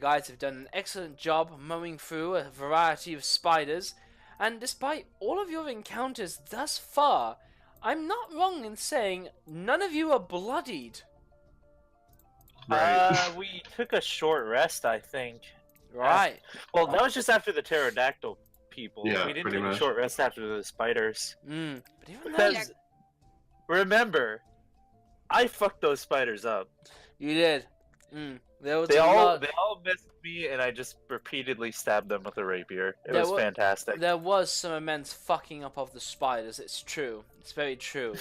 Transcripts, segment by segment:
guys have done an excellent job mowing through a variety of spiders, and despite all of your encounters thus far, I'm not wrong in saying none of you are bloodied. Right. We took a short rest, I think. Right. Well, that was just after the pterodactyl people. Yeah, We didn't pretty take much. a short rest after the spiders. But even Because, remember, I fucked those spiders up. you did. There was They a all lot... missed me, and I just repeatedly stabbed them with a rapier. It There was wa- fantastic. There was some immense fucking up of the spiders. It's true. It's very true.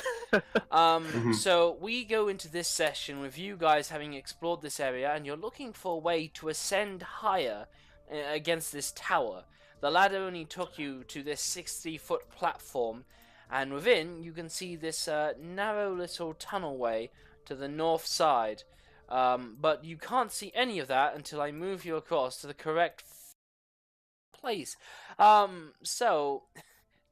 So we go into this session with you guys having explored this area, and you're looking for a way to ascend higher against this tower. The ladder only took you to this 60-foot platform, and within you can see this narrow little tunnelway to the north side. But you can't see any of that until I move you across to the correct place. So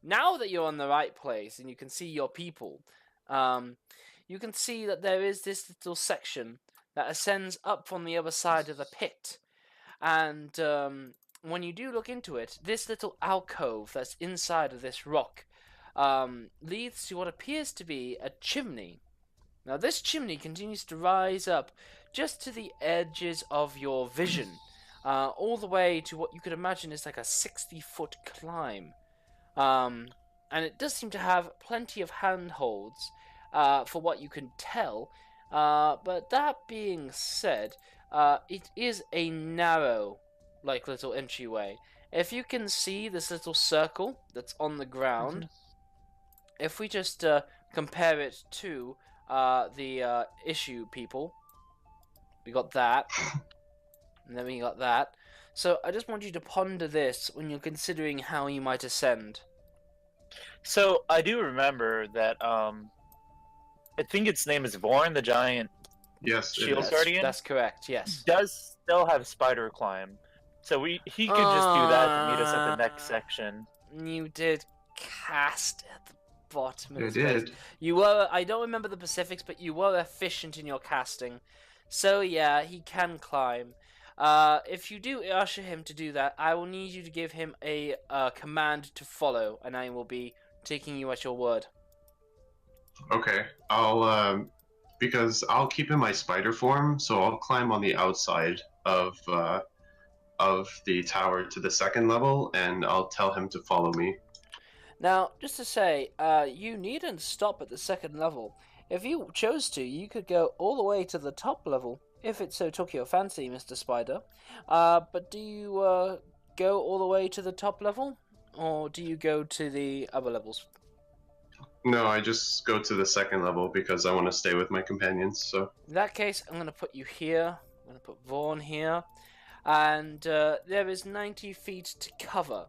now that you're on the right place and you can see your people, you can see that there is this little section that ascends up from the other side of the pit. And when you do look into it, this little alcove that's inside of this rock leads to what appears to be a chimney. Now this chimney continues to rise up just to the edges of your vision, all the way to what you could imagine is like a 60-foot climb. And it does seem to have plenty of handholds for what you can tell, but that being said, it is a narrow, like, little entryway. If you can see this little circle that's on the ground, if we just compare it to the issue people, we got that, and then we got that. So I just want you to ponder this when you're considering how you might ascend. So I do remember that I think its name is Vorn, the giant Yes, it shield is. guardian. That's correct, yes. Does still have spider climb, so he could just do that to meet us at the next section. You did cast at the bottom of It this place. did. You were, I don't remember the specifics, but you were efficient in your casting. So yeah, he can climb. If you do usher him to do that, I will need you to give him a command to follow, and I will be taking you at your word. Okay, I'll because I'll keep in my spider form, so I'll climb on the outside of the tower to the second level, and I'll tell him to follow me. Now, just to say, you needn't stop at the second level. If you chose to, you could go all the way to the top level, if it so took your fancy, Mr. Spider. But do you go all the way to the top level, or do you go to the other levels? No, I just go to the second level because I want to stay with my companions. So In that case, I'm going to put you here. I'm going to put Vaughn here. And there is 90 feet to cover.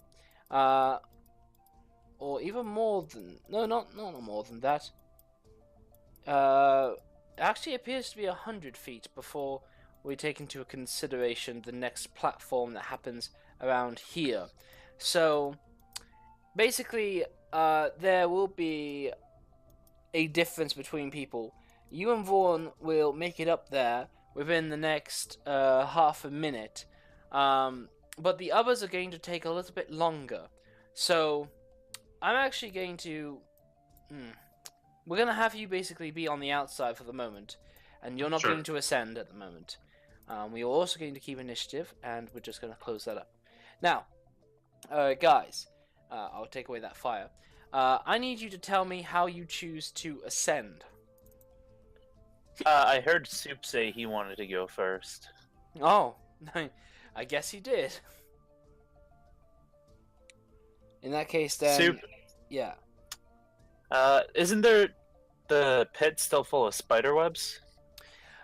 Or even more than... No, not more than that. Actually appears to be 100 feet before we take into consideration the next platform that happens around here. So, basically, there will be a difference between people. You and Vaughn will make it up there within the next half a minute. But the others are going to take a little bit longer. So, I'm actually going to... We're going to have you basically be on the outside for the moment. And you're not Sure. going to ascend at the moment. We are also going to keep initiative, and we're just going to close that up. Now, guys, I'll take away that fire. I need you to tell me how you choose to ascend. I heard Soup say he wanted to go first. Oh, I guess he did. In that case, then... Soup, Yeah. isn't there the pit still full of spider webs?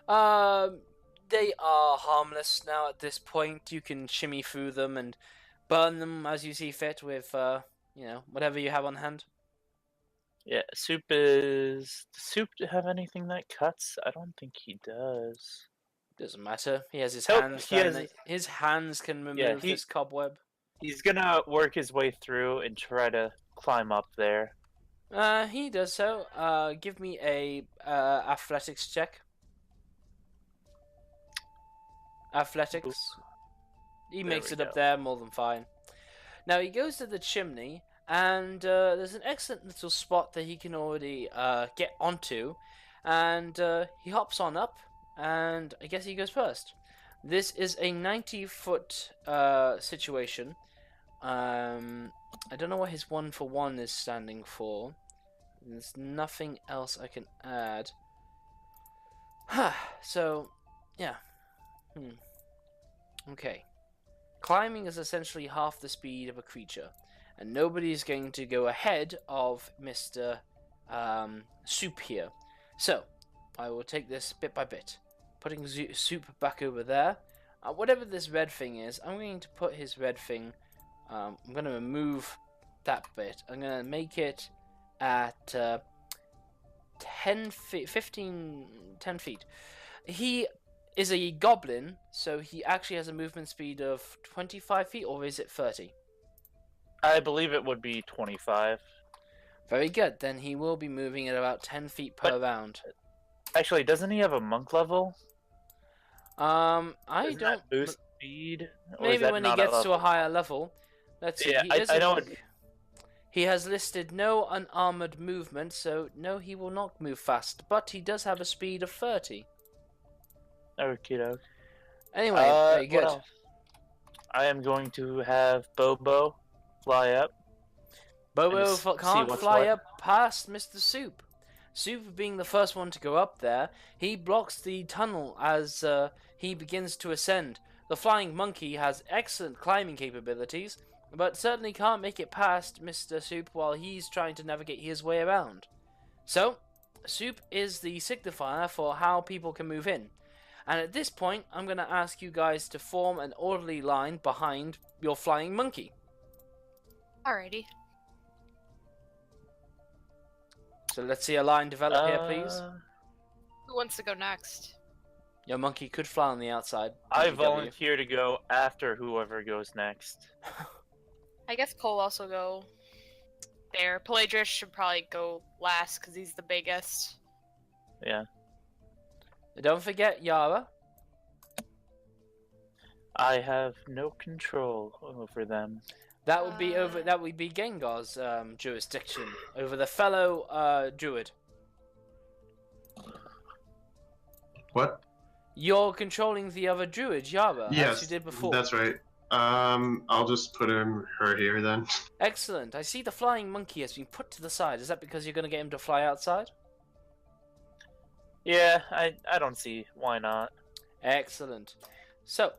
They are harmless now at this point. You can shimmy through them and burn them as you see fit with, whatever you have on hand. Yeah, Soup is... Does Soup have anything that cuts? I don't think he does. Doesn't matter. He has his Nope, hands. he has His hands can remove Yeah, this cobweb. He's gonna work his way through and try to climb up there. He does so. Give me a athletics check. Athletics. He There makes we it up go. there more than fine. Now he goes to the chimney, and there's an excellent little spot that he can already get onto, and he hops on up, and I guess he goes first. This is a 90-foot situation. I don't know what his 1-for-1 is standing for. There's nothing else I can add. So, yeah. Okay. Climbing is essentially half the speed of a creature, and nobody is going to go ahead of Mr. Soup here. So, I will take this bit by bit. Putting Soup back over there. Whatever this red thing is, I'm going to put his red thing. I'm going to remove that bit. I'm going to make it at 10 feet, 10 feet. He is a goblin, so he actually has a movement speed of 25 feet, or is it 30? I believe it would be 25. Very good. Then he will be moving at about 10 feet per round. Actually, doesn't he have a monk level? I Doesn't don't. that boost speed? Or is Maybe that when he not gets to a level? higher level. Let's see. Yeah, He is I a don't. monk. He has listed no unarmored movement, so no, he will not move fast. But he does have a speed of 30. Okie doke. Anyway, very What good. else? I am going to have Bobo fly up. Bobo see can't what's fly what. up past Mr. Soup. Soup being the first one to go up there, he blocks the tunnel as he begins to ascend. The flying monkey has excellent climbing capabilities, but certainly can't make it past Mr. Soup while he's trying to navigate his way around. So, Soup is the signifier for how people can move in. And at this point, I'm going to ask you guys to form an orderly line behind your flying monkey. Alrighty. So let's see a line develop here, please. Who wants to go next? Your monkey could fly on the outside. I BTW. volunteer to go after whoever goes next. I guess Cole also go there. Pelagius should probably go last because he's the biggest. Yeah. Don't forget Yara. I have no control over them. That would be over. That would be Gengar's jurisdiction over the fellow druid. What? You're controlling the other druid, Yara, Yes, as you did before. that's right. I'll just put her here then. Excellent. I see the flying monkey has been put to the side. Is that because you're going to get him to fly outside? Yeah, I don't see why not. Excellent. So,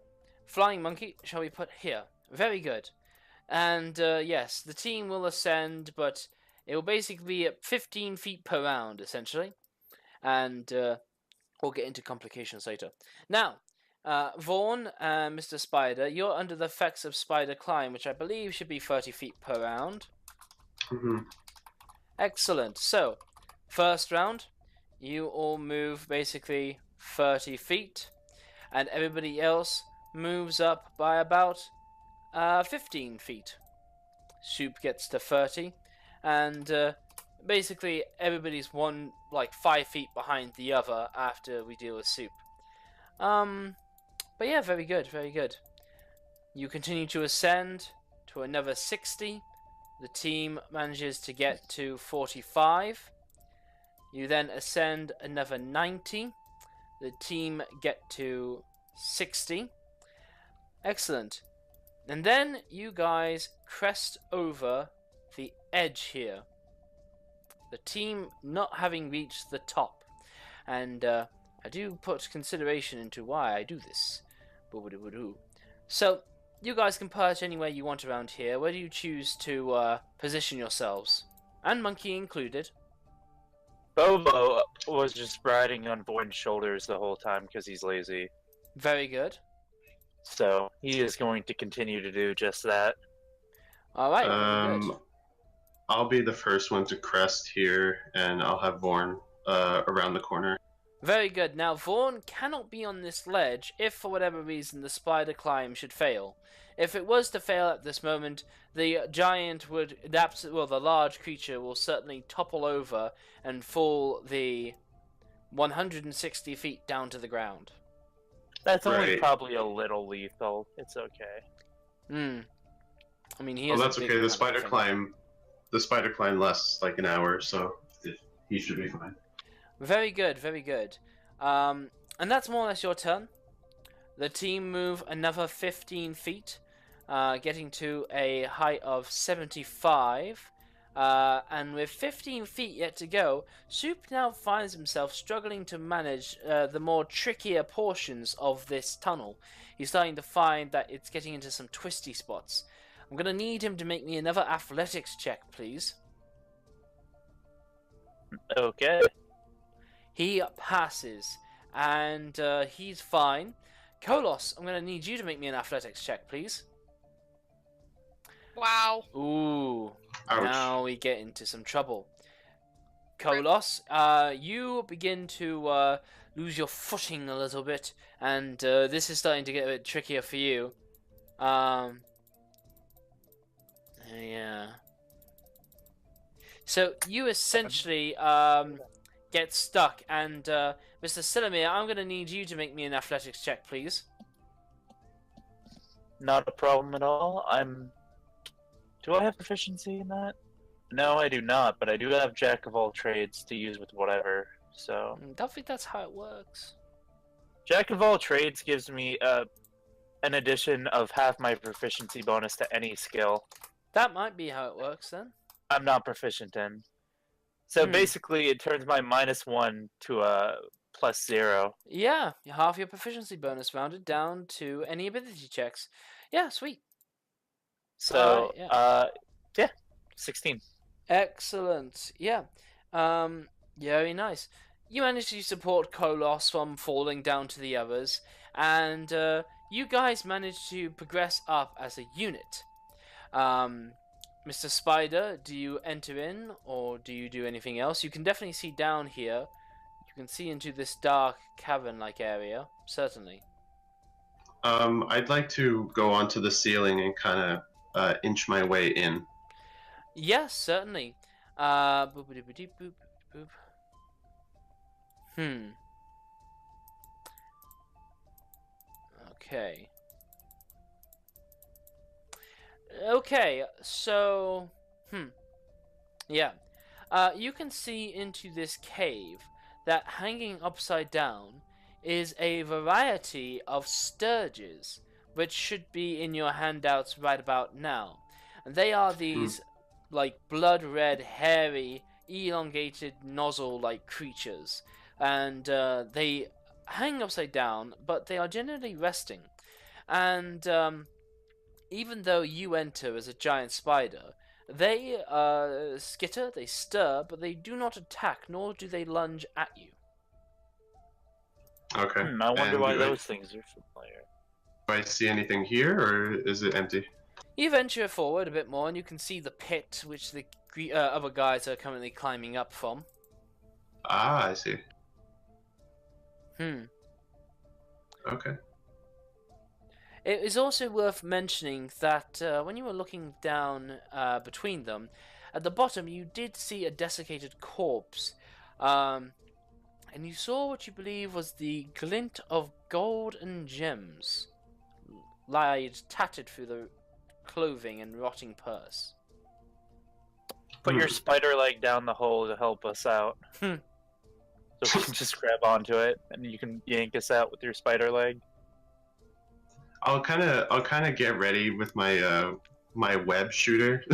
flying monkey shall we put here? Very good. And yes, the team will ascend, but it will basically be at 15 feet per round, essentially. And we'll get into complications later. Now, Vaughn and Mr. Spider, you're under the effects of Spider Climb, which I believe should be 30 feet per round. Mm-hmm. Excellent. So, first round, you all move basically 30 feet, and everybody else moves up by about 15 feet. Soup gets to 30, and basically everybody's 5 feet behind the other after we deal with Soup. But yeah, very good, very good. You continue to ascend to another 60. The team manages to get to 45. You then ascend another 90. The team get to 60. Excellent. And then you guys crest over the edge here. The team not having reached the top. And I do put consideration into why I do this. So, you guys can perch anywhere you want around here. Where do you choose to position yourselves? And Monkey included. Bobo was just riding on Void's shoulders the whole time because he's lazy. Very good. So, he is going to continue to do just that. Alright, very good. I'll be the first one to crest here, and I'll have Vorn around the corner. Very good. Now, Vaughn cannot be on this ledge if, for whatever reason, the spider climb should fail. If it was to fail at this moment, the giant would, the large creature will certainly topple over and fall the 160 feet down to the ground. That's only Right. probably a little lethal. It's okay. Hmm. I mean, he Well, is a that's big okay. kind of thing. The spider climb lasts like an hour, so he should be fine. Very good, very good. And that's more or less your turn. The team move another 15 feet, getting to a height of 75. And with 15 feet yet to go, Soup now finds himself struggling to manage the more trickier portions of this tunnel. He's starting to find that it's getting into some twisty spots. I'm going to need him to make me another athletics check, please. Okay. He passes, and he's fine. Kolos, I'm going to need you to make me an athletics check, please. Wow. Ooh, Ouch. now we get into some trouble. Kolos, you begin to lose your footing a little bit, and this is starting to get a bit trickier for you. Yeah. So you essentially get stuck, and Mr. Silamir, I'm going to need you to make me an athletics check, please. Not a problem at all. Do I have proficiency in that? No, I do not, but I do have Jack of all trades to use with whatever, so... I don't think that's how it works. Jack of all trades gives me an addition of half my proficiency bonus to any skill That might be how it works, then. I'm not proficient in. So basically, it turns my -1 to a +0. Yeah, half your proficiency bonus rounded down to any ability checks. Yeah, sweet. So, Alright, yeah, 16. Excellent. Yeah. Very nice. You managed to support Kolos from falling down to the others, and you guys managed to progress up as a unit. Mr. Spider, do you enter in, or do you do anything else? You can definitely see down here. You can see into this dark cavern-like area, certainly. I'd like to go onto the ceiling and kind of inch my way in. Yes, certainly. Boop-a-doop-a-doop, boop, boop. Okay. Okay, so... Yeah. You can see into this cave that hanging upside down is a variety of sturges, which should be in your handouts right about now. And they are these, like, blood-red, hairy, elongated, nozzle-like creatures. And they hang upside down, but they are generally resting. And even though you enter as a giant spider, they skitter, they stir, but they do not attack, nor do they lunge at you. Okay. I wonder And why do those things are familiar. Do I see anything here, or is it empty? You venture forward a bit more, and you can see the pit which the other guys are currently climbing up from. Ah, I see. Okay. It is also worth mentioning that when you were looking down between them, at the bottom you did see a desiccated corpse, and you saw what you believe was the glint of gold and gems, lied tattered through the clothing and rotting purse. Put your spider leg down the hole to help us out. So we can just grab onto it, and you can yank us out with your spider leg. I'll kind of get ready with my my web shooter.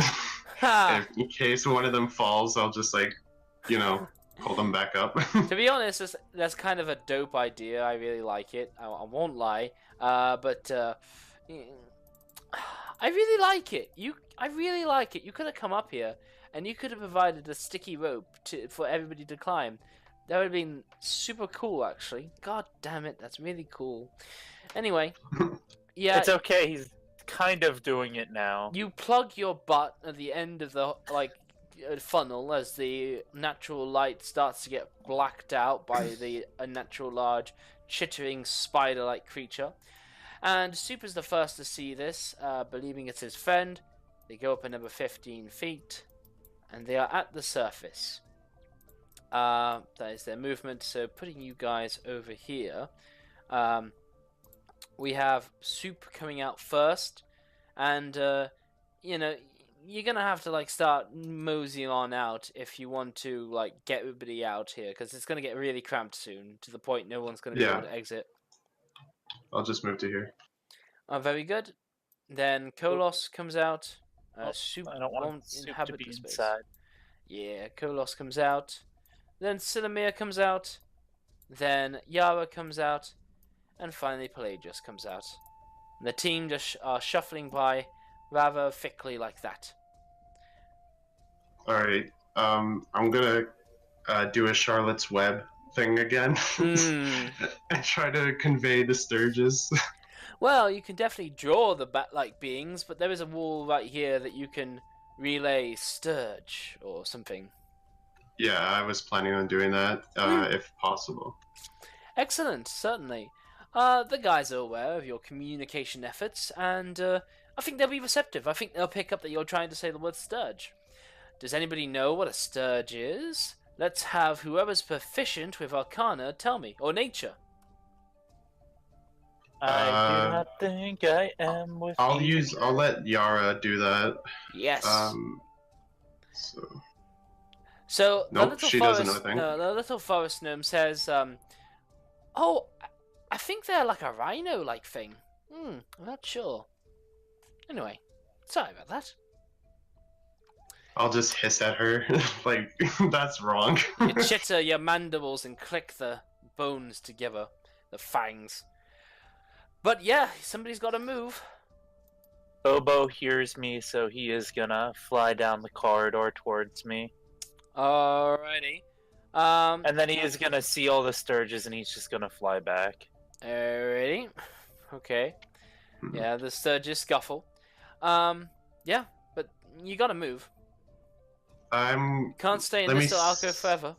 Ha! In case one of them falls, I'll just pull them back up. To be honest, that's kind of a dope idea. I really like it. I won't lie. But I really like it. I really like it. You could have come up here, and you could have provided a sticky rope for everybody to climb. That would have been super cool, actually. God damn it, that's really cool. Anyway, yeah. It's okay, he's kind of doing it now. You plug your butt at the end of the, funnel as the natural light starts to get blacked out by the unnatural large, chittering spider-like creature. And Soup is the first to see this, believing it's his friend. They go up another 15 feet, and they are at the surface. That is their movement, so putting you guys over here. we have Soup coming out first, and you know, you're gonna have to like start moseying on out if you want to like get everybody out here, because it's gonna get really cramped soon, to the point no one's gonna be able to exit. I'll just move to here. Very good. Then Kolos comes out. Oh, Soup I don't want won't Soup to inhabit be the space. inside. Yeah, Kolos comes out. Then Silamir comes out. Then Yara comes out. And finally Pelagius comes out. And the team just are shuffling by rather thickly like that. Alright, I'm gonna do a Charlotte's Web thing again. Hmm. And try to convey the Sturges. Well, you can definitely draw the bat-like beings, but there is a wall right here that you can relay Sturge or something. Yeah, I was planning on doing that, if possible. Excellent, certainly. The guys are aware of your communication efforts, and I think they'll be receptive. I think they'll pick up that you're trying to say the word Sturge. Does anybody know what a Sturge is? Let's have whoever's proficient with Arcana tell me, or Nature. I do not think I am with you. I'll let Yara do that. Yes. So nope, she doesn't know a thing. The little forest gnome says, oh, I think they're like a rhino-like thing. I'm not sure. Anyway, sorry about that. I'll just hiss at her, like, that's wrong. You chitter your mandibles and click the bones together, the fangs. But yeah, somebody's got to move. Bobo hears me, so he is gonna fly down the corridor towards me. Alrighty. And then he is gonna see all the Sturges, and he's just gonna fly back. Alrighty. Okay. Yeah, the Sturges scuffle. Yeah, but you gotta move. Can't stay in this alcove forever.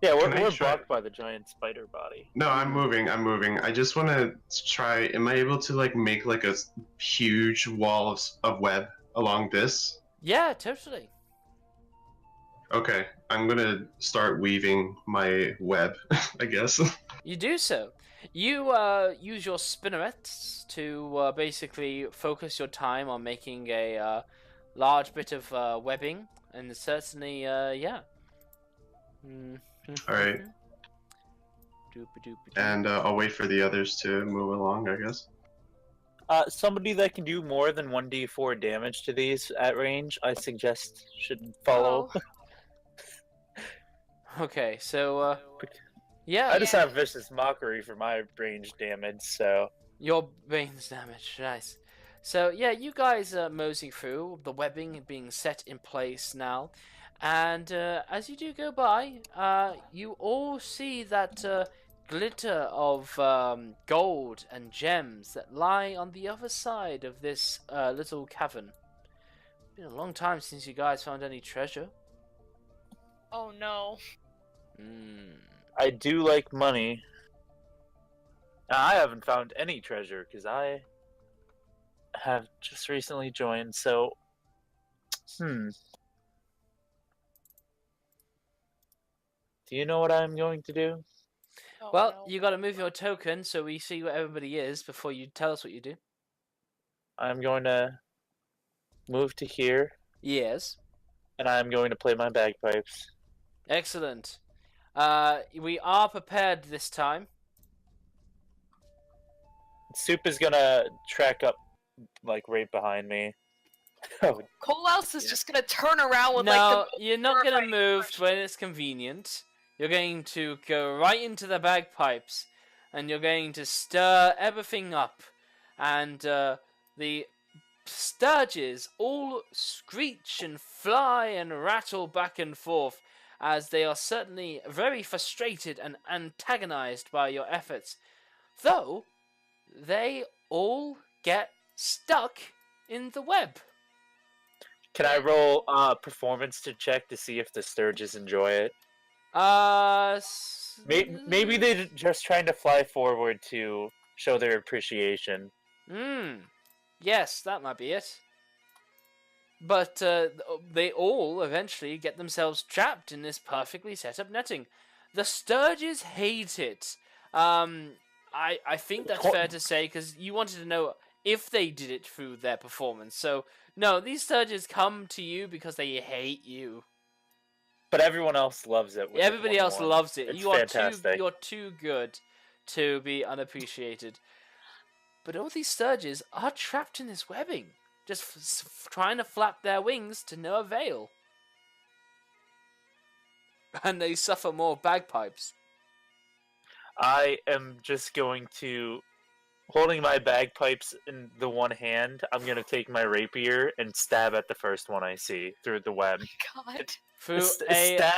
Yeah, we're blocked by the giant spider body. No, I'm moving. I just want to try. Am I able to like make like a huge wall of web along this? Yeah, totally. Okay, I'm gonna start weaving my web, I guess. You do so. You use your spinnerets to basically focus your time on making a large bit of webbing, and certainly, yeah. All right. And I'll wait for the others to move along, I guess. Somebody that can do more than 1d4 damage to these at range, I suggest should follow. Oh. Okay, so yeah. I just have vicious mockery for my range damage, so your range damage, nice. So yeah, you guys are moseying through, the webbing being set in place now, and as you do go by, you all see that glitter of gold and gems that lie on the other side of this little cavern. Been a long time since you guys found any treasure. Oh no. I do like money. I haven't found any treasure because I have just recently joined, so do you know what I'm going to do? Oh, well, no. you got to move your token so we see what everybody is before you tell us what you do. I'm going to move to here. Yes. And I'm going to play my bagpipes. Excellent. We are prepared this time. Soup is gonna track up, like, right behind me. Cole Else is just gonna turn around with no, like the... you're not gonna move when it's convenient. You're going to go right into the bagpipes, and you're going to stir everything up, and the sturges all screech and fly and rattle back and forth, as they are certainly very frustrated and antagonized by your efforts. Though, they all get stuck in the web. Can I roll performance to check to see if the Sturges enjoy it? Maybe they're just trying to fly forward to show their appreciation. Yes, that might be it. But they all eventually get themselves trapped in this perfectly set up netting. The Sturges hate it. I think that's fair to say, because you wanted to know if they did it through their performance. So, no, these Sturges come to you because they hate you. But everyone else loves it. With Everybody else loves it. It's You are fantastic. you're too good to be unappreciated. But all these Sturges are trapped in this webbing, just trying to flap their wings to no avail. And they suffer more bagpipes. I am just going to, holding my bagpipes in the one hand, I'm going to take my rapier and stab at the first one I see through the web. God. Through Stab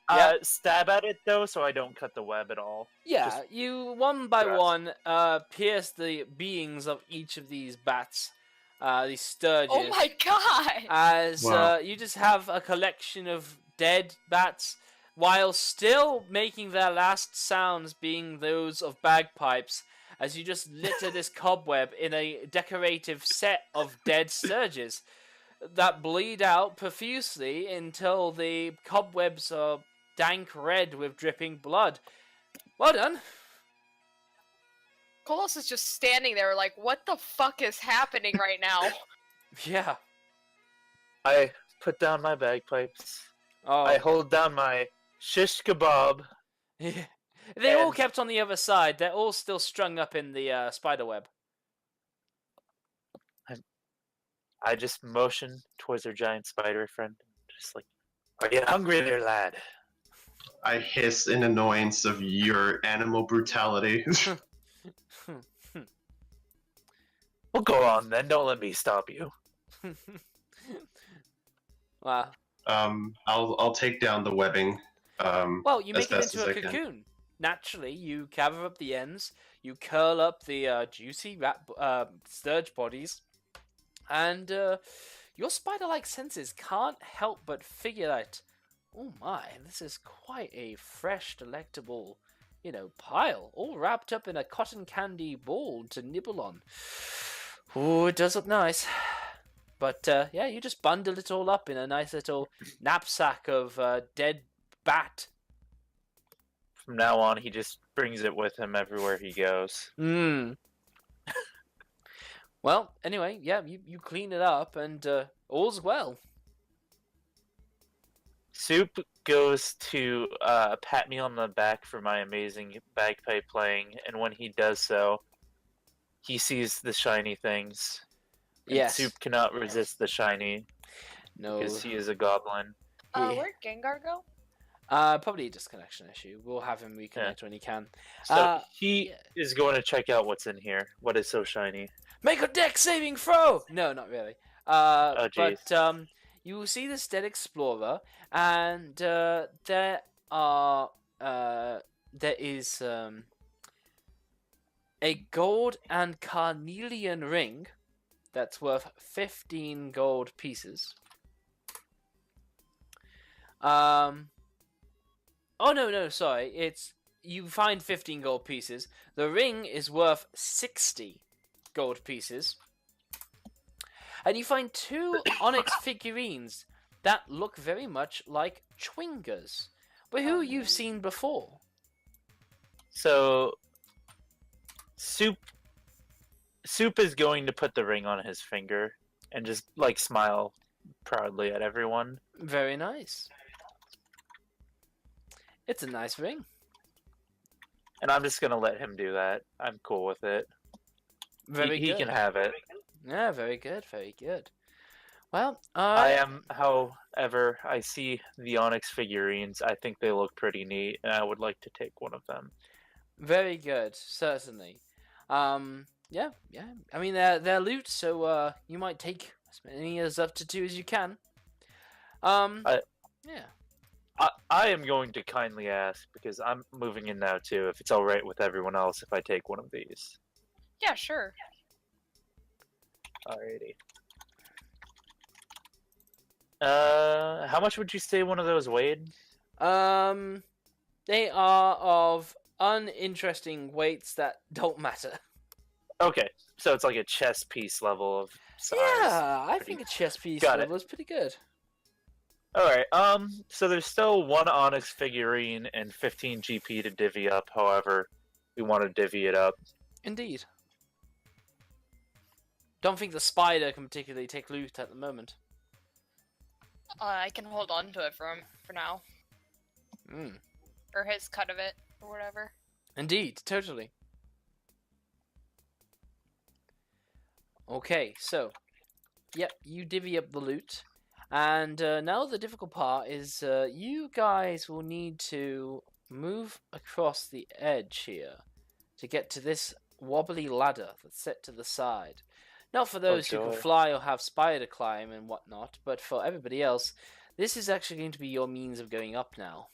at it, though, so I don't cut the web at all. Yeah, Just you one by thrust. one pierce the beings of each of these bats, these Sturges. Oh my god! As Wow. you just have a collection of dead bats, while still making their last sounds being those of bagpipes, as you just litter this cobweb in a decorative set of dead Sturges that bleed out profusely until the cobwebs are dank red with dripping blood. Well done. Kolos is just standing there like, what the fuck is happening right now? Yeah. I put down my bagpipes. Oh. I hold down my shish kebab. They all And- kept on the other side. They're all still strung up in the spider web. I just motion towards their giant spider friend. Just like, are you hungry there, lad? I hiss in annoyance of your animal brutality. Well, go on then. Don't let me stop you. Wow. I'll take down the webbing. Well, you as make it best into a as I can. cocoon. Naturally, you cover up the ends, you curl up the juicy sturge bodies, and your spider-like senses can't help but figure out, oh my, this is quite a fresh, delectable, pile, all wrapped up in a cotton candy ball to nibble on. Oh, it does look nice. But, yeah, you just bundle it all up in a nice little knapsack of dead bat. From now on, he just brings it with him everywhere he goes. Well, anyway, yeah, you clean it up, and all's well. Soup goes to pat me on the back for my amazing bagpipe playing, and when he does so, he sees the shiny things. And Yes. Soup cannot resist the shiny, No. because he is a goblin. Yeah. Where'd Gengar go? Probably a disconnection issue. We'll have him reconnect when he can. So he yeah. is going to check out what's in here. What is so shiny? Make a deck saving throw! No, not really. Oh, jeez. But you will see this dead explorer, and there is a gold and carnelian ring that's worth 15 gold pieces. Oh no, sorry. It's you find 15 gold pieces. The ring is worth 60 gold pieces. And you find 2 onyx figurines that look very much like Chwingers, but who you've seen before. So, Soup is going to put the ring on his finger and just, like, smile proudly at everyone. Very nice. It's a nice ring. And I'm just going to let him do that. I'm cool with it. Very He good. can have it. Yeah, very good, very good. Well, I am, however, I see the Onyx figurines. I think they look pretty neat, and I would like to take one of them. very good, certainly. Yeah. I mean, they're loot, so you might take as many as up to 2 as you can. Yeah. I am going to kindly ask, because I'm moving in now too, if it's alright with everyone else if I take one of these. Yeah, sure. Alrighty. How much would you say one of those weighed? They are of uninteresting weights that don't matter. Okay, so it's like a chess piece level of size. Yeah, I think a chess piece Got it. level is pretty good. Alright, so there's still one Onyx figurine and 15 GP to divvy up, however, we want to divvy it up. Indeed. Don't think the spider can particularly take loot at the moment. I can hold on to it for now. Mm. Or his cut of it, or whatever. Indeed, totally. Okay, so, yep, you divvy up the loot. And now the difficult part is you guys will need to move across the edge here to get to this wobbly ladder that's set to the side. Not for those who can joy. fly or have spider climb and whatnot, but for everybody else, this is actually going to be your means of going up now.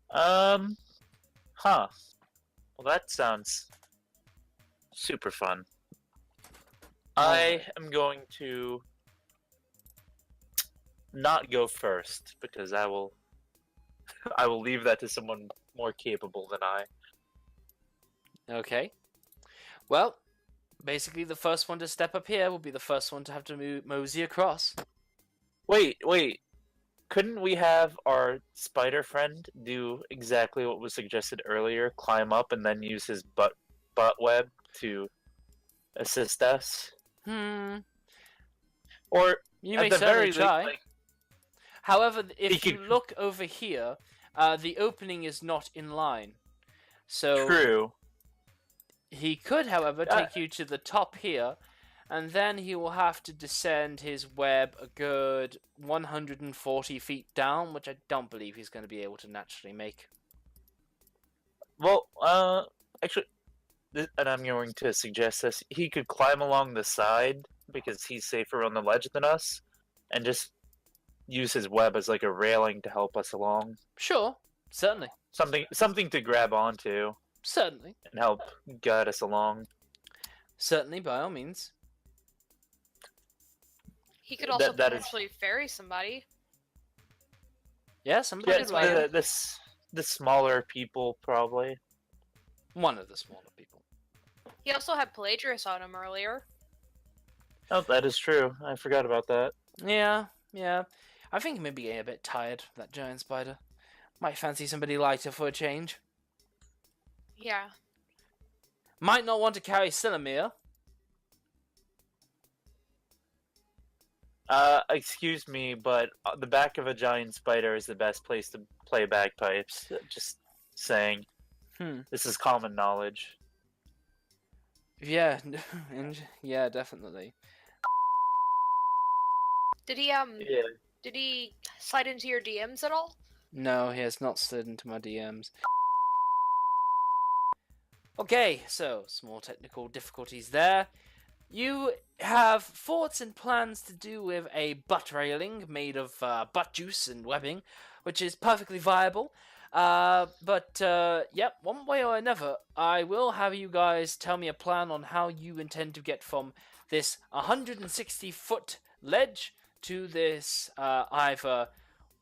Huh. Well, that sounds super fun. I am going to not go first because I will leave that to someone more capable than I. Okay. Well, basically the first one to step up here will be the first one to have to mosey across. Wait. Couldn't we have our spider friend do exactly what was suggested earlier? Climb up and then use his butt web to assist us? Or You at may the certainly very try. least, However, if He you could- look over here, the opening is not in line. So true. he could, however, take you to the top here, and then he will have to descend his web a good 140 feet down, which I don't believe he's going to be able to naturally make. Well, actually, and I'm going to suggest this. He could climb along the side because he's safer on the ledge than us, and just use his web as like a railing to help us along. Sure, certainly. Something to grab onto Certainly. and help guide us along. Certainly, by all means. He could also That is- potentially ferry somebody. Yeah, somebody Yeah, could it's ride him. the smaller people probably. One of the smaller people. He also had Pelagius on him earlier. Oh, that is true. I forgot about that. Yeah. I think he may be getting a bit tired, that giant spider. Might fancy somebody lighter for a change. Yeah. Might not want to carry Silomir. Excuse me, but the back of a giant spider is the best place to play bagpipes. Just saying. This is common knowledge. Yeah, yeah, definitely. Did he Yeah. Did he slide into your DMs at all? No, he has not slid into my DMs. Okay, so small technical difficulties there. You have thoughts and plans to do with a butt railing made of butt juice and webbing, which is perfectly viable. Yep, one way or another, I will have you guys tell me a plan on how you intend to get from this 160-foot ledge to this either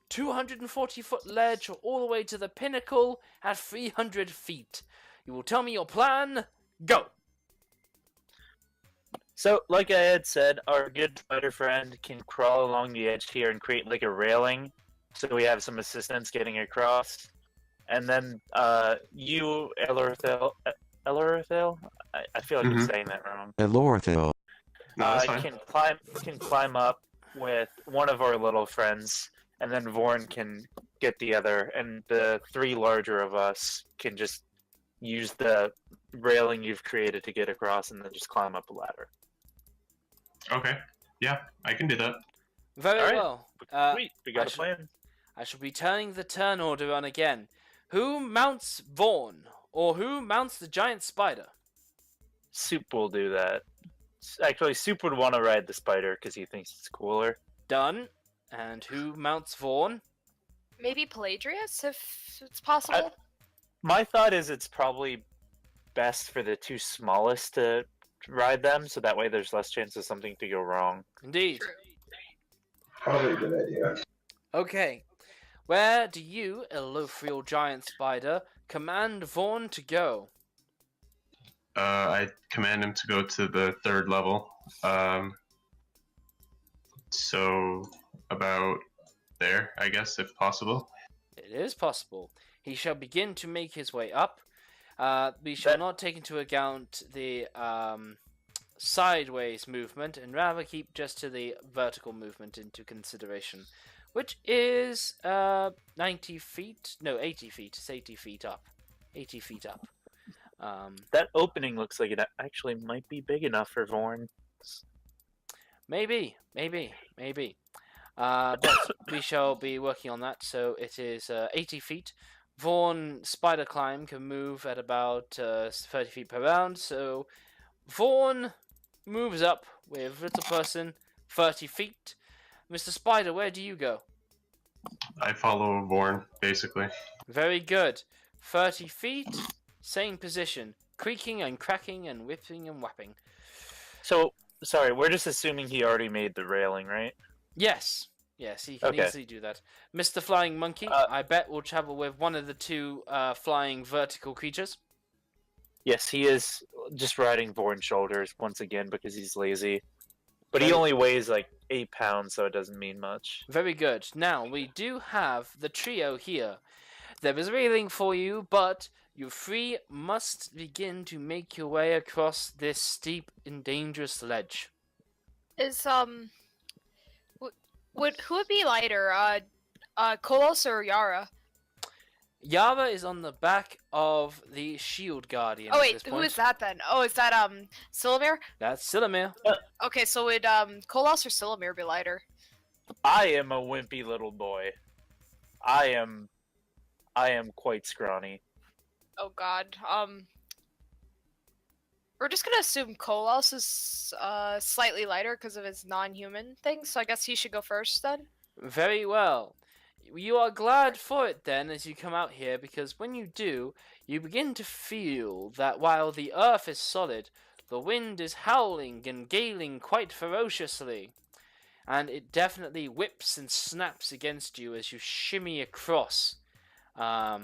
240-foot ledge or all the way to the pinnacle at 300 feet. You will tell me your plan. Go! So, like I had said, our good spider friend can crawl along the edge here and create like a railing, so we have some assistance getting across. And then, you, Elorthel, I feel like I'm saying that wrong. Elorthel. No, that's fine. Can climb up with one of our little friends, and then Vorn can get the other, and the three larger of us can just use the railing you've created to get across, and then just climb up a ladder. Okay. Yeah, I can do that. Very Alright. well. Sweet, we got I a plan. I shall be turning the turn order on again. Who mounts Vaughn? Or who mounts the giant spider? Soup will do that. Actually, Soup would want to ride the spider because he thinks it's cooler. Done. And who mounts Vaughn? Maybe Pelagius, if it's possible. My thought is it's probably best for the two smallest to ride them, so that way there's less chance of something to go wrong. Indeed. True. Probably a good idea. Okay. Where do you, Elothiel giant spider, command Vaughn to go? I command him to go to the 3rd level. So about there, I guess, if possible. It is possible. He shall begin to make his way up. We shall not take into account the sideways movement, and rather keep just to the vertical movement into consideration, which is 90 feet. No, 80 feet. It's 80 feet up. 80 feet up. That opening looks like it actually might be big enough for Vorn. Maybe. But we shall be working on that. So it is 80 feet. Vorn spider climb can move at about 30 feet per round. So Vorn moves up with little person 30 feet. Mr. Spider, where do you go? I follow Vorn, basically. Very good. 30 feet, same position. Creaking and cracking and whipping and whapping. So, sorry, we're just assuming he already made the railing, right? Yes, he can easily do that. Mr. Flying Monkey, I bet will travel with one of the two flying vertical creatures. Yes, he is just riding Vorn's shoulders once again because he's lazy. But he only weighs like 8 pounds, so it doesn't mean much. Very good. Now, we do have the trio here. There is a railing for you, but you three must begin to make your way across this steep and dangerous ledge. Is who would be lighter, Kolos or Yara? Yara is on the back of the shield guardian. Oh at wait, this who point. is that then? Oh, is that Silomir? That's Silamir. Okay, so would Kolos or Silomir be lighter? I am a wimpy little boy. I am quite scrawny. Oh God. We're just gonna assume Kolos is slightly lighter because of his non-human thing. So I guess he should go first then. Very well. You are glad for it then as you come out here, because when you do, you begin to feel that while the earth is solid, the wind is howling and galing quite ferociously. And it definitely whips and snaps against you as you shimmy across. I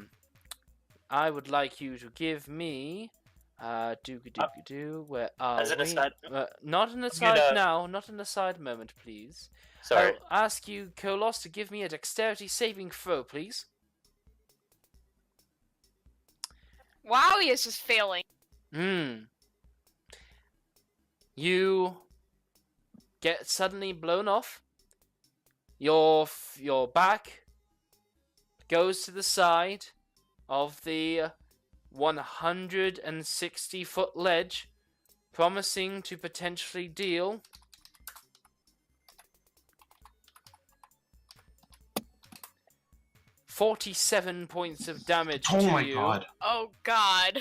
would like you to give me... where are As an we? aside- Not an aside gonna- now, not an aside moment, please. Sorry. I'll ask you, Kolos, to give me a dexterity saving throw, please. Wow, he is just failing. You get suddenly blown off. Your back goes to the side of the 160-foot ledge, promising to potentially deal 47 points of damage to you. Oh my god. Oh God.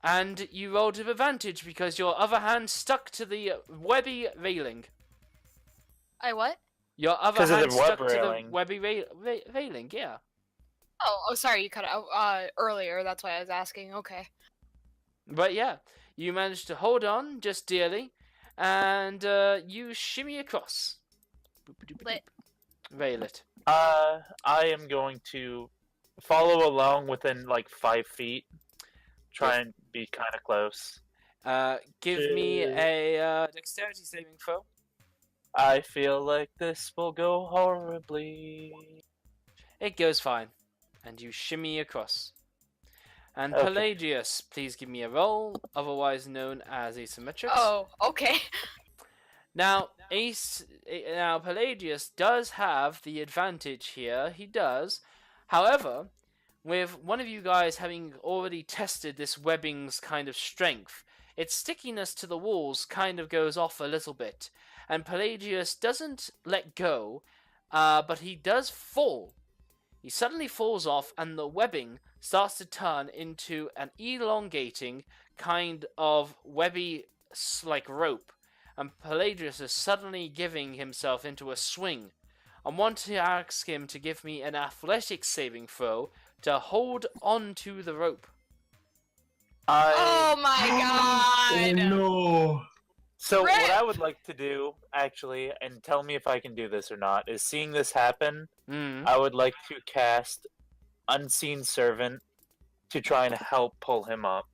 And you rolled with advantage because your other hand stuck to the webby railing. I what? Your other 'Cause of hand the web stuck to the railing. webby railing, yeah. Oh, sorry, you cut out earlier. That's why I was asking. Okay. But yeah, you managed to hold on just dearly, and you shimmy across. Lit. Very lit. I am going to follow along within like 5 feet. Try and be kind of close. Give me a dexterity saving throw. I feel like this will go horribly. It goes fine, and you shimmy across. And Okay. Pelagius, please give me a roll, otherwise known as asymmetrics. Oh, okay. Now, Pelagius does have the advantage here. He does. However, with one of you guys having already tested this webbing's kind of strength, its stickiness to the walls kind of goes off a little bit. And Pelagius doesn't let go, but he does fall. He suddenly falls off, and the webbing starts to turn into an elongating kind of webby like rope. And Pelagius is suddenly giving himself into a swing. I want to ask him to give me an athletics saving throw to hold on to the rope. Oh my God. no. So Rip! what I would like to do, actually, and tell me if I can do this or not, is seeing this happen, I would like to cast Unseen Servant to try and help pull him up.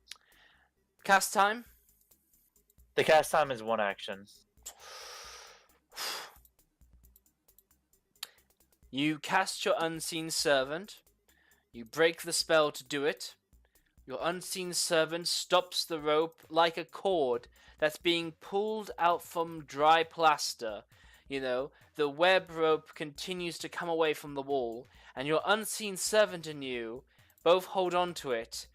Cast time. The cast time is 1 action. You cast your unseen servant. You break the spell to do it. Your unseen servant stops the rope like a cord that's being pulled out from dry plaster. You know, the web rope continues to come away from the wall, and your unseen servant and you both hold on to it.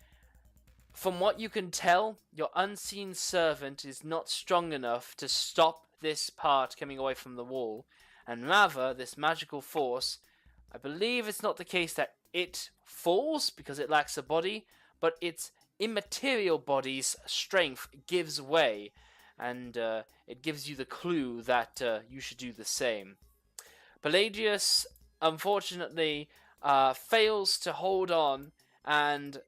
From what you can tell, your unseen servant is not strong enough to stop this part coming away from the wall, and rather, this magical force, I believe it's not the case that it falls because it lacks a body, but its immaterial body's strength gives way, and it gives you the clue that you should do the same. Pelagius, unfortunately, fails to hold on, and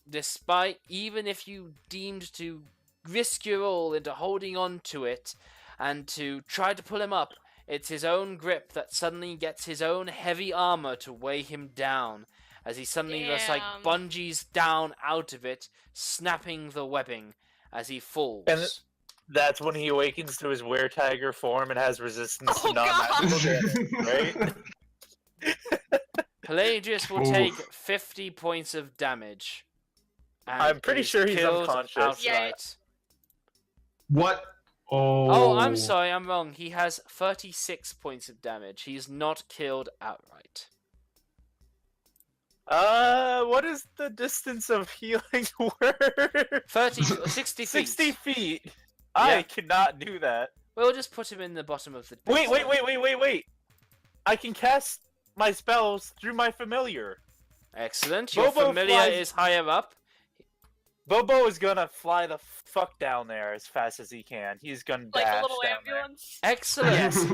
despite, even if you deemed to risk your all into holding on to it and to try to pull him up, it's his own grip that suddenly gets his own heavy armor to weigh him down, as he suddenly just like bungees down out of it, snapping the webbing as he falls. And that's when he awakens to his were-tiger form and has resistance to non-magical damage, right? Pelagius will take 50 points of damage. I'm pretty sure he's unconscious. Outright. What? Oh, I'm sorry, I'm wrong. He has 36 points of damage. He's not killed outright. What is the distance of healing word? 60 feet. 60 feet. I cannot do that. We'll just put him in the bottom of the... Wait. I can cast my spells through my familiar. Excellent. Your familiar is higher up. Bobo is gonna fly the fuck down there as fast as he can. He's gonna dash like a little down ambulance. There. Excellent. Yes.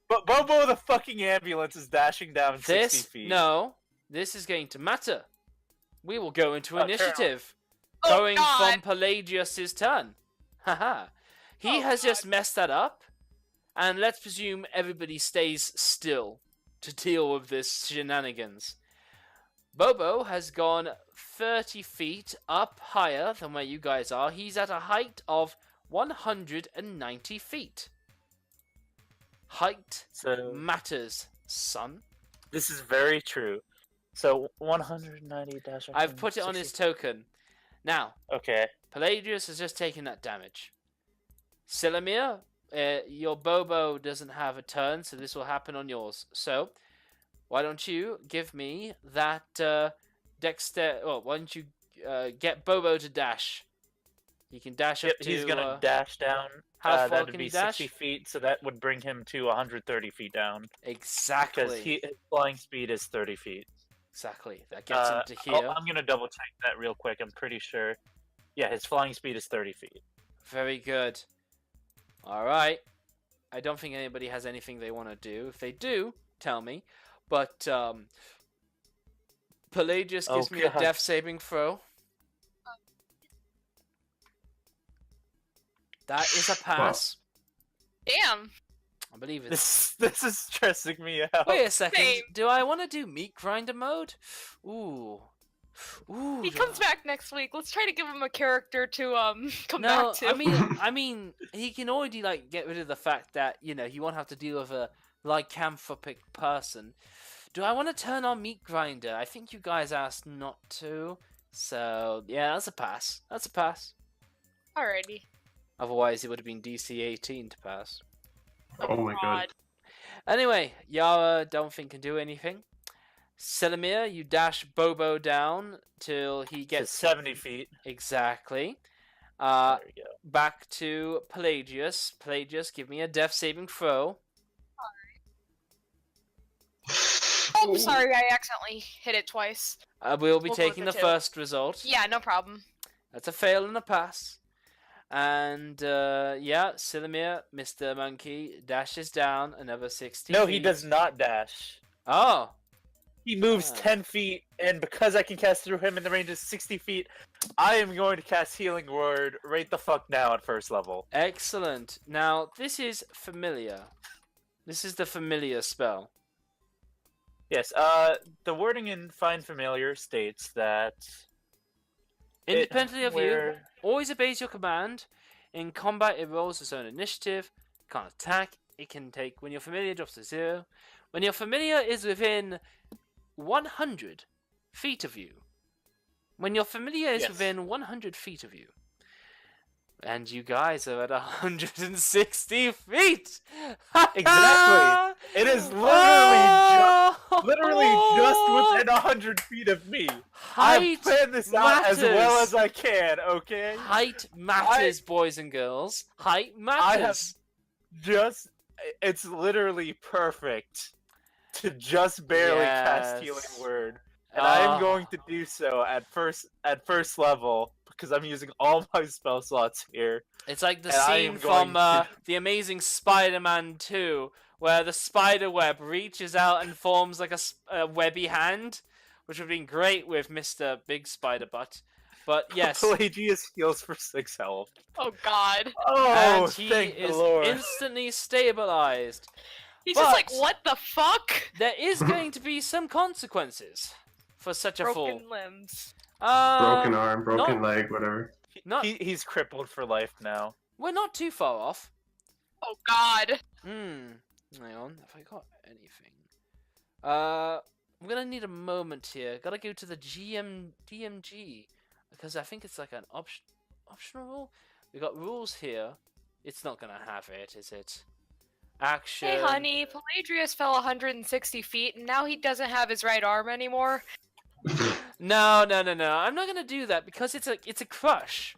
But Bobo the fucking ambulance is dashing down 60 feet. No, this is going to matter. We will go into initiative. Oh, going God. from Pelagius' turn. Haha. He has just messed that up. And let's presume everybody stays still to deal with this shenanigans. Bobo has gone 30 feet up higher than where you guys are. He's at a height of 190 feet. Height matters, son. This is very true. So 190 dash. I've put it on his token. Now, okay. Pelagius has just taken that damage. Silamir, your Bobo doesn't have a turn, so this will happen on yours. So, why don't you give me that Dexter... Well, why don't you get Bobo to dash? He can dash up to... He's gonna dash down. How far that can would be he dash? 60 feet, so that would bring him to 130 feet down. Exactly. Because his flying speed is 30 feet. Exactly. That gets him to here. I'm gonna double check that real quick. I'm pretty sure. Yeah, his flying speed is 30 feet. Very good. Alright. I don't think anybody has anything they want to do. If they do, tell me. But, Pelagius gives me a death saving throw. That is a pass. Damn. I believe it's... This is stressing me out. Wait a second. Same. Do I want to do meat grinder mode? Ooh. Ooh. He comes back next week. Let's try to give him a character to come back to. I mean, he can already like get rid of the fact that he won't have to deal with a lycanthropic person. Do I want to turn on meat grinder? I think you guys asked not to, so yeah, that's a pass. That's a pass. Alrighty. Otherwise, it would have been DC 18 to pass. Oh my god. Anyway, Yara don't think can do anything. Selimir, you dash Bobo down till he gets 70 feet. Exactly. There we go. Back to Pelagius. Pelagius, give me a death saving throw. Oh, sorry, I accidentally hit it twice. We'll be We'll go taking the with the two. first result. Yeah, no problem. That's a fail and a pass. And, yeah, Silamir, Mr. Monkey, dashes down another 60 No, feet. he does not dash. Oh! He moves Ah. 10 feet, and because I can cast through him in the range of 60 feet, I am going to cast Healing Word right the fuck now at first level. Excellent. Now, this is familiar. This is the familiar spell. Yes, the wording in Find Familiar states that... Independently of you, always obeys your command. In combat, it rolls its own initiative. It can't attack. It can take... When your familiar drops to 0. When your familiar is within 100 feet of you. When your familiar is Yes. within 100 feet of you. And you guys are at 160 feet! Exactly. It is literally just within 100 feet of me. I've Height planned this out as well matters. as I can, okay? Height matters, boys and girls. Height matters. It's literally perfect to just barely cast Healing Yes. Word. And I am Ah. going to do so at first level, because I'm using all my spell slots here. It's like the And I scene am from going to- The Amazing Spider-Man 2, where the spider web reaches out and forms like a webby hand, which would have been great with Mr. Big Spider Butt. But yes, Pelagius heals for 6 health. Oh God. Oh, and he thank the is Lord. instantly stabilized. He's just like, But- what the fuck? There is going to be some consequences for such a Broken fall. limbs. Broken arm, broken not- leg, whatever. Not, He's crippled for life now. we're not too far off. Oh God. Hang on, have I got anything? I'm gonna need a moment here. Gotta go to the DMG because I think it's like an optional rule. We got rules here. It's not gonna have it, is it? Action. Hey, honey. Pelagius fell 160 feet, and now he doesn't have his right arm anymore. No. I'm not gonna do that because it's a crush.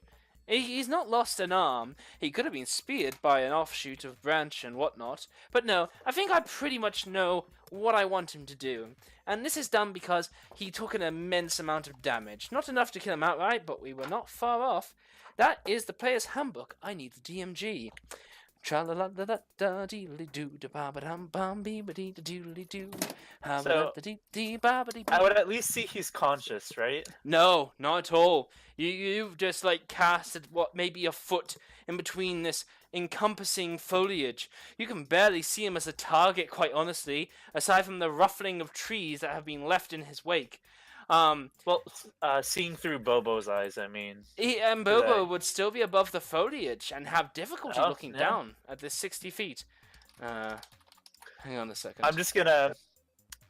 He's not lost an arm. He could have been speared by an offshoot of branch and whatnot. But no, I think I pretty much know what I want him to do. And this is done because he took an immense amount of damage. Not enough to kill him outright, but we were not far off. That is the player's handbook. I need the DMG. Tra la la la da da dee doo da ba ba dum bum bee ba dee da doodly doo. So, I would at least see he's conscious, right? No, not at all. You've just like casted what may be a foot in between this encompassing foliage. You can barely see him as a target, quite honestly, aside from the ruffling of trees that have been left in his wake. Well, seeing through Bobo's eyes, I mean. And Bobo would still be above the foliage and have difficulty Oh, looking yeah. down at this 60 feet. Hang on a second. I'm just gonna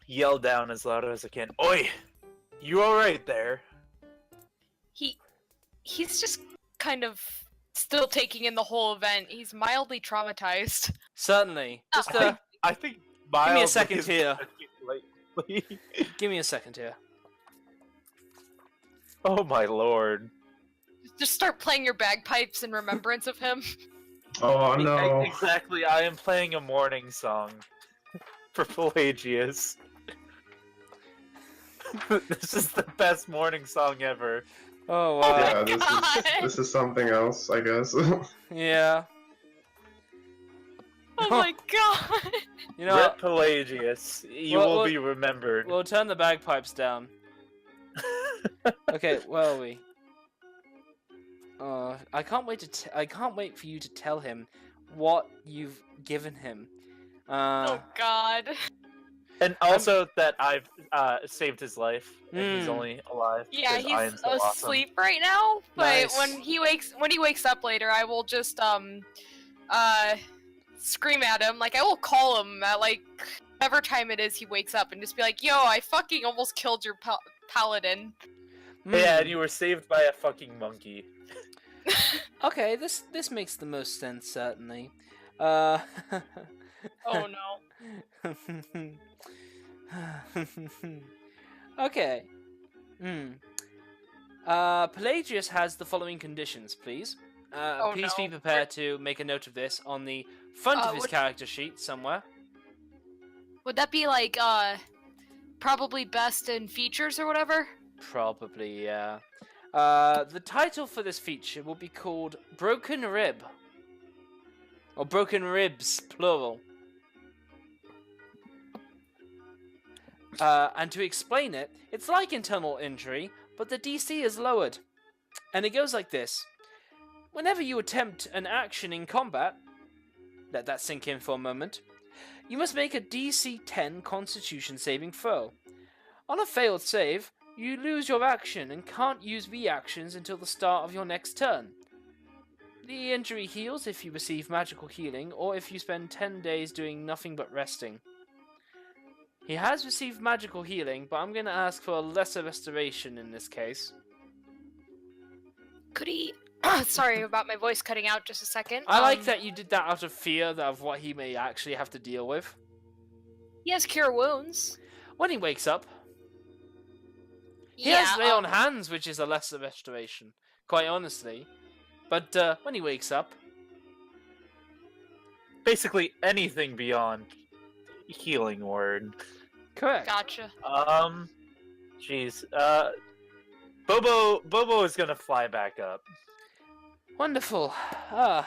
yell down as loud as I can. Oi! You alright there? He's just kind of still taking in the whole event. He's mildly traumatized. Certainly. Just I think Give me a mildly second is here. lately. give me a second here. Oh my lord. Just start playing your bagpipes in remembrance of him. Oh no. Exactly, I am playing a morning song for Pelagius. This is the best morning song ever. Oh wow. Yeah, God. this is something else, I guess. Yeah. Oh my God. You know Rip what? Pelagius, you Well, will be remembered. We'll turn the bagpipes down. Okay, where are we? I can't wait to. I can't wait for you to tell him what you've given him. Oh God. And also that I've saved his life, and he's Hmm. only alive. Yeah, because I am he's so awesome. asleep right now. But Nice. when he wakes up later, I will just scream at him. Like I will call him at like whatever time it is he wakes up, and just be like, "Yo, I fucking almost killed your paladin." Yeah, Hmm. and you were saved by a fucking monkey. Okay, this makes the most sense, certainly. Oh no. Okay. Pelagius has the following conditions, please. Oh, Please no. be prepared to make a note of this on the front of his would- character sheet somewhere. Would that be like probably best in features or whatever? Probably, yeah. The title for this feature will be called Broken Rib. Or Broken Ribs, plural. And to explain it, it's like internal injury, but the DC is lowered. And it goes like this. Whenever you attempt an action in combat, let that sink in for a moment, you must make a DC 10 Constitution saving throw. On a failed save, you lose your action and can't use reactions until the start of your next turn. The injury heals if you receive magical healing or if you spend 10 days doing nothing but resting. He has received magical healing, but I'm going to ask for a lesser restoration in this case. Could he... Sorry about my voice cutting out just a second. I like that you did that out of fear of what he may actually have to deal with. He has cure wounds. When he wakes up, he Yeah, has lay on hands, which is a lesser restoration, quite honestly. But when he wakes up... Basically anything beyond healing word. Correct. Gotcha. Jeez. Bobo is gonna fly back up. Wonderful. That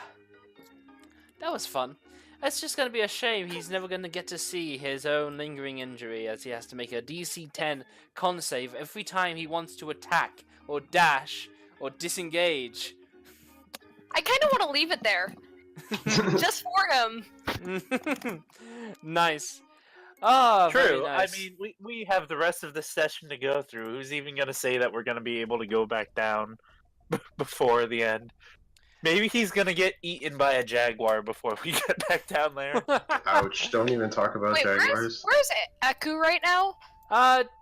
was fun. It's just going to be a shame he's never going to get to see his own lingering injury, as he has to make a DC 10 con save every time he wants to attack, or dash, or disengage. I kind of want to leave it there. Just for him. Nice. Oh, True. very nice. I mean, we have the rest of the session to go through. Who's even gonna say that we're gonna be able to go back down before the end? Maybe he's gonna get eaten by a jaguar before we get back down there. Ouch! Don't even talk about Wait, jaguars. where's Eku right now?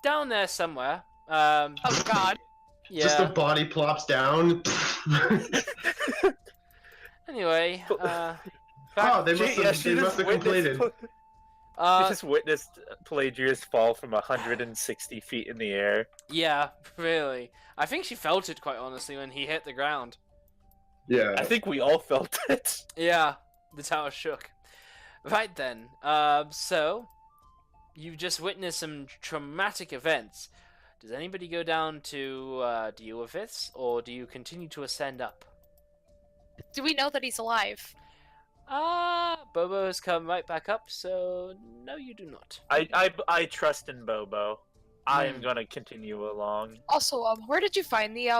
Down there somewhere. Oh god. Yeah. Just the body plops down. Anyway, Oh, they must have completed. She just witnessed Pelagius fall from 160 feet in the air. yeah, really. I think she felt it, quite honestly, when he hit the ground. Yeah. I think we all felt it. Yeah, the tower shook. Right then, so, you've just witnessed some traumatic events. Does anybody go down to deal with this, or do you continue to ascend up? Do we know that he's alive? Bobo has come right back up, so no, you do not. I trust in Bobo. I am gonna continue along. Also, where did you find the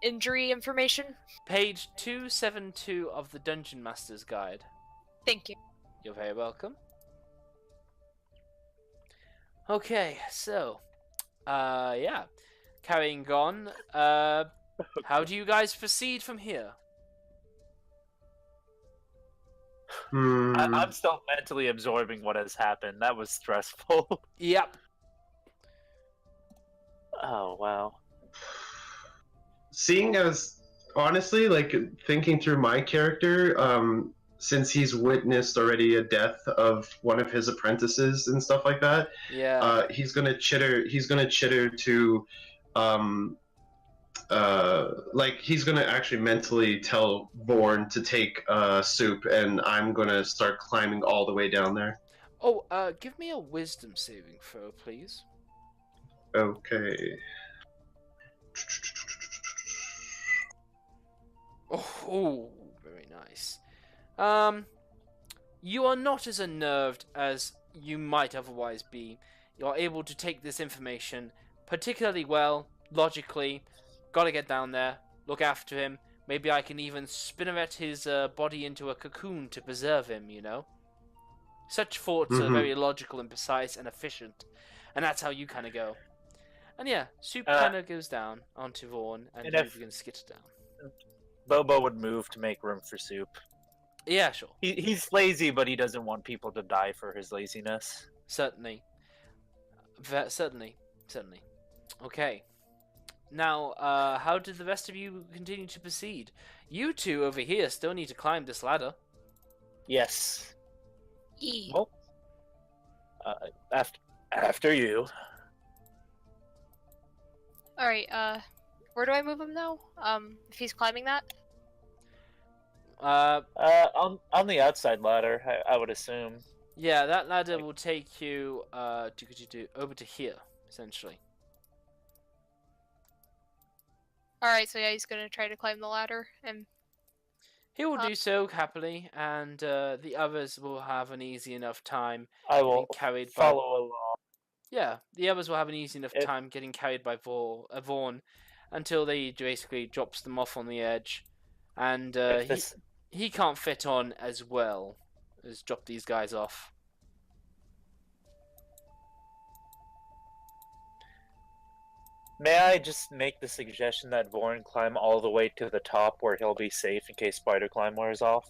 injury information? Page 272 of the Dungeon Master's Guide. Thank you. You're very welcome. Okay, so, yeah, carrying on, how do you guys proceed from here? I'm still mentally absorbing what has happened. That was stressful. Yep. Oh, wow. Seeing as, honestly, like, thinking through my character, since he's witnessed already a death of one of his apprentices and stuff like that, Yeah. he's gonna chitter to, like, he's gonna actually mentally tell Vorn to take soup, and I'm gonna start climbing all the way down there. Oh, give me a wisdom saving throw, please. Okay. Oh, very nice. You are not as unnerved as you might otherwise be. You're able to take this information particularly well, logically. Gotta get down there, look after him. Maybe I can even spinneret his body into a cocoon to preserve him, you know? Such thoughts are very logical and precise and efficient. And that's how you kind of go. And yeah, Soup kind of goes down onto Vaughn, and you can skit down. Bobo would move to make room for Soup. Yeah, sure. He's lazy, but he doesn't want people to die for his laziness. Certainly. Certainly. Okay. Now, how did the rest of you continue to proceed? You two over here still need to climb this ladder. Yes. E. Well, after you. Alright, where do I move him now? If he's climbing that? On the outside ladder, I would assume. Yeah, that ladder will take you over to here, essentially. Alright, so yeah, he's gonna try to climb the ladder, and... He will do so happily, and the others will have an easy enough time I will carried follow along. Yeah, the others will have an easy enough time getting carried by Vaughn until they basically drops them off on the edge, and he can't fit on as well as drop these guys off. May I just make the suggestion that Vorn climb all the way to the top where he'll be safe in case Spider Climb wears off?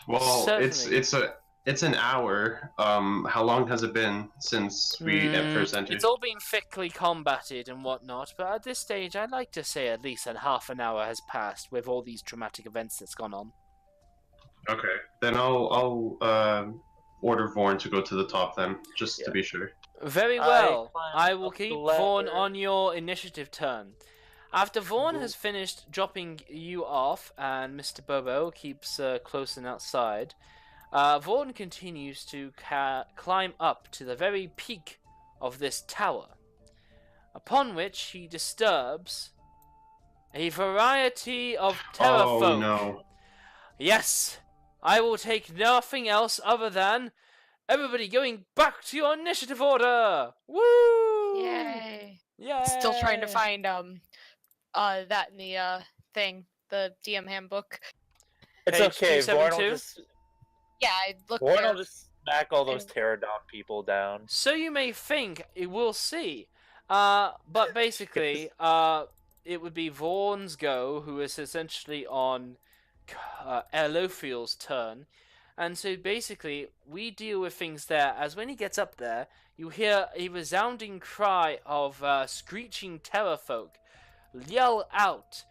Well, Certainly. It's an hour. How long has it been since we first entered? It's all been thickly combated and whatnot, but at this stage, I'd like to say at least half an hour has passed with all these traumatic events that's gone on. Okay, then I'll order Vorn to go to the top then, just to be sure. Very well. climb I will up keep the Vaughn ladder. on your initiative turn. After Vaughn has finished dropping you off, and Mr. Bobo keeps close and outside, Vaughn continues to climb up to the very peak of this tower, upon which he disturbs a variety of terrorfolk. Oh no. Yes, I will take nothing else other than everybody going back to your initiative order. Woo! Yay! Yay! Still trying to find that in the thing, the DM handbook. It's Page okay. Vorn 272? will just Yeah, I looked Vorn there. will just smack all those And- Pterodon people down. So you may think, we'll see. But basically, it would be Vaughn's go, who is essentially on Elophiel's turn. And so basically, we deal with things there, as when he gets up there, you hear a resounding cry of screeching terrorfolk yell out,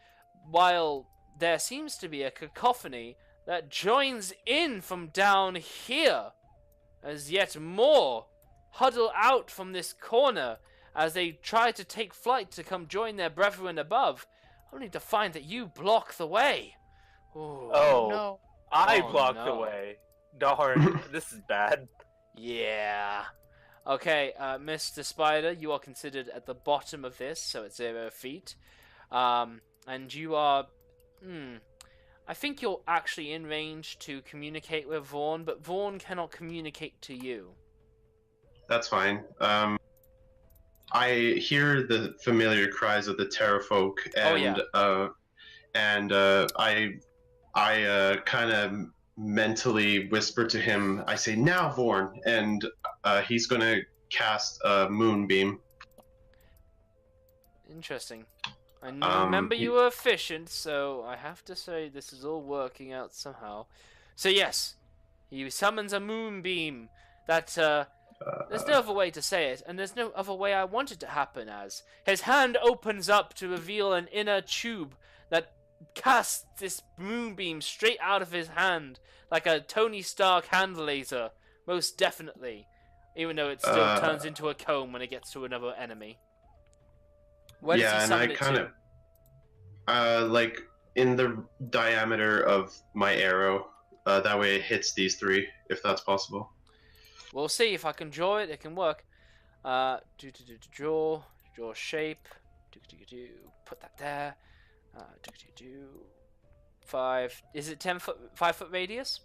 while there seems to be a cacophony that joins in from down here, as yet more huddle out from this corner as they try to take flight to come join their brethren above, only to find that you block the way. Ooh. Oh, No. I Oh, blocked no. the way. Darn, this is bad. Yeah. Okay, Mr. Spider, you are considered at the bottom of this, so it's 0 feet. And you are... I think you're actually in range to communicate with Vaughn, but Vaughn cannot communicate to you. That's fine. I hear the familiar cries of the terrafolk, and I kind of mentally whisper to him. I say, "Now, Vorn," and he's gonna cast a moonbeam. Interesting. I remember you were efficient, so I have to say this is all working out somehow. So yes, he summons a moonbeam that, there's no other way to say it, and there's no other way I want it to happen as. His hand opens up to reveal an inner tube that casts this moonbeam straight out of his hand, like a Tony Stark hand laser, most definitely. Even though it still turns into a cone when it gets to another enemy. Where does he summon it to? Like in the diameter of my arrow. That way it hits these three, if that's possible. We'll see if I can draw it. It can work. Draw shape. Put that there. 5. Is it 5 foot radius?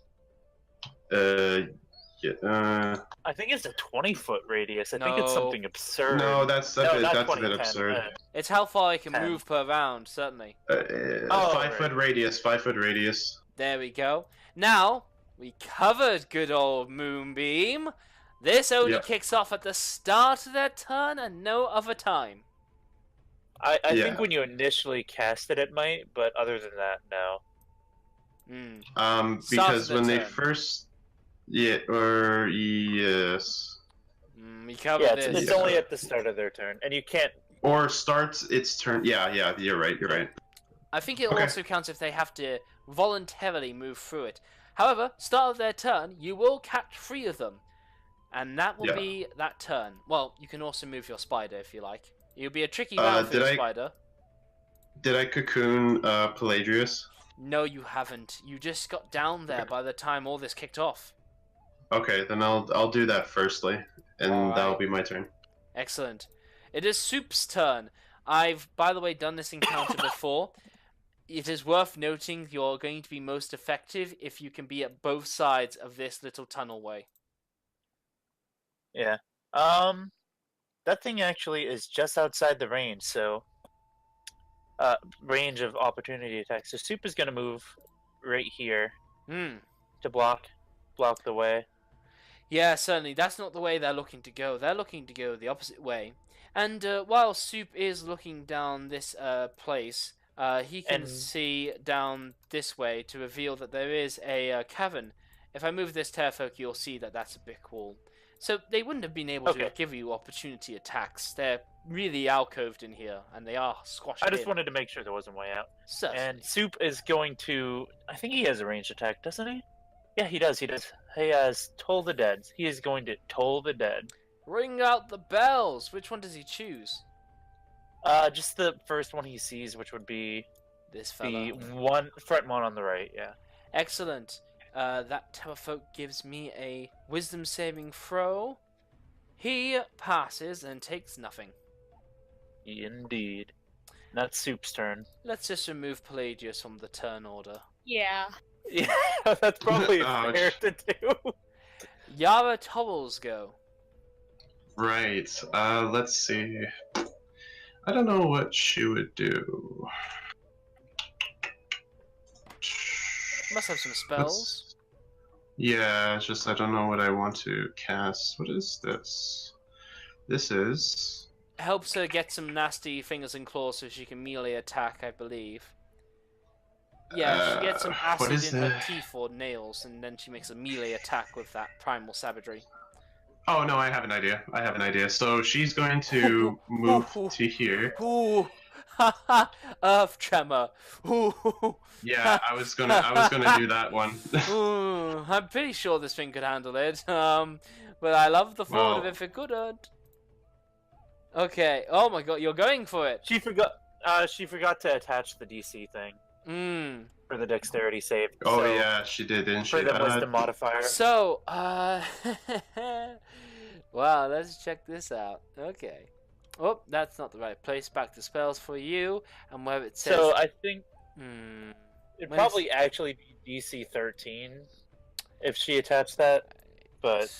Yeah. I think it's a 20-foot radius. I think it's No. something absurd. No, that's No, a not bit 20, 10, absurd. It's how far I can 10. move per round, certainly. 5-foot radius. 5-foot radius. There we go. Now, we covered good old Moonbeam. This only Yep. kicks off at the start of their turn and no other time. I Yeah. think when you initially cast it, it might, but other than that, no. Start Because of when the they turn. first... Yeah, or... Yes. We covered Yeah, this. it's only at the start of their turn, and you can't. Or starts its turn... Yeah, you're right. I think it Okay. also counts if they have to voluntarily move through it. However, start of their turn, you will catch 3 of them. And that will Yeah. be that turn. Well, you can also move your spider if you like. It'll be a tricky round for your spider. Did I cocoon Pelagius? No, you haven't. You just got down there by the time all this kicked off. Okay, then I'll do that firstly, and Alright. that'll be my turn. Excellent. It is Soup's turn. I've, by the way, done this encounter before. It is worth noting you're going to be most effective if you can be at both sides of this little tunnelway. Yeah. That thing actually is just outside the range, so range of opportunity attacks. So Soup is gonna move right here to block the way. Yeah, certainly. That's not the way they're looking to go. They're looking to go the opposite way. And while Soup is looking down this place, he can see down this way to reveal that there is a cavern If I move this terrafolk, you'll see that that's a brick wall. So they wouldn't have been able to give you opportunity attacks. They're really alcoved in here, and they are squashed I just in. wanted to make sure there wasn't a way out. Certainly. And Soup is going to... I think he has a ranged attack, doesn't he? Yeah, he does. He has Toll the Dead. He is going to Toll the Dead. Ring out the bells! Which one does he choose? Just the first one he sees, which would be This fella. the front one on the right, yeah. Excellent. That terrafolk gives me a wisdom saving throw. He passes and takes nothing. Indeed. That's Soup's turn. Let's just remove Pelagius from the turn order. Yeah. Yeah, that's probably Ouch. fair to do. Yara Towels go. Right. Let's see. I don't know what she would do. Must have some spells. Yeah, it's just I don't know what I want to cast. What is this? This is... Helps her get some nasty fingers and claws so she can melee attack, I believe. Yeah, she gets some what acid is in her the- teeth or nails, and then she makes a melee attack with that primal savagery. Oh no, I have an idea. So she's going to move to here. Ooh, earth tremor. Ooh, Yeah, I was gonna do that one. ooh, I'm pretty sure this thing could handle it. But I love the thought of Well- if it couldn't. Okay. Oh my god, you're going for it. She forgot to attach the DC thing for the dexterity save. Oh so, yeah, she did, didn't she? For the wisdom modifier. So, wow, let's check this out. Okay. Oh, that's not the right place. Back to spells for you, and where it says. So I think it'd When probably actually be DC 13 if she attached that, but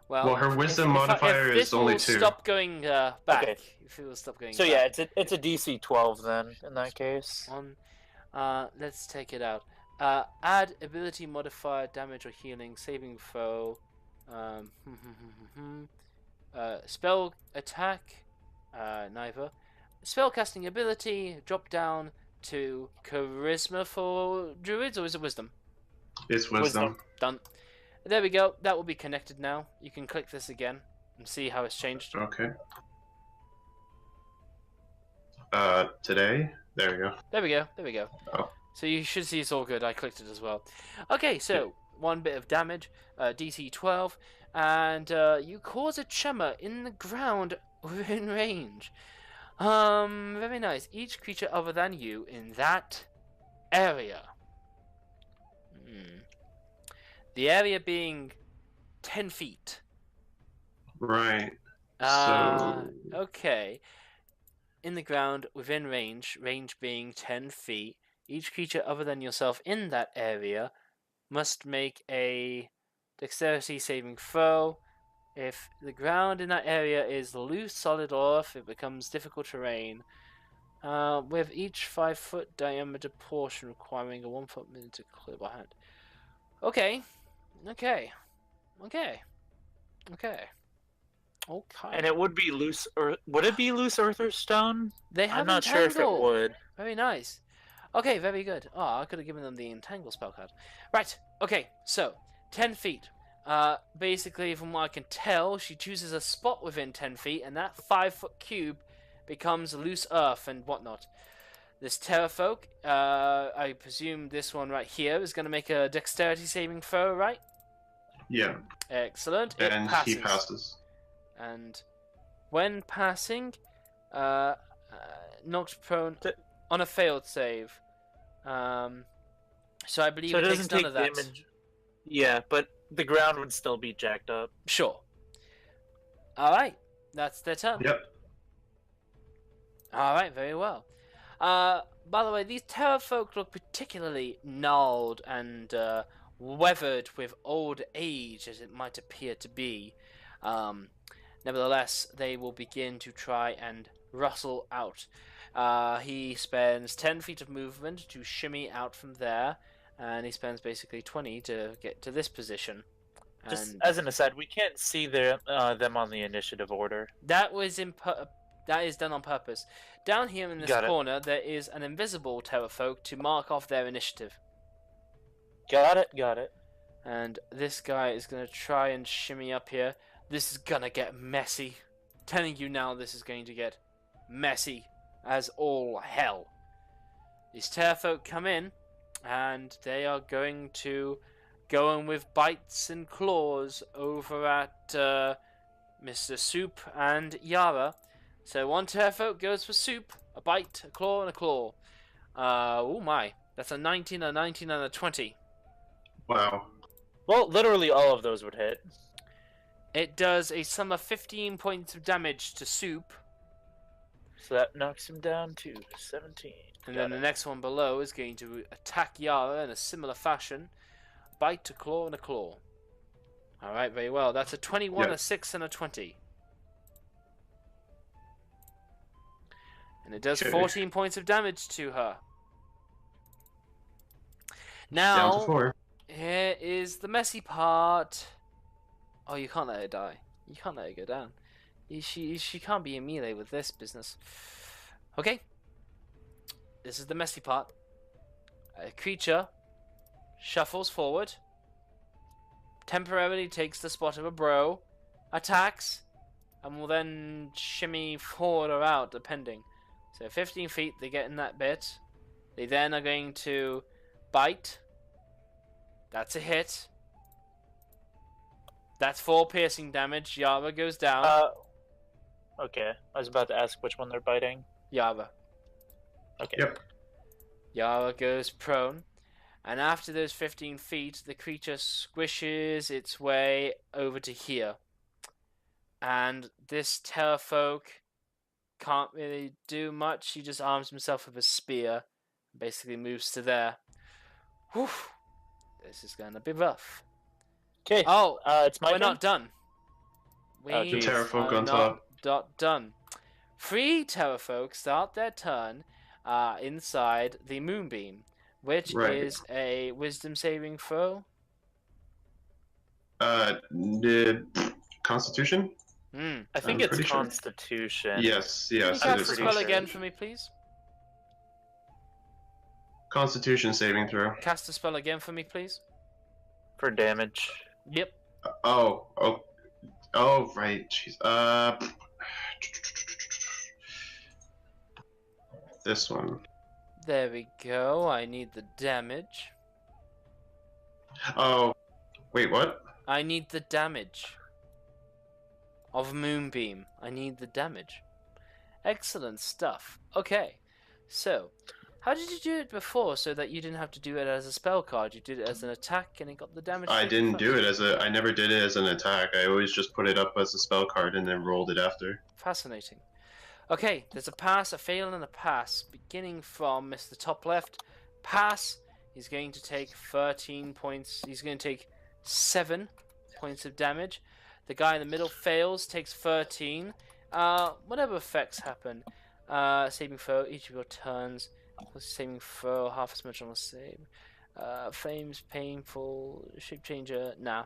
Well, her wisdom modifier if is this only will 2. Stop going back. Okay. If it will stop going. so back. yeah, it's a DC 12 then in that case. One. Let's take it out. Add ability modifier, damage or healing, saving throw. Spell attack. Neither. Spellcasting ability. Drop down to charisma for druids, or is it wisdom? It's wisdom. Done. There we go. That will be connected now. You can click this again and see how it's changed. Okay. Today? There we go. There we go. There we go. Oh. So you should see it's all good. I clicked it as well. Okay, so one bit of damage, DC 12, and you cause a tremor in the ground within range. Very nice. Each creature other than you in that area. The area being 10 feet. Right. Okay. In the ground within range, range being 10 feet, each creature other than yourself in that area must make a dexterity saving throw. If the ground in that area is loose, solid, or earth, it becomes difficult terrain. With each 5-foot diameter portion requiring a 1-foot minute to clear by hand. Okay. And it would be loose, or would it be loose earth or stone? They have I'm not sure if it entangle. would. Very nice. Okay, very good. Oh, I could have given them the entangle spell card. Right. Okay. So 10 feet. Basically, from what I can tell, she chooses a spot within 10 feet, and that 5-foot cube becomes loose earth and whatnot. This terrafolk, I presume this one right here is going to make a dexterity saving throw, right? Yeah. Excellent. And it passes. he passes. And when passing, knocked prone on a failed save. So I believe So it it takes doesn't none take of that. damage. Yeah, but the ground would still be jacked up. Sure. Alright, that's their turn. Yep. Alright, very well. By the way, these terrafolk look particularly gnarled and weathered with old age, as it might appear to be. Nevertheless, they will begin to try and rustle out. He spends 10 feet of movement to shimmy out from there, and he spends basically 20 to get to this position. Just And as an aside, we can't see them on the initiative order. that was that is done on purpose. Down here in this Got it. corner, there is an invisible terrafolk to mark off their initiative. Got it. And this guy is going to try and shimmy up here. This is going to get messy. Telling you now, this is going to get messy as all hell. These Terrafolk come in, and they are going to go in with bites and claws over at Mr. Soup and Yara. So one Terrafolk goes for Soup, a bite, a claw, and a claw. Oh my, that's a 19, a 19, and a 20. Wow. Well, literally all of those would hit. It does a sum of 15 points of damage to Soup. So that knocks him down to 17. And then the next one below is going to attack Yara in a similar fashion. Bite, a claw, and a claw. Alright, very well. That's a 21, Yep. a 6, and a 20. And it does Okay. 14 points of damage to her. Down to Now, 4. here is the messy part. Oh, you can't let her die. You can't let her go down. She can't be in melee with this business. Okay. This is the messy part. A creature shuffles forward, temporarily takes the spot of a bro, attacks, and will then shimmy forward or out, depending. So 15 feet, they get in that bit. They then are going to bite. That's a hit. That's 4 piercing damage. Yara goes down. Okay. I was about to ask which one they're biting. Yara. Okay. Yep. Yara goes prone. And after those 15 feet, the creature squishes its way over to here. And this Terrafolk can't really do much. He just arms himself with a spear. Basically moves to there. Whew. This is going to be rough. Okay. Oh, it's my we're turn. not done. We Oh, The geez. Terrafolk are on top. not done. 3 Terrafolk start their turn inside the Moonbeam, which Right. is a Wisdom saving throw. Constitution? I think I'm it's pretty sure. Constitution. Yes, Can you yes, it cast is. the pretty spell sure. again for me, please? Constitution saving throw. Cast the spell again for me, please. For damage. Yep. Oh, right. Jeez. This one. There we go. I need the damage. Oh, wait, what? I need the damage of Moonbeam. I need the damage. Excellent stuff. Okay, so how did you do it before so that you didn't have to do it as a spell card? You did it as an attack and it got the damage. I taken didn't do first? it I never did it as an attack. I always just put it up as a spell card and then rolled it after. Fascinating. Okay, there's a pass, a fail, and a pass. Beginning from Mr. Top Left. Pass, he's going to take 13 points. He's going to take 7 points of damage. The guy in the middle fails, takes 13. Whatever effects happen. Saving throw, each of your turns. Saving throw, half as much on the save. Flames, painful, shape changer, nah.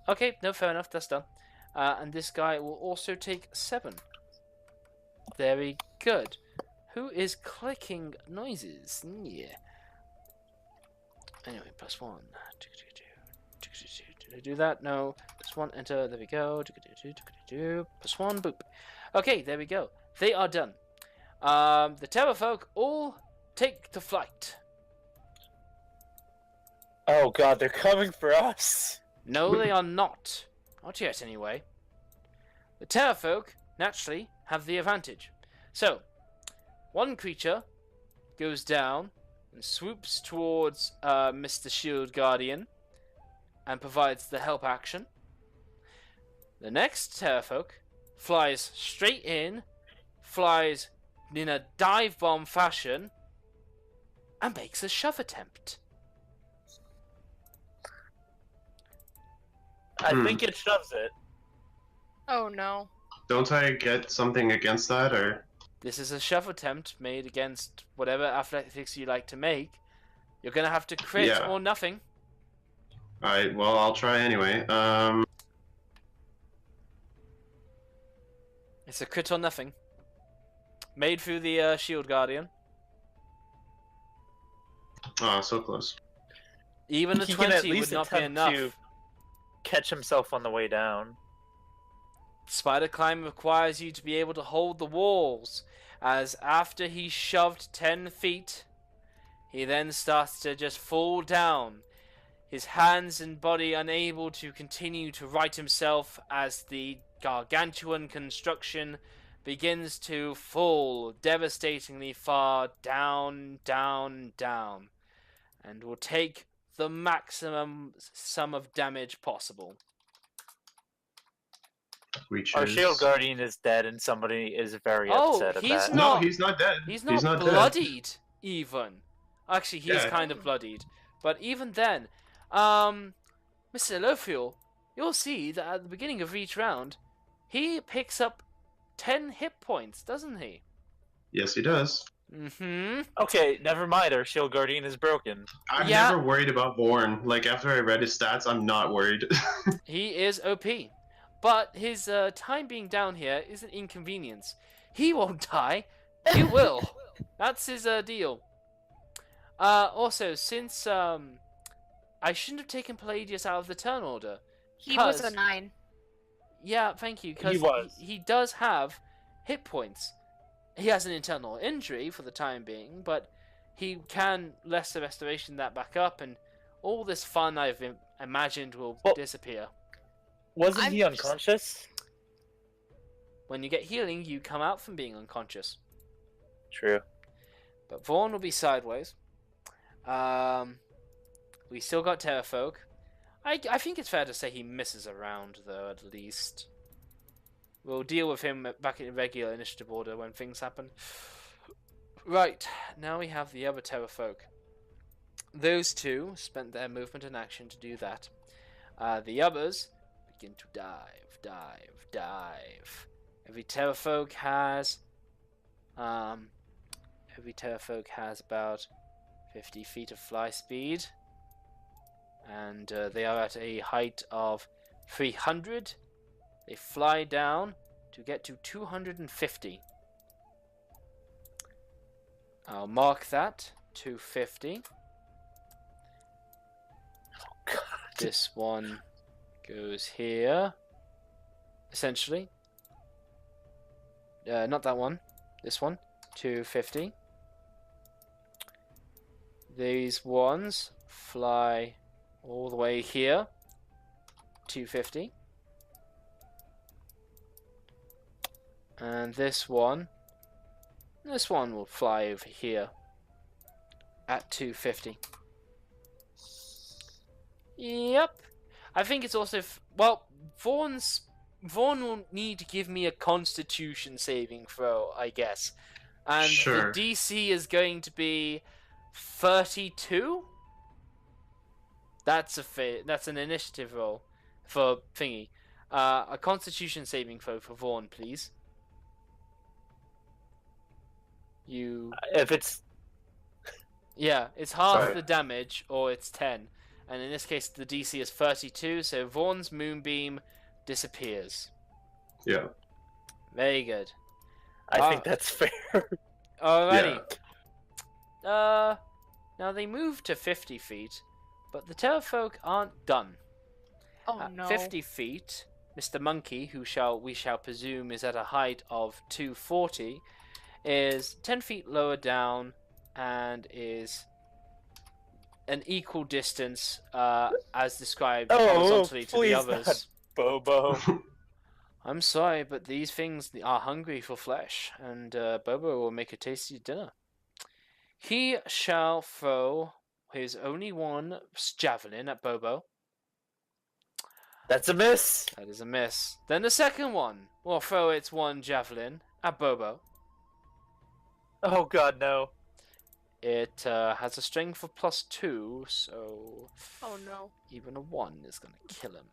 Okay, no, fair enough, that's done. And this guy will also take 7. Very good. Who is clicking noises? Yeah. Anyway, +1. Did I do that? No. +1, enter. There we go. +1, boop. Okay, there we go. They are done. The Terrafolk all take to flight. Oh god, they're coming for us. No, they are not. Not yet, anyway. The Terrafolk, naturally, have the advantage. So, one creature goes down and swoops towards Mr. Shield Guardian and provides the help action. The next Terrafolk flies straight in, flies in a dive bomb fashion, and makes a shove attempt. I think it shoves it. Oh no. Don't I get something against that, or? This is a shove attempt made against whatever athletics you like to make. You're gonna have to crit Yeah. or nothing. Alright, well, I'll try anyway. It's a crit or nothing. Made through the Shield Guardian. Oh, so close. Even a He can at 20 least would not be attempt enough. to catch himself on the way down. Spider climb requires you to be able to hold the walls, as after he shoved 10 feet, he then starts to just fall down, his hands and body unable to continue to right himself as the gargantuan construction begins to fall devastatingly far down, down, down, and will take the maximum sum of damage possible. Which Our is... shield guardian is dead, and somebody is very Oh, upset at he's that. not- No, he's not dead. He's not dead. bloodied, even. Actually, he is Yeah. kind of bloodied. But even then, Mr. Lofiel, you'll see that at the beginning of each round, he picks up 10 hit points, doesn't he? Yes, he does. Mm-hmm. Okay, never mind. Our shield guardian is broken. I'm Yeah. never worried about Vorn. Like, after I read his stats, I'm not worried. He is OP. But his time being down here is an inconvenience. He won't die. You will. That's his deal. Also, since I shouldn't have taken Palladius out of the turn order. He was a 'cause- 9. Yeah, thank you. Because He was. he does have hit points. He has an internal injury for the time being, but he can less the restoration that back up, and all this fun I've imagined will Well- disappear. Wasn't I'm he just- unconscious? When you get healing, you come out from being unconscious. True. But Vaughn will be sideways. We still got Terrafolk. I think it's fair to say he misses a round, though, at least. We'll deal with him back in regular initiative order when things happen. Right, now we have the other Terrafolk. Those two spent their movement and action to do that. The others begin to dive, dive, dive. Every Terrafolk has about 50 feet of fly speed, and they are at a height of 300. They fly down to get to 250. I'll mark that 250. This one goes here, essentially. Not that one. This one, 250. These ones fly all the way here, 250. And this one will fly over here at 250. Yep. I think it's also well, Vaughn will need to give me a Constitution saving throw, I guess, and Sure. the DC is going to be 32. That's an initiative roll for thingy. A Constitution saving throw for Vaughn, please. If it's Yeah, it's half Right. the damage, or it's 10. And in this case, the DC is 32, so Vaughn's Moonbeam disappears. Yeah. Very good. I think that's fair. Alrighty. Now they move to 50 feet, but the Terrafolk aren't done. Oh At no. 50 feet, Mr. Monkey, who we shall presume is at a height of 240, is 10 feet lower down and is an equal distance as described horizontally to the please others. not. Bobo. I'm sorry, but these things are hungry for flesh, and Bobo will make a tasty dinner. He shall throw his only one javelin at Bobo. That's a miss. That is a miss. Then the second one will throw its one javelin at Bobo. Oh god, no. It has a strength of +2, so Oh no. even a 1 is going to kill him.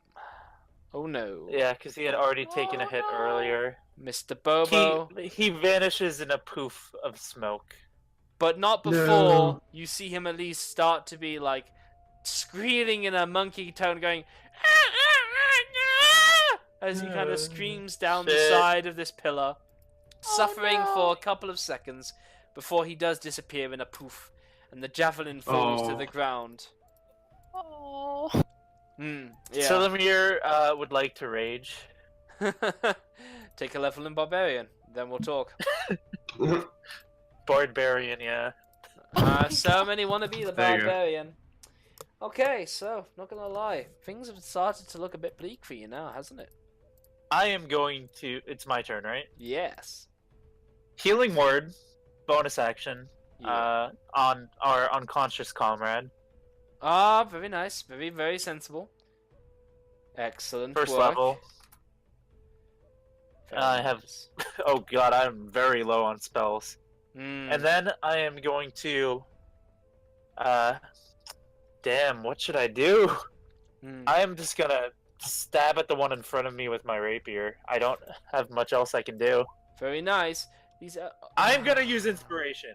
Oh no. Yeah, because he had already taken a hit Oh, no. earlier. Mr. Bobo. He vanishes in a poof of smoke. But not before No. you see him at least start to be like squealing in a monkey tone, going as he kind of screams down the Shit. side of this pillar, suffering no. for a couple of seconds before he does disappear in a poof, and the javelin falls to Oh. the ground. Oh. Yeah. Selimir would like to rage. Take a level in Barbarian, then we'll talk. Barbarian, yeah. So many want to be the There you go. Barbarian. Okay, so, not gonna lie, things have started to look a bit bleak for you now, hasn't it? I am going to. It's my turn, right? Yes. Healing word, bonus action. Yeah. On our unconscious comrade. Very nice. Very, very sensible. Excellent First work. level. Very I have. nice. Oh god, I'm very low on spells. Mm. And then I am going to. Damn, what should I do? I am just gonna stab at the one in front of me with my rapier. I don't have much else I can do. Very nice. These are... I'm gonna use inspiration.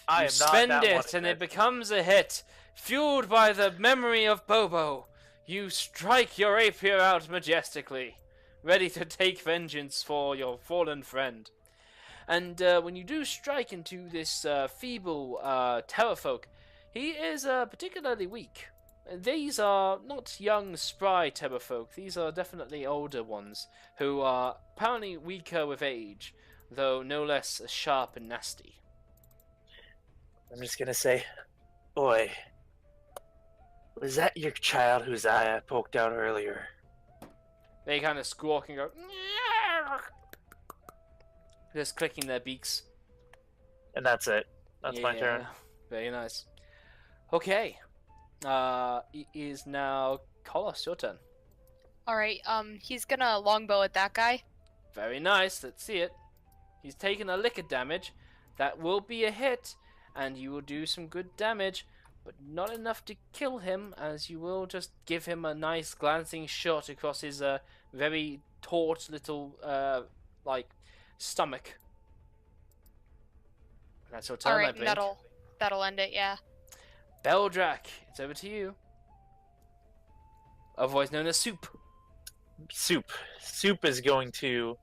I You am not spend that it, one and in it becomes a hit. Fueled by the memory of Bobo, you strike your rapier out majestically, ready to take vengeance for your fallen friend. And when you do strike into this feeble terrorfolk, he is particularly weak. These are not young, spry terrorfolk. These are definitely older ones, who are apparently weaker with age, though no less sharp and nasty. I'm just gonna say, boy, was that your child whose eye I poked out earlier? They kind of squawk and go, just clicking their beaks. And that's it. That's my turn. Very nice. Okay. It is now Kolos, your turn. Alright, he's gonna longbow at that guy. Very nice. Let's see it. He's taken a lick of damage. That will be a hit, and you will do some good damage, but not enough to kill him, as you will just give him a nice glancing shot across his very taut little stomach. That's your turn, I Alright, think. that'll end it, yeah. Beldrak, it's over to you. Otherwise known as Soup. Soup is going to.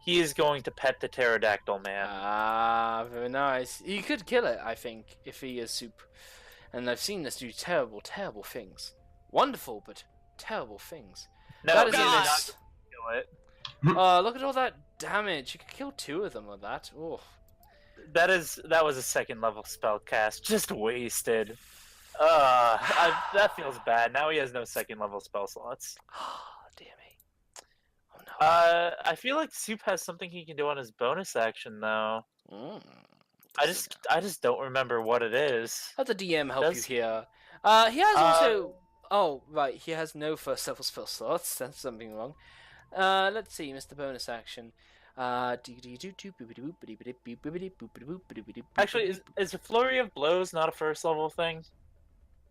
He is going to pet the pterodactyl man. Very nice. You could kill it, I think, if he is Soup. And I've seen this do terrible, terrible things. Wonderful, but terrible things. No, That is he a did not miss. kill it. Look at all that damage. You could kill 2 of them with that. Oh. That was a second level spell cast, just wasted. That feels bad. Now he has no second level spell slots. Dear me. Oh no. I feel like Soup has something he can do on his bonus action though. I just don't remember what it is. How the DM help Does- you here? He has also... Oh, right. He has no first level spell slots. That's something wrong. Let's see, Mr. Bonus Action. Actually, is a flurry of blows not a first level thing?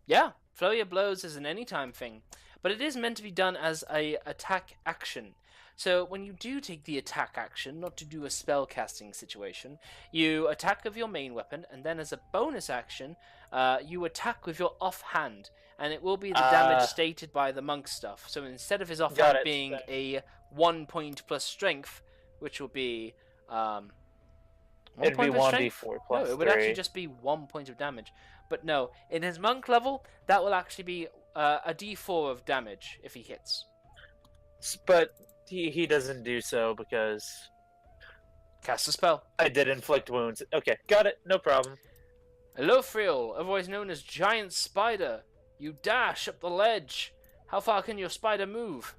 Yeah, Flurry of Blows is an anytime thing, but it is meant to be done as a attack action. So when you do take the attack action, not to do a spell casting situation, you attack with your main weapon, and then as a bonus action, you attack with your offhand, and it will be the damage stated by the monk stuff. So instead of his offhand being a 1 point plus strength, which will be It'd be 1d4 plus No, it would 3. actually just be 1 point of damage. But no, in his monk level, that will actually be a d4 of damage if he hits. But he doesn't do so because Cast a spell. I did inflict wounds. Okay, got it. No problem. Elofriel, otherwise known as Giant Spider. You dash up the ledge. How far can your spider move?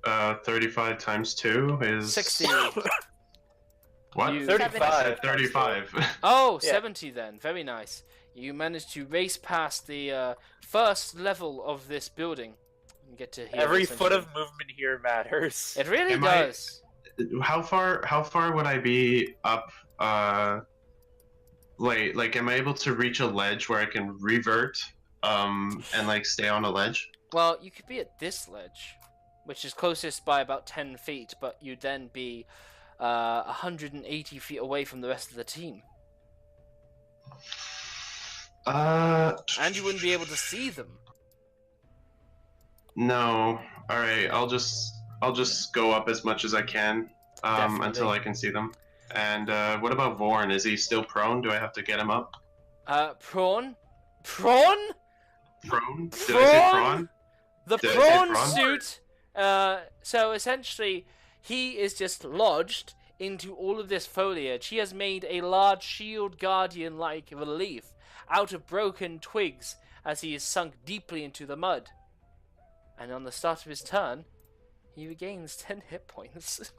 35 times 2 is... 60. What? You- 35. I said 35. Oh, Yeah. 70 then. Very nice. You managed to race past the first level of this building. And get to hear Every foot essentially. of movement here matters. It really Am I- does. How far would I be up? Like, am I able to reach a ledge where I can revert, and like stay on a ledge? Well, you could be at this ledge, which is closest by about 10 feet, but you'd then be 180 feet away from the rest of the team. And you wouldn't be able to see them. No. All right. I'll just go up as much as I can, Definitely. until I can see them. And what about Vorn? Is he still prone? Do I have to get him up? Prawn? Prawn? Prone? Did I say prawn? The Did I say prawn prawn? suit. So essentially, he is just lodged into all of this foliage. He has made a large shield guardian-like relief out of broken twigs as he is sunk deeply into the mud. And on the start of his turn, he regains 10 hit points.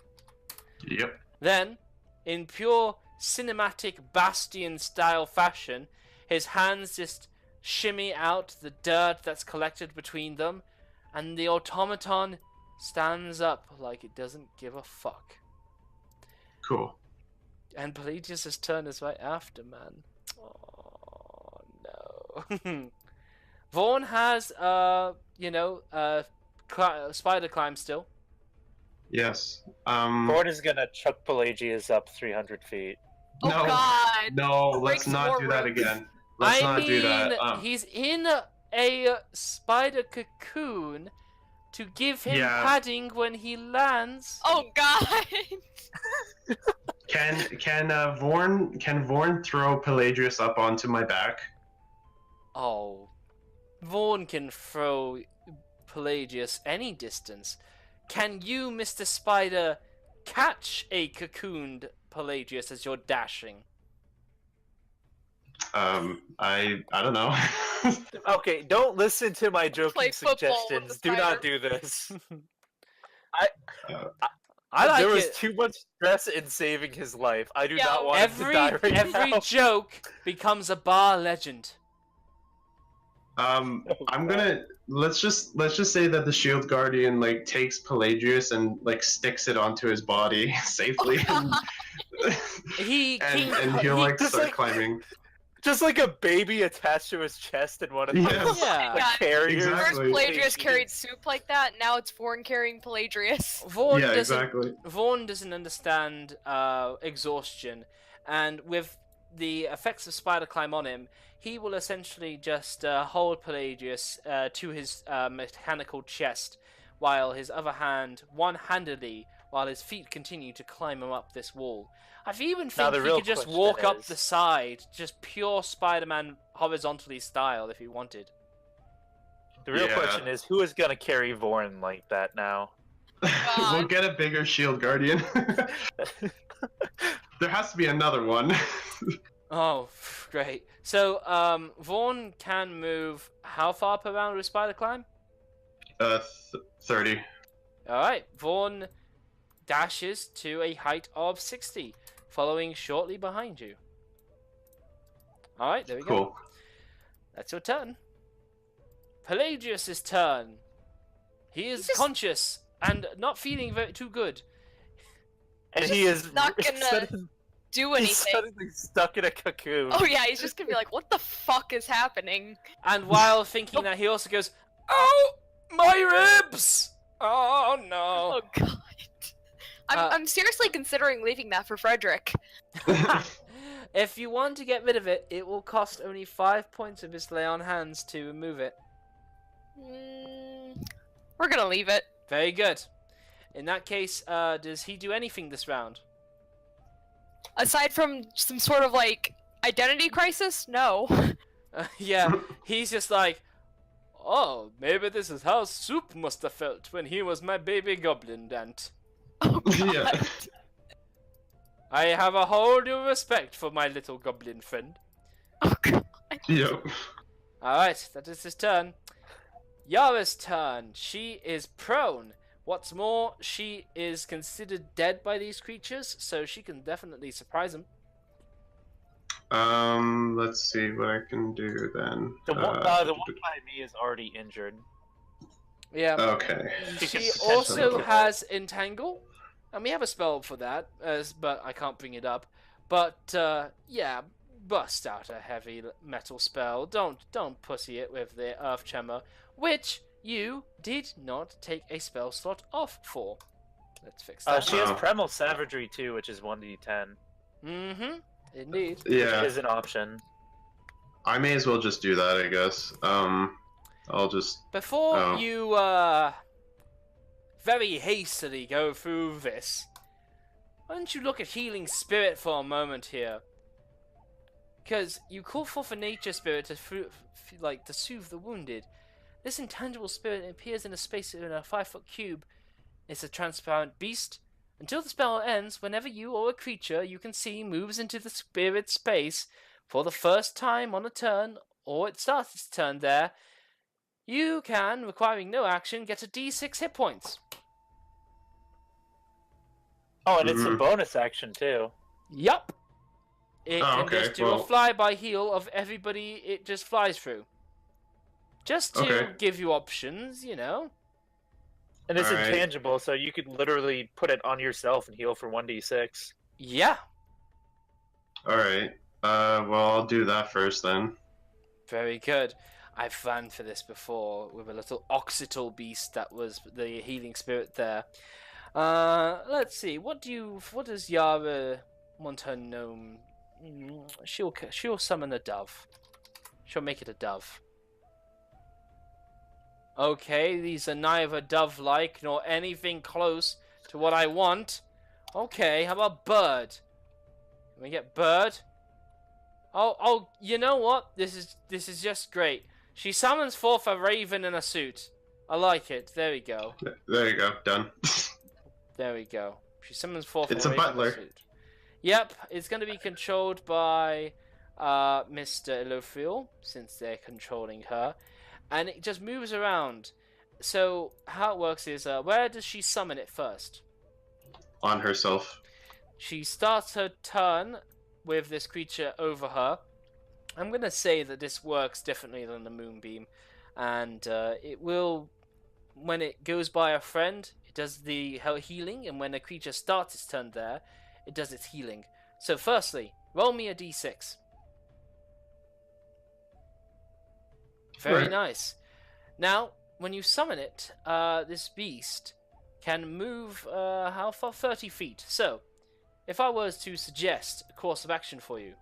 Yep. Then, in pure cinematic Bastion-style fashion, his hands just shimmy out the dirt that's collected between them, and the automaton stands up like it doesn't give a fuck. Cool. And Pelagius' turn is right after, man. Oh, no. Vaughn has, spider climb still. Yes. Gord is gonna chuck Pelagius up 300 feet. Oh No. God! No, let's Break some not more do that ribs. again. Let's not do that. He's in a spider cocoon to give him Yeah. padding when he lands. Oh God! Can Vorn throw Pelagius up onto my back? Oh, Vaughn can throw Pelagius any distance. Can you, Mr. Spider, catch a cocooned Pelagius as you're dashing? I don't know. Okay, don't listen to my joking Play football with the suggestions. Do not spider. do this. I like there was it. too much stress in saving his life. I do Yeah. not want him to die right Every now. joke becomes a bar legend. I'm gonna let's just say that the shield guardian like takes Pelagius and like sticks it onto his body safely, He and he'll like just, start like- climbing. Just like a baby attached to his chest and one of Yes. those Yeah. like, God. carriers. Exactly. First Pelagius carried soup like that, now it's Vorn carrying Pelagius. Vaughn Yeah, doesn't exactly. Vaughn doesn't understand exhaustion, and with the effects of spider climb on him, he will essentially just hold Pelagius to his mechanical chest, while his other hand, one-handedly, while his feet continue to climb him up this wall. I've even Now think the he real could just question walk up is- the side, just pure Spider-Man horizontally style, if he wanted. The real Yeah. question is, who is gonna carry Vorn like that now? We'll get a bigger shield guardian. There has to be another one. Oh, great. So, Vaughn can move how far per round with spider climb? 30. Alright, Vaughn dashes to a height of 60, following shortly behind you. Alright, there we go. Cool. That's your turn. Pelagius' turn. He is just- conscious and not feeling too good. And he is not gonna suddenly- Do he's anything. suddenly stuck in a cocoon. Oh yeah, he's just gonna be like, what the fuck is happening? And while thinking that, he also goes, "Oh, my ribs! Oh no!" Oh God. Uh, I'm seriously considering leaving that for Frederick. If you want to get rid of it, it will cost only 5 points of his lay on hands to remove it. We're gonna leave it. Very good. In that case, does he do anything this round? Aside from some sort of like identity crisis, no. Yeah, he's just like, oh, maybe this is how Soup must have felt when he was my baby goblin ant. Oh God. Yeah. I have a whole new respect for my little goblin friend. Oh God. Yep. Alright, that is his turn. Yara's turn. She is prone. What's more, she is considered dead by these creatures, so she can definitely surprise them. Let's see what I can do then. The one by me is already injured. Yeah. Okay. She She can potentially also kill has Entangle, and we have a spell for that, but I can't bring it up. But yeah, bust out a heavy metal spell. Don't pussy it with the Earth Tremor, which you did not take a spell slot off for. Let's fix that. She has Oh. Primal Savagery too, which is 1d10. Mm-hmm. Indeed. Yeah. Which is an option. I may as well just do that, I guess. I'll just. Before Oh. you very hastily go through this, why don't you look at Healing Spirit for a moment here? because you call forth a nature spirit to to soothe the wounded. This intangible spirit appears in a space in a 5-foot cube. It's a transparent beast. Until the spell ends, whenever you or a creature you can see moves into the spirit space for the first time on a turn, or it starts its turn there, you can, requiring no action, get a d6 hit points. Oh, and it's a bonus action too. Yup. It can okay, just do a flyby heal of everybody it just flies through. Just to give you options, you know. And it's intangible, so you could literally put it on yourself and heal for 1d6. Yeah. Alright. Well, I'll do that first then. Very good. I've ran for this before with a little occital beast that was the healing spirit there. Let's see. What does Yara want her gnome? She'll summon a dove. She'll make it a dove. Okay, these are neither dove-like nor anything close to what I want. Okay, how about bird? Can we get bird? Oh, you know what? This is just great. She summons forth a raven in a suit. I like it. There we go. There you go. Done. There we go. She summons forth It's a a raven butler. in a suit. Yep, it's going to be controlled by Mr. Ilofriel, since they're controlling her. And it just moves around. So, how it works is, where does she summon it first? On herself. She starts her turn with this creature over her. I'm going to say that this works differently than the Moonbeam. And it will, when it goes by a friend, it does the healing. And when a creature starts its turn there, it does its healing. So firstly, roll me a d6. Very nice. Now, when you summon it, this beast can move, how far? 30 feet. So, if I was to suggest a course of action for you,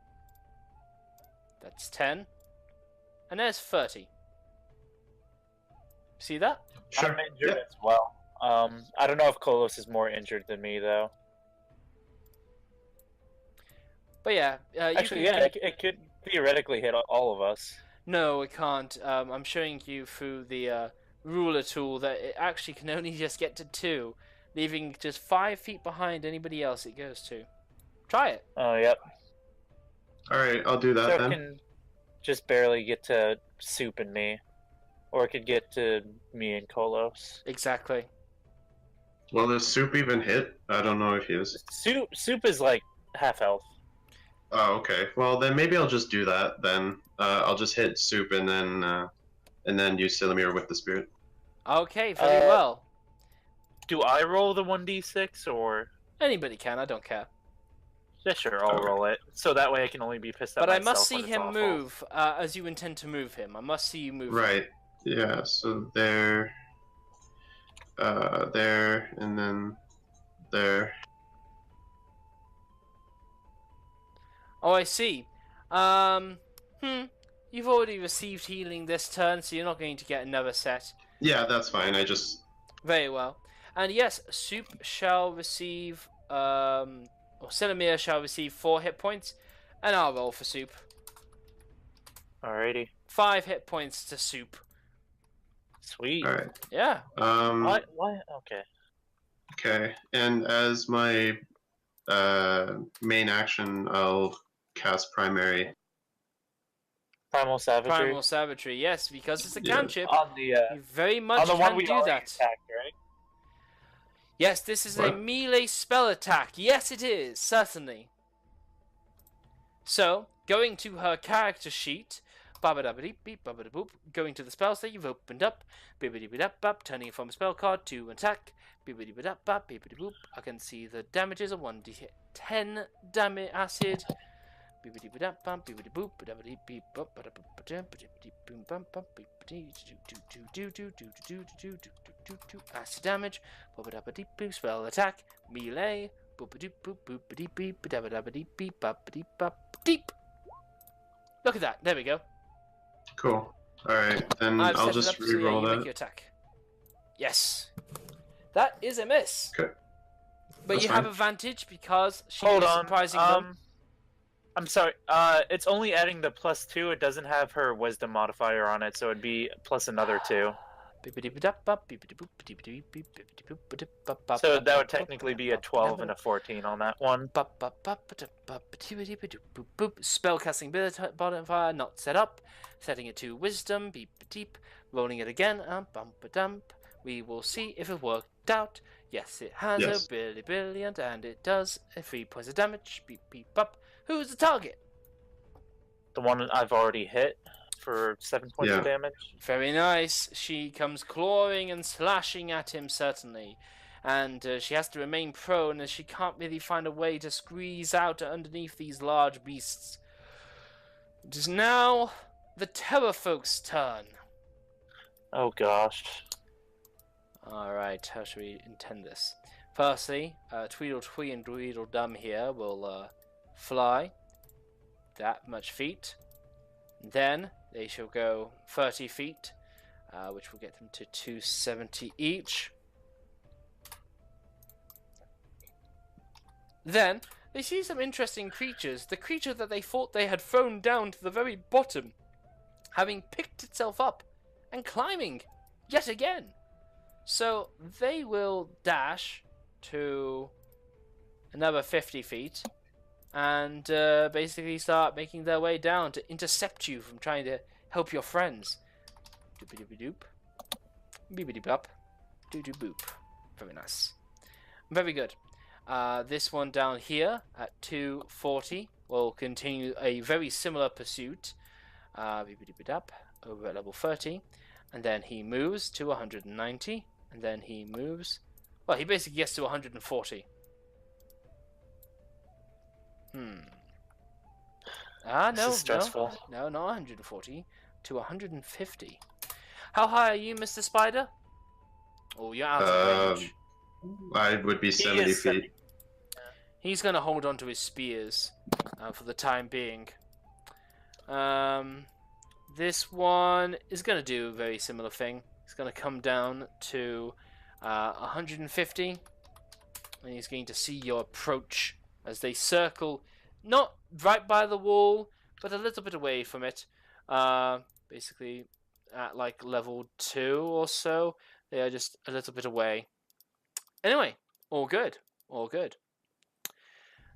that's 10. And there's 30. See that? Sure. I'm injured as well. I don't know if Kolos is more injured than me, though. But yeah. Actually, it could theoretically hit all of us. No, it can't. I'm showing you through the ruler tool that it actually can only just get to 2, leaving just 5 feet behind anybody else it goes to. Try it. Oh, yep. Alright, I'll do that So then. it can just barely get to Soup and me. Or it could get to me and Kolos. Exactly. Will this soup even hit? I don't know if he is. Soup is like half health. Oh, okay. Well, then maybe I'll just do that then. I'll just hit soup and then use Silamir with the spirit. Okay, very well. Do I roll the 1d6 or? Anybody can, I don't care. Yeah, sure, I'll roll it. So that way I can only be pissed at But I myself must see when it's him awful. move as you intend to move him. I must see you move him. Right. Yeah, so there, and then there. Oh, I see. You've already received healing this turn, so you're not going to get another set. Yeah, that's fine. I just... Very well. And yes, Soup shall receive, or Silamir shall receive 4 hit points, and I'll roll for Soup. Alrighty. 5 hit points to Soup. Sweet. Alright. Yeah. What? Okay. Okay, and as my main action, I'll cast Primary. Primal Savagery. Primal Savagery, yes, because it's a Yeah. cantrip. On the, You very much on the one can we do already that. attacked, right? Yes, this is a What? melee spell attack. Yes, it is, certainly. So, going to her character sheet, ba-ba-da-ba-deep-beep, ba-ba-da-boop, going to the spells that you've opened up, bibbidi-bidap-bap, turning it from a spell card to attack, bibbidi-bidap-bap, bibbidi-boop. I can see the damages of 1d10 damage acid. Bibbidi-bidap-bap, bibbidi-boop, ba-da-ba-deep-beep, ba-ba-da-ba-ba-da, bibbidi-boom, bam, bam, bibbidi-do-do-do-do-do-do-do-do-do-do-do, acid damage, ba-ba-da-ba-deep-boop, spell attack, melee, boop-a-doop-boop, boop-a-deep-beep, ba-da-ba-da-ba-deep-beep, bap-a-deep-bap-deep. Look at that, there we go. Cool. Alright, then I've I'll set it just up so reroll you make that. your attack. Yes. That is a miss. Okay. But That's you have fine. advantage because she Hold is on. surprising them. I'm sorry. It's only adding the +2. It doesn't have her wisdom modifier on it, so it'd be plus another 2. So that would technically be a 12 and a 14 on that one. Spellcasting modifier not set up. Setting it to wisdom. Beep deep. Rolling it again. Bump a dump. We will see if it worked out. Yes, it has Yes. a brilliant, and it does 3 points of damage. Beep beep up. Who's the target? The one I've already hit for 7 points of damage. Very nice. She comes clawing and slashing at him, certainly. And she has to remain prone as she can't really find a way to squeeze out underneath these large beasts. It is now the Terrorfolk's turn. Oh gosh. Alright, how should we intend this? Firstly, Tweedledee and Tweedledum here will fly that much feet. Then they shall go 30 feet, which will get them to 270 each. Then they see some interesting creatures. The creature that they thought they had thrown down to the very bottom, having picked itself up and climbing yet again. So they will dash to another 50 feet and basically start making their way down to intercept you from trying to help your friends. Doopy-doopy-doop. Beepity-bop. Doo-doo-boop. Very nice. Very good. This one down here at 240 will continue a very similar pursuit. Beepity-bop. Over at level 30. And then he moves to 190. And then he moves... Well, he basically gets to 140. No, This is stressful. No, not 140. To 150. How high are you, Mr. Spider? Oh, you're out of range. I would be 70 is feet. He's going to hold on to his spears for the time being. This one is going to do a very similar thing. He's going to come down to 150. And he's going to see your approach as they circle, not right by the wall, but a little bit away from it. Basically, at like level 2 or so. They are just a little bit away. Anyway, all good. All good.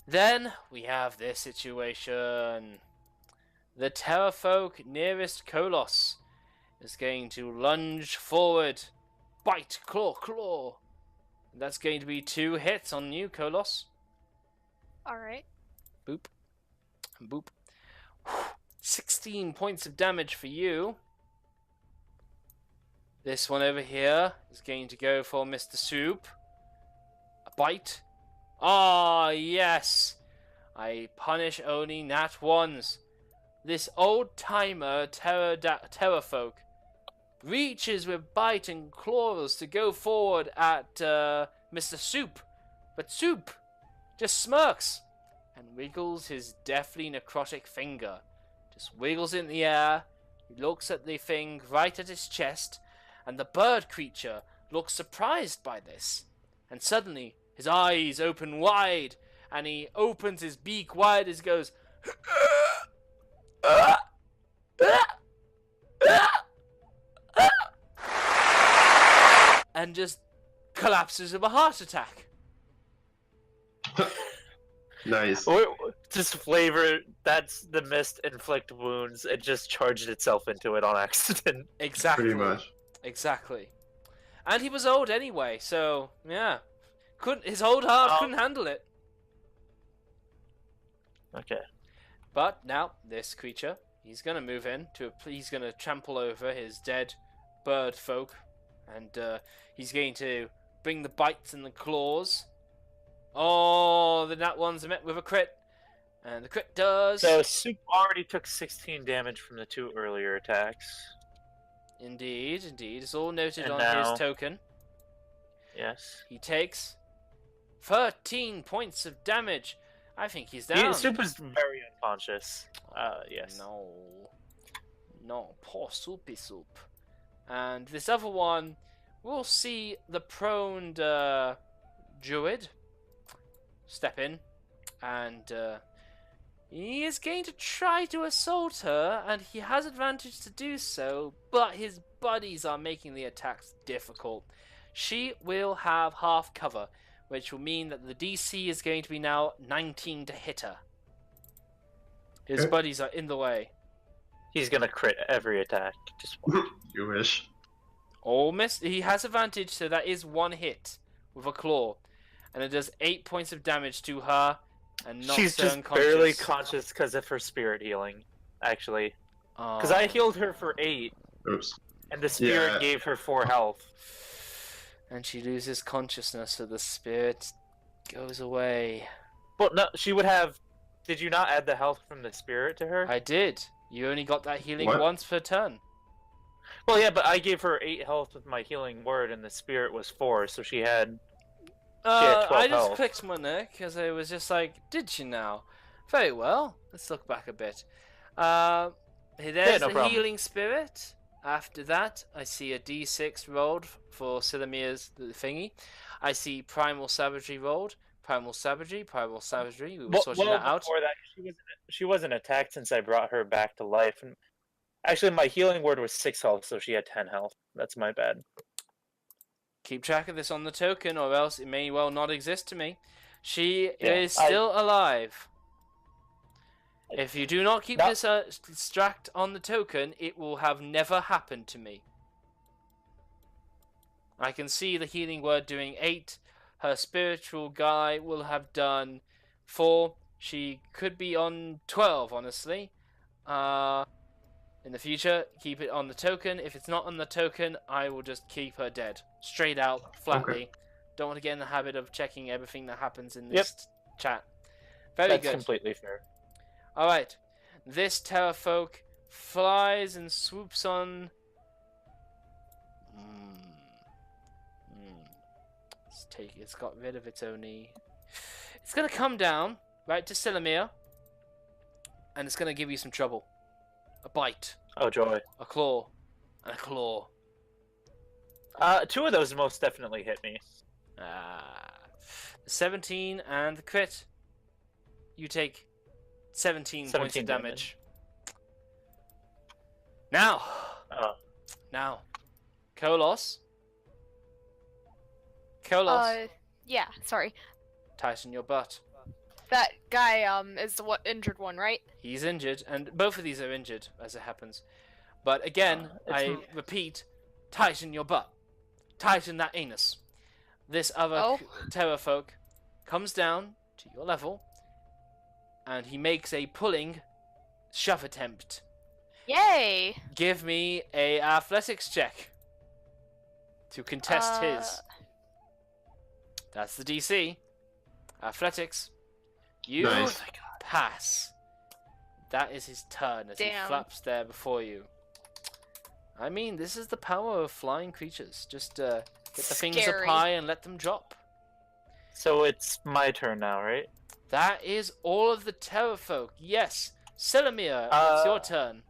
Then we have this situation. The Terrorfolk nearest Kolos is going to lunge forward. Bite, claw, claw. That's going to be 2 hits on you, Kolos. Alright. Boop. And boop. 16 points of damage for you. This one over here is going to go for Mr. Soup. A bite. Ah, yes. I punish only nat ones. This old-timer Terrorfolk reaches with bite and claws to go forward at Mr. Soup. But Soup just smirks and wiggles his deathly necrotic finger. Just wiggles in the air. He looks at the thing right at his chest, and the bird creature looks surprised by this. And suddenly, his eyes open wide, and he opens his beak wide as he goes... and just collapses of a heart attack. Nice. Just flavor, that's the mist inflict wounds. It just charged itself into it on accident. Exactly. Pretty much. Exactly. And he was old anyway, so yeah. His old heart couldn't handle it. Okay. But now this creature, he's gonna move in he's gonna trample over his dead bird folk, and he's going to bring the bites and the claws. Oh, the nat ones are met with a crit, and the crit does. So Soup already took 16 damage from the 2 earlier attacks. Indeed, indeed. It's all noted And on now- his token. Yes. He takes 13 points of damage. I think he's down. Soup is very unconscious. Yes. No, poor Soupy Soup. And this other one, we'll see the prone druid step in and He is going to try to assault her, and he has advantage to do so, but his buddies are making the attacks difficult. She will have half cover, which will mean that the DC is going to be now 19 to hit her. His Okay. buddies are in the way. He's gonna crit every attack. Just one. You wish. Oh, miss! He has advantage, so that is one hit with a claw, and it does 8 points of damage to her, and knocks She's her just unconscious. barely conscious because of her spirit healing, actually. Because I healed her for 8, Oops. and the spirit Yeah. gave her 4 health. And she loses consciousness, so the spirit goes away. But no, she would have. Did you not add the health from the spirit to her? I did. You only got that healing What? once per turn. Well, yeah, but I gave her 8 health with my healing word, and the spirit was 4, so she had. had 12 I just health. clicked my neck because I was just like, did she now? Very well. Let's look back a bit. There's no the problem. healing spirit. After that, I see a D6 rolled for Silamir's thingy. I see primal savagery rolled. Primal savagery. We were sorting that out. Before that, she wasn't attacked since I brought her back to life. And actually, my healing word was 6 health, so she had 10 health. That's my bad. Keep track of this on the token, or else it may well not exist to me. She Yeah, is still alive. If you do not keep No. this extract on the token, it will have never happened to me. I can see the healing word doing 8. Her spiritual guy will have done 4. She could be on 12, honestly. In the future, keep it on the token. If it's not on the token, I will just keep her dead. Straight out, flatly. Okay. Don't want to get in the habit of checking everything that happens in this chat. Very That's good. completely fair. Alright. This terrafolk flies and swoops on. It's got rid of its only. It's gonna come down right to Silamir, and it's gonna give you some trouble. A bite, Oh, joy. a claw, and a claw. 2 of those most definitely hit me. 17 and the crit. You take 17 points 17 of damage. Now, Oh. Kolos. Yeah, sorry. Tighten your butt. That guy, is the injured one, right? He's injured, and both of these are injured, as it happens. But again, I repeat, tighten your butt. Tighten that anus. This other terrafolk comes down to your level, and he makes a pulling shove attempt. Yay! Give me a athletics check to contest his. That's the DC. Athletics. You Nice. pass. That is his turn as he Damn. flaps there before you. I mean, this is the power of flying creatures. Just get the things up Scary. high and let them drop. So it's my turn now, right? That is all of the terrafolk. Yes. Selamir, it's your turn.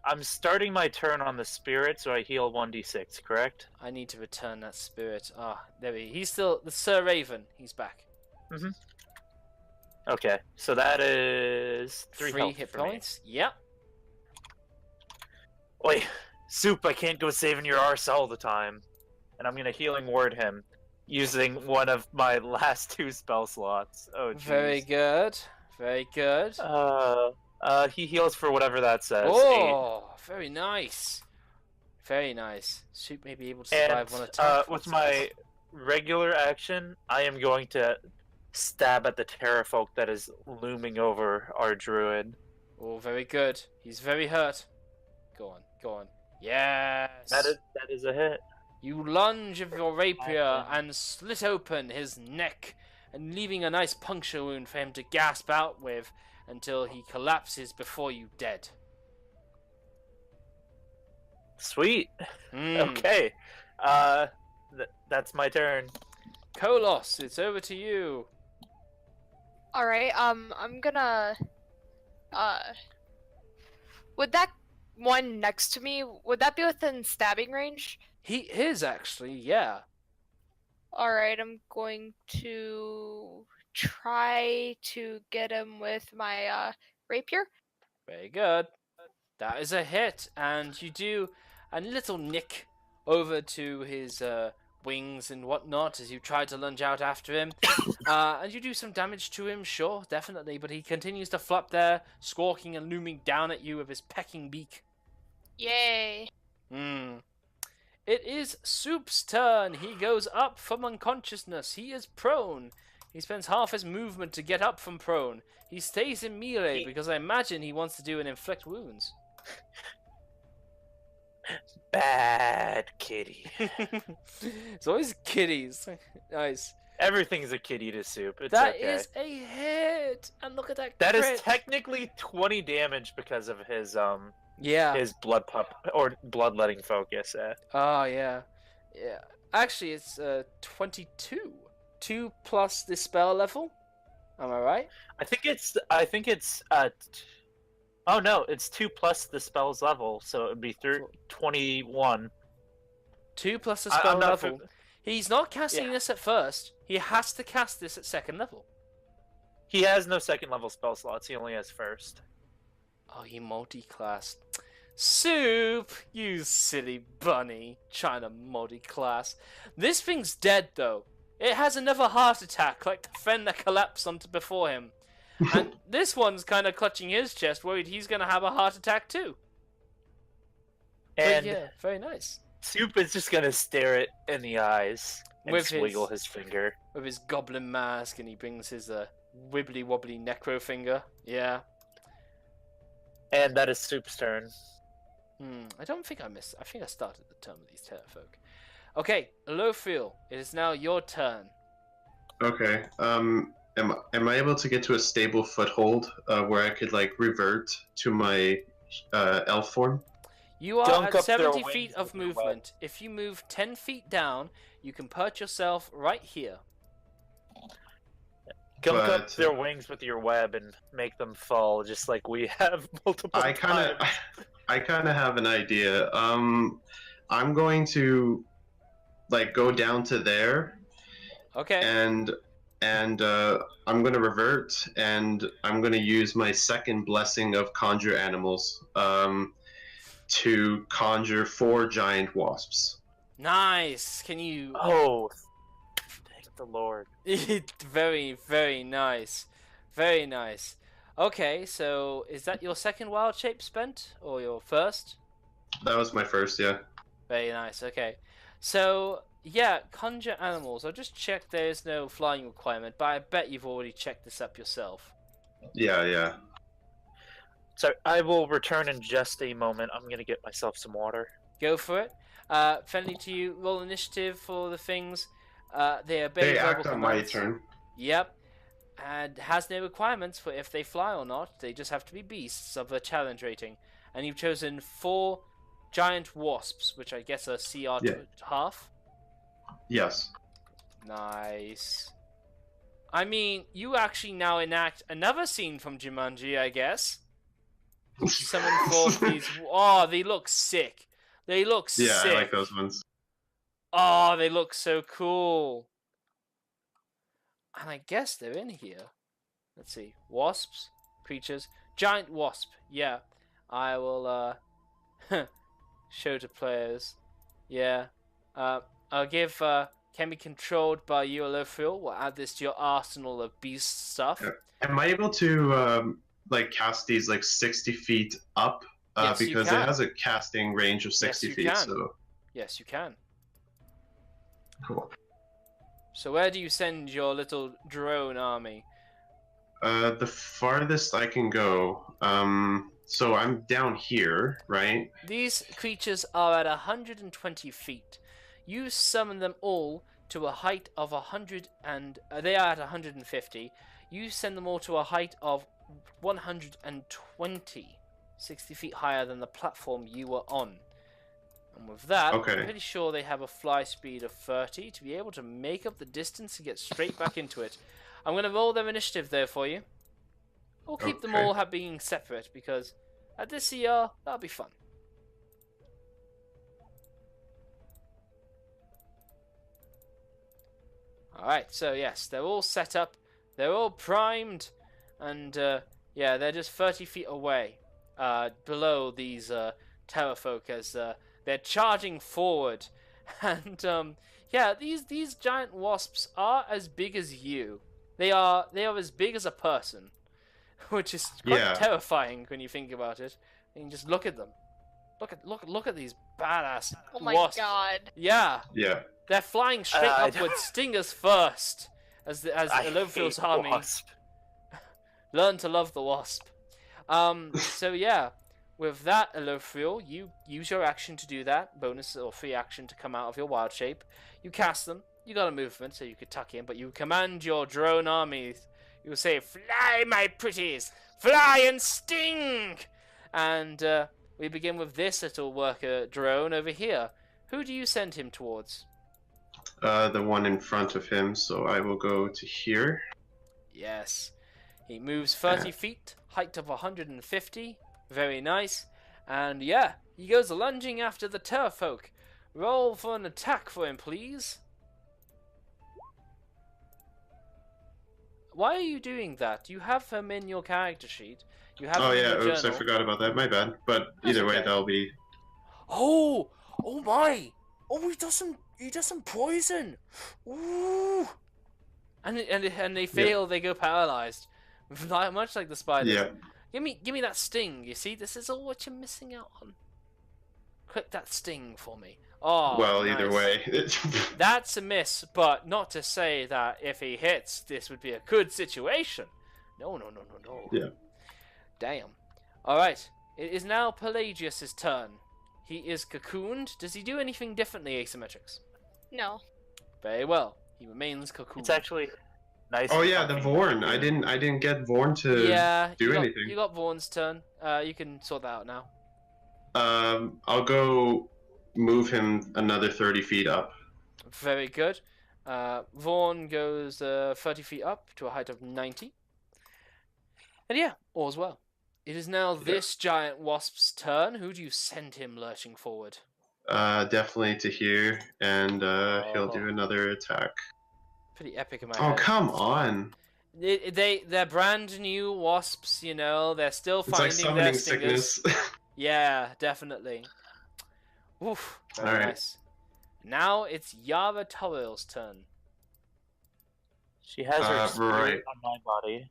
I'm starting my turn on the spirit, so I heal 1d6, correct? I need to return that spirit. There he's still the Sir Raven. He's back. Okay, so that is 3 health hit for me. points. Yep. Wait, Soup, I can't go saving your arse all the time. And I'm gonna healing word him, using one of my last 2 spell slots. Oh, jeez. Very good. Very good. He heals for whatever that says. 8. Oh, very nice. Very nice. Soup may be able to survive one And attack. with my regular action, I am going to stab at the terrafolk that is looming over our druid. Oh, very good. He's very hurt. Go on, go on. Yes. That is a hit. You lunge of your rapier and slit open his neck, and leaving a nice puncture wound for him to gasp out with until he collapses before you dead. Sweet. Mm. Okay. That's my turn. Kolos, it's over to you. Alright, I'm gonna, would that one next to me, would that be within stabbing range? He is actually, yeah. Alright, I'm going to try to get him with my rapier. Very good. That is a hit, and you do a little nick over to his wings and whatnot as you try to lunge out after him. And you do some damage to him, sure, definitely, but he continues to flop there, squawking and looming down at you with his pecking beak. Yay! It is Soup's turn. He goes up from unconsciousness. He is prone. He spends half his movement to get up from prone. He stays in melee because I imagine he wants to do an inflict wounds. Bad kitty. It's always kitties. Nice. Everything's a kitty to Soup. It's That okay. is a hit. And look at that That crit. is technically 20 damage because of his Yeah. his blood pup or bloodletting focus. Oh, yeah. Yeah. Actually, it's 22. 2 plus the spell level. Am I right? I think it's oh no, it's 2 plus the spell's level, so it would be 21. 2 plus the I'm spell not level. He's not casting Yeah. this at first. He has to cast this at second level. He has no second level spell slots. He only has first. Oh, he multi-class. Soup, you silly bunny, trying to multi-class. This thing's dead, though. It has another heart attack, like the friend that collapsed onto before him. And this one's kind of clutching his chest, worried he's going to have a heart attack, too. And But yeah, very nice. Soup is just gonna stare it in the eyes and With his- wiggle his finger. With his goblin mask, and he brings his wibbly-wobbly necro finger. Yeah. And that is Soup's turn. I don't think I missed. I think I started the turn with these terrafolk. Okay, Lofiel, it is now your turn. Okay. Am I able to get to a stable foothold where I could like revert to my elf form? You are Dunk at up their 70 wings feet of with your web. movement. If you move 10 feet down, you can perch yourself right here. Gunk up But- their wings with your web and make them fall, just like we have multiple I times. kind of have an idea. I'm going to like go down to there Okay. and I'm going to revert and I'm going to use my second blessing of conjure animals to conjure 4 giant wasps. Nice. Can you... Oh, thank the Lord. Very, very nice. Very nice. Okay, so is that your second wild shape spent? Or your first? That was my first, yeah. Very nice, okay. So, yeah, conjure animals. I'll just check there's no flying requirement, but I bet you've already checked this up yourself. Yeah. So I will return in just a moment. I'm gonna get myself some water. Go for it. Friendly to you, roll initiative for the things. They obey They verbal act on my commands. turn. Yep. And has no requirements for if they fly or not. They just have to be beasts of a challenge rating. And you've chosen 4 giant wasps, which I guess are CR Yeah. half. Yes. Nice. I mean, you actually now enact another scene from Jumanji, I guess. Summon forth these. Oh, they look sick. They look Yeah, sick. I like those ones. Oh, they look so cool. And I guess they're in here. Let's see. Wasps, creatures, giant wasp. Yeah, I will show to players. Yeah. I'll give can be controlled by you, Lofiel. We'll add this to your arsenal of beast stuff. Yeah. Am I able to like cast these like 60 feet up? Yes, you Because it can. has a casting range of 60 you feet. can. So Yes, you can. cool. So where do you send your little drone army? The farthest I can go. So I'm down here, right? These creatures are at 120 feet. You summon them all to a height of 100 and they are at 150. You send them all to a height of 120, 60 feet higher than the platform you were on. And with that, Okay. I'm pretty sure they have a fly speed of 30 to be able to make up the distance and get straight back into it. I'm going to roll their initiative there for you. We'll keep them Okay. all being separate because at this CR, that'll be fun. Alright, so yes, they're all set up They're all primed, and yeah, they're just 30 feet away, below these terrafolk as they're charging forward. And yeah, these giant wasps are as big as you. They are as big as a person, which is quite terrifying when you think about it. And you just look at them. Look at these badass Oh my wasps. god. Yeah. Yeah. They're flying straight upwards, stingers first, as Elophiel's army. Wasp. Learn to love the wasp. So yeah, with that, Elophiel, you use your action to do that, bonus or free action to come out of your wild shape. You cast them. You got a movement, so you could tuck in, but you command your drone armies. You say, "Fly, my pretties! Fly and sting!" And we begin with this little worker drone over here. Who do you send him towards? The one in front of him, so I will go to here. Yes. He moves 30 feet, height of 150. Very nice. And yeah, he goes lunging after the terrafolk. Roll for an attack for him, please. Why are you doing that? You have him in your character sheet. You have him in your Oops, I journal. forgot about that. My bad. But That's either way, okay. that'll be. Oh my! Oh, he does some poison. Ooh! And they fail. They go paralyzed, much like the spiders. Yeah. Give me that sting. You see, this is all what you're missing out on. Click that sting for me. Oh. Well, either nice. way. That's a miss, but not to say that if he hits, this would be a good situation. No. Yeah. Damn. All right. It is now Pelagius's turn. He is cocooned. Does he do anything differently, Asymmetrics? No. Very well. He remains cocooned. It's actually nice. Oh and yeah, the comfy. Vorn. I didn't get Vorn to do anything. You got Vaughn's turn. You can sort that out now. I'll go move him another 30 feet up. Very good. Vaughn goes 30 feet up to a height of 90. And yeah, all's well. It is now this giant wasp's turn. Who do you send him lurching forward? Definitely to here, and he'll do another attack. Pretty epic in my Oh, head. come on! They're brand new wasps, you know. They're still It's like finding summoning their stingers. sickness. Yeah, definitely. Oof, very Alright. nice. Now it's Yara Towel's turn. She has her right. spirit on my body.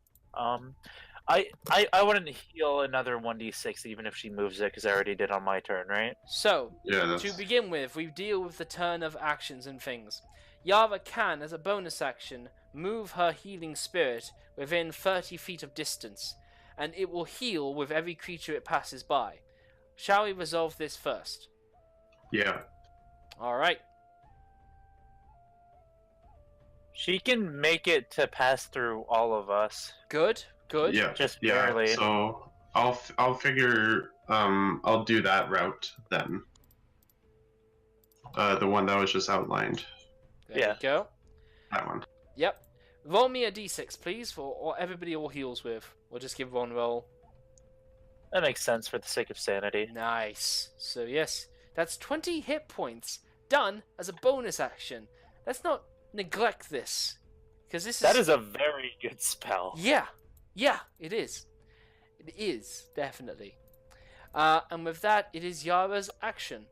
I wouldn't heal another 1d6 even if she moves it because I already did on my turn, right? So, Yeah, that's... to begin with, we deal with the turn of actions and things. Yara can, as a bonus action, move her healing spirit within 30 feet of distance, and it will heal with every creature it passes by. Shall we resolve this first? Yeah. Alright. She can make it to pass through all of us. Good. Yeah. Just Yeah. barely. So I'll figure I'll do that route then. The one that was just outlined. There Yeah. we go. That one. Yep. Roll me a d6, please, for or everybody all heals with. We'll just give one roll. That makes sense for the sake of sanity. Nice. So yes, that's 20 hit points done as a bonus action. Let's not neglect this, because That is a very good spell. Yeah, it is. It is definitely. And with that, it is Yara's action.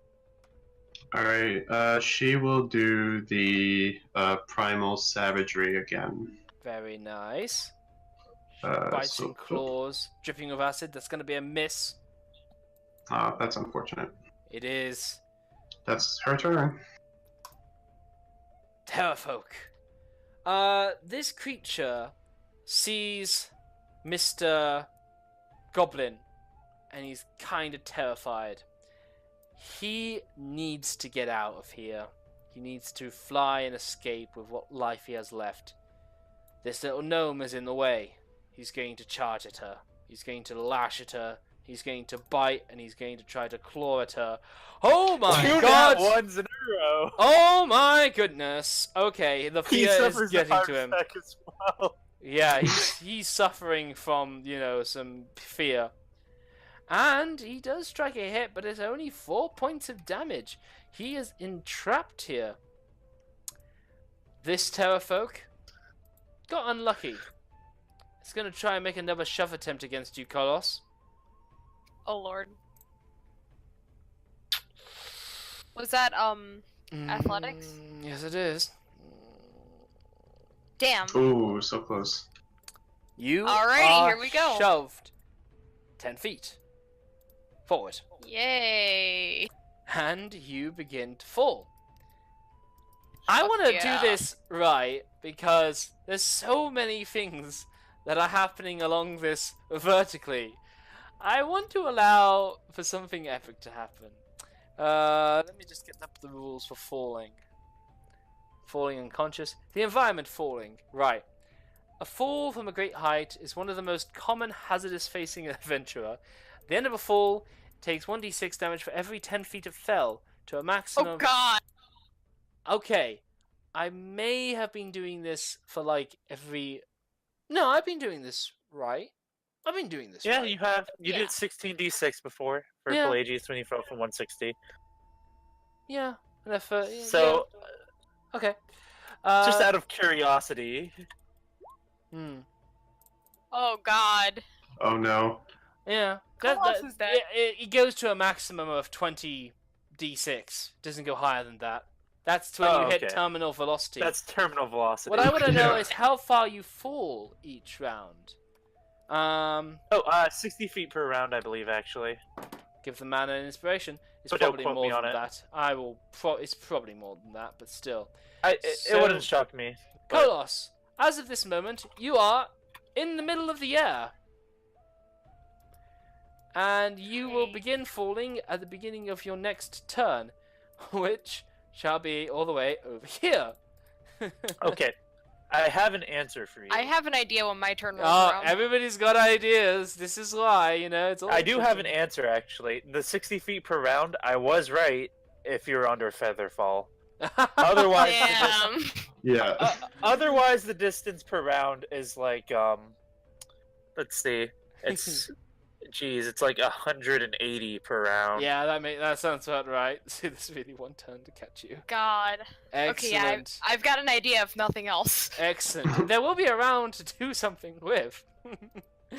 Alright, she will do the primal savagery again. Very nice. Uh, Bites so- and claws, dripping with acid. That's going to be a miss. That's unfortunate. It is. That's her turn. Terrafolk. This creature sees Mr. Goblin, and he's kind of terrified. He needs to get out of here. He needs to fly and escape with what life he has left. This little gnome is in the way. He's going to charge at her. He's going to lash at her. He's going to bite, and he's going to try to claw at her. Oh my Two god! nat ones in a row. Oh my goodness. Okay, the He fear is suffers a getting heart to him. attack as well. Yeah, he's suffering from, some fear. And he does strike a hit, but it's only 4 points of damage. He is entrapped here. This terrafolk got unlucky. is going to try and make another shove attempt against you, Kolos. Oh lord. Was that athletics? Yes, it is. Damn. Ooh, so close. You Alrighty, are here we go. shoved 10 feet forward, Yay. and you begin to fall. I want to yeah. do this right because there's so many things that are happening along this vertically. I want to allow for something epic to happen. Let me just get up the rules for falling. Falling unconscious. The environment falling. Right. A fall from a great height is one of the most common hazardous facing an adventurer. At the end of a fall, it takes 1d6 damage for every 10 feet it fell, to a maximum... Oh god. Okay. I may have been doing this for like every... No, I've been doing this right. I've been doing this Yeah, right. you have. You Yeah. did 16d6 before for Yeah. Pelagius when you fell from 160. Yeah. And if, So, yeah. Okay. just out of curiosity, Oh god. Oh no. Yeah. Kolos is dead. It goes to a maximum of 20 d6. Doesn't go higher than that. That's when you hit okay. terminal velocity. that's terminal velocity. What I want to know Yeah. is how far you fall each round. 60 feet per round, I believe, actually. Give the man an inspiration. It's But don't probably quote more me on than it. that. It's probably more than that, but still. It So- wouldn't shock me. But Kolos, as of this moment, you are in the middle of the air. And you will Okay. begin falling at the beginning of your next turn, which shall be all the way over here. okay, I have an answer for you. I have an idea when my turn rolls Oh, around. everybody's got ideas. This is why, it's all I do have an interesting. answer, actually. The 60 feet per round, I was right if you're under feather fall. Otherwise, Damn. Yeah. otherwise the distance per round is like let's see, it's it's like 180 per round. Yeah, that sounds about right. See, there's really one turn to catch you. God. Okay, yeah, Excellent. I've got an idea if nothing else. Excellent. There will be a round to do something with.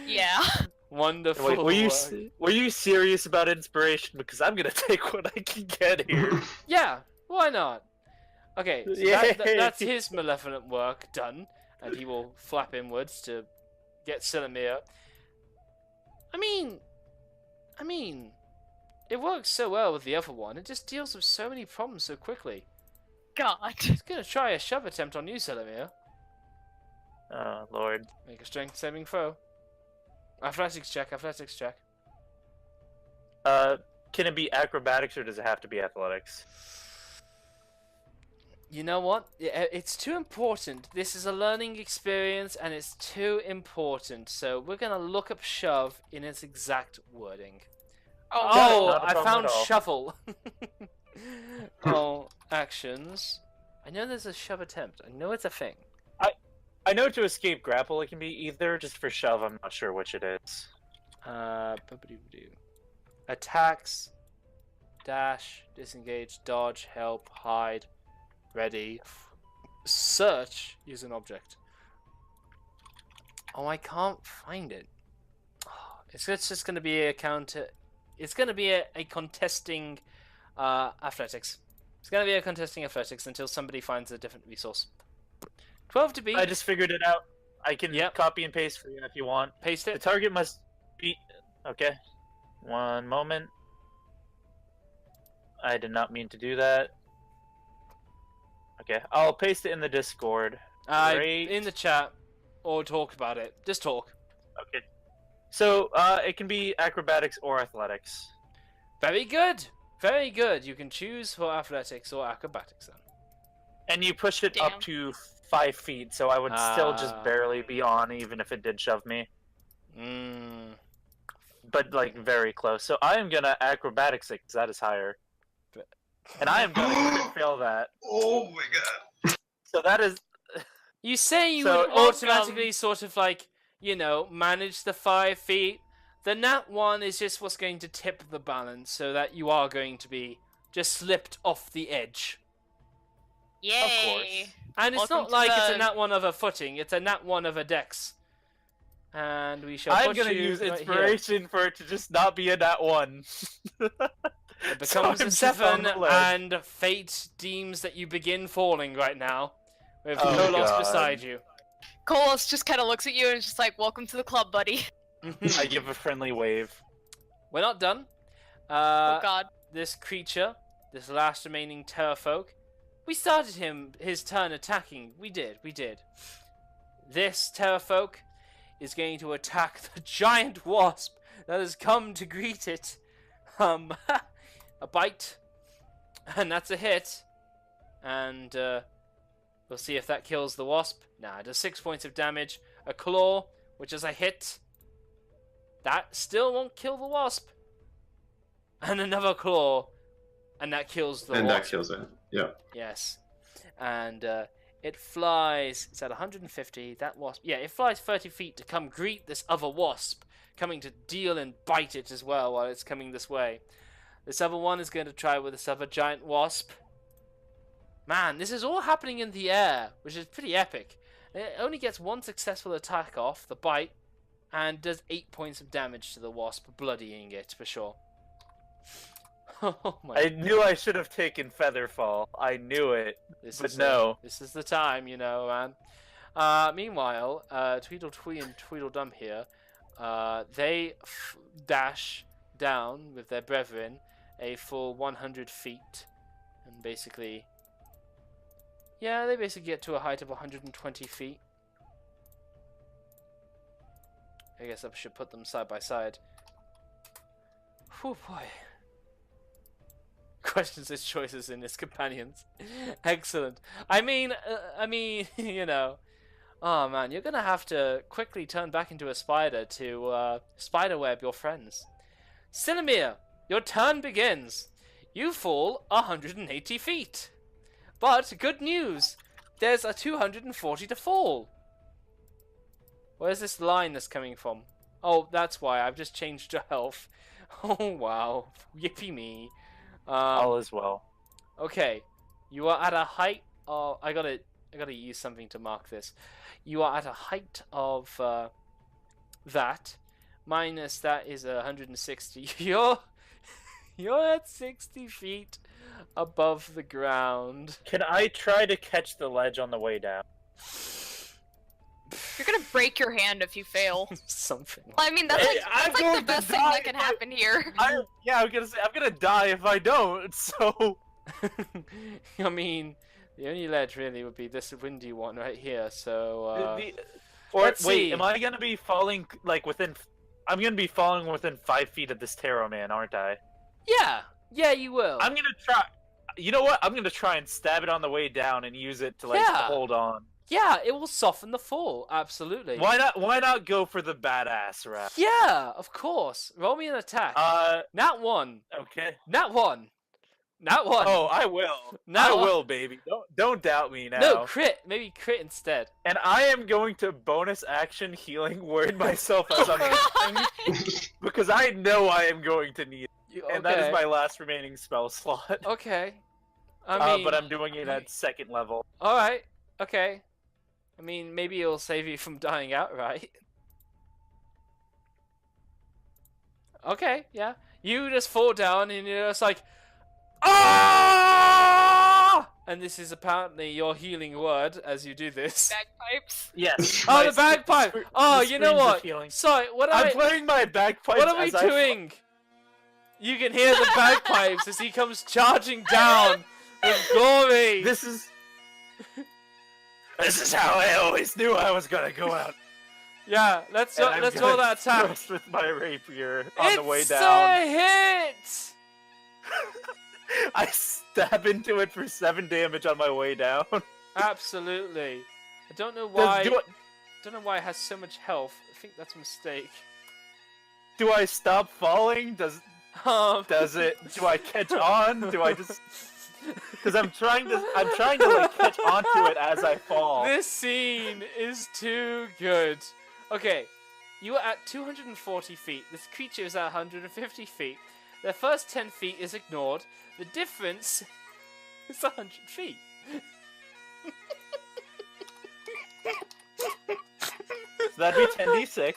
Yeah. Wonderful. Wait, work. were you serious about inspiration? Because I'm gonna take what I can get here. Yeah, why not? Okay, so Yay. that's his malevolent work done, and he will flap inwards to get Silamir. I mean, it works so well with the other one. It just deals with so many problems so quickly. God. He's gonna try a shove attempt on you, Silamir. Oh lord. Make a strength saving throw. Athletics check. Can it be acrobatics or does it have to be athletics? You know what? It's too important. This is a learning experience, and it's too important. So we're gonna look up shove in its exact wording. Oh, Not a I problem found at all. shovel. Oh, actions. I know there's a shove attempt. I know it's a thing. I know to escape grapple it can be either. Just for shove, I'm not sure which it is. Boop-a-doo-doo. Attacks, dash, disengage, dodge, help, hide, ready, search, use an object. Oh, I can't find it. It's just going to be a counter. It's going to be a contesting athletics. It's going to be a contesting athletics until somebody finds a different resource. 12 to beat. I just figured it out. I can Yep. copy and paste for you if you want. Paste The it. target must be... Okay. One moment. I did not mean to do that. Okay, I'll paste it in the Discord. Great. In the chat, or talk about it. Just talk. Okay. So, it can be acrobatics or athletics. Very good. Very good. You can choose for athletics or acrobatics then. And you push it Damn. up to 5 feet, so I would still just Ah. barely be on, even if it did shove me. Mm. But, like, very close. So I am gonna acrobatics it, because that is higher. And I am gonna crit fail that. Oh my god. So that is... You say you So, would automatically sort of like, manage the 5 feet. The nat 1 is just what's going to tip the balance so that you are going to be just slipped off the edge. Yay. And it's Welcome not to like it's a the- nat 1 of a footing, it's a nat 1 of a dex. And we shall I'm put gonna you use right here. inspiration for it to just not be a nat 1. It becomes I'm a just on 7, the ledge. and fate deems that you begin falling right now, with Oh, Kolos God. beside you. Kolos just kind of looks at you and is just like, "Welcome to the club, buddy." I give a friendly wave. We're not done. Oh God. This creature, this last remaining terrafolk, we started his turn attacking. We did. This terrafolk is going to attack the giant wasp that has come to greet it. A bite, and that's a hit. And we'll see if that kills the wasp. Nah, it does 6 points of damage. A claw, which is a hit. That still won't kill the wasp. And another claw, and that kills the wasp. And that kills it. Yeah. Yes. And it flies. It's at 150. That wasp. Yeah, it flies 30 feet to come greet this other wasp, coming to deal and bite it as well while it's coming this way. This other one is going to try with this other giant wasp. Man, this is all happening in the air, which is pretty epic. It only gets one successful attack off, the bite, and does 8 points of damage to the wasp, bloodying it for sure. Oh my! I knew I should have taken Featherfall. I knew it. But no. This is the time, man. Meanwhile, Tweedledee and Tweedledum here, they dash down with their brethren a full 100 feet, and basically, yeah, they basically get to a height of 120 feet. I guess I should put them side by side. Oh boy. Questions his choices in his companions. Excellent. I mean, oh man, you're gonna have to quickly turn back into a spider to spiderweb your friends. Cinnamere, your turn begins. You fall 180 feet. But good news, there's a 240 to fall. Where's this line that's coming from? Oh, that's why I've just changed your health. Oh wow, yippee me. All is well. Okay, you are at a height of. I gotta use something to mark this. You are at a height of that minus that is 160. You're at 60 feet above the ground. Can I try to catch the ledge on the way down? You're gonna break your hand if you fail. Something. I mean, that's Hey, like, I'm that's like going the to best thing die that can if I- happen here. I'm gonna say I'm gonna die if I don't. So I mean, the only ledge really would be this windy one right here. So let's wait, see. am I gonna be falling like within? I'm gonna be falling within 5 feet of this Tarot Man, aren't I? Yeah, you will. I'm gonna try. You know what? I'm gonna try and stab it on the way down and use it to like Yeah. hold on. Yeah, it will soften the fall. Absolutely. Why not? Why not go for the badass route? Yeah, of course. Roll me an attack. Nat 1. Okay. Nat 1. Nat 1. Oh, I will. No. I will, baby. Don't doubt me now. No, crit. Maybe crit instead. And I am going to bonus action healing word myself as I'm casting, because I know I am going to need it. And that is my last remaining spell slot. Okay. I mean, but I'm doing it at 2nd level. Alright. Okay. I mean, maybe it'll save you from dying outright. Okay, yeah. You just fall down and you're just like, ah! And this is apparently your healing word as you do this. Bagpipes. Yes. Oh, the bagpipe! Oh, you know what? Healing. Sorry, I'm playing my bagpipes. What are we as I doing? You can hear the bagpipes as he comes charging down with glory. This is how I always knew I was gonna go out. Yeah, let's roll that attack. Thrust with my rapier on the way It's down. a hit. I stab into it for 7 damage on my way down. Absolutely. I don't know why. Do Don't know why it has so much health. I think that's a mistake. I stop falling? Does it? Do I catch on? Do I just? Because I'm trying to like catch onto it as I fall. This scene is too good. Okay, you are at 240 feet. This creature is at 150 feet. The first 10 feet is ignored. The difference is 100 feet. that'd be 10d6.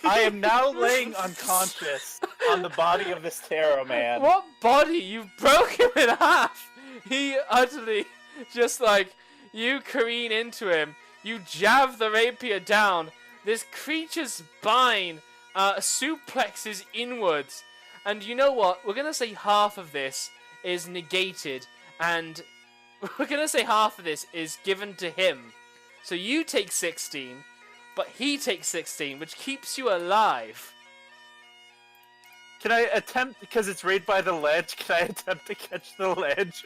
I am now laying unconscious on the body of this tarot man. What body? You broke him in half! He utterly, just like, you careen into him, you jab the rapier down, this creature's spine suplexes inwards, and you know what? We're gonna say half of this is negated, and we're gonna say half of this is given to him. So you take 16, but he takes 16, which keeps you alive. Can I attempt, because it's right by the ledge, can I attempt to catch the ledge?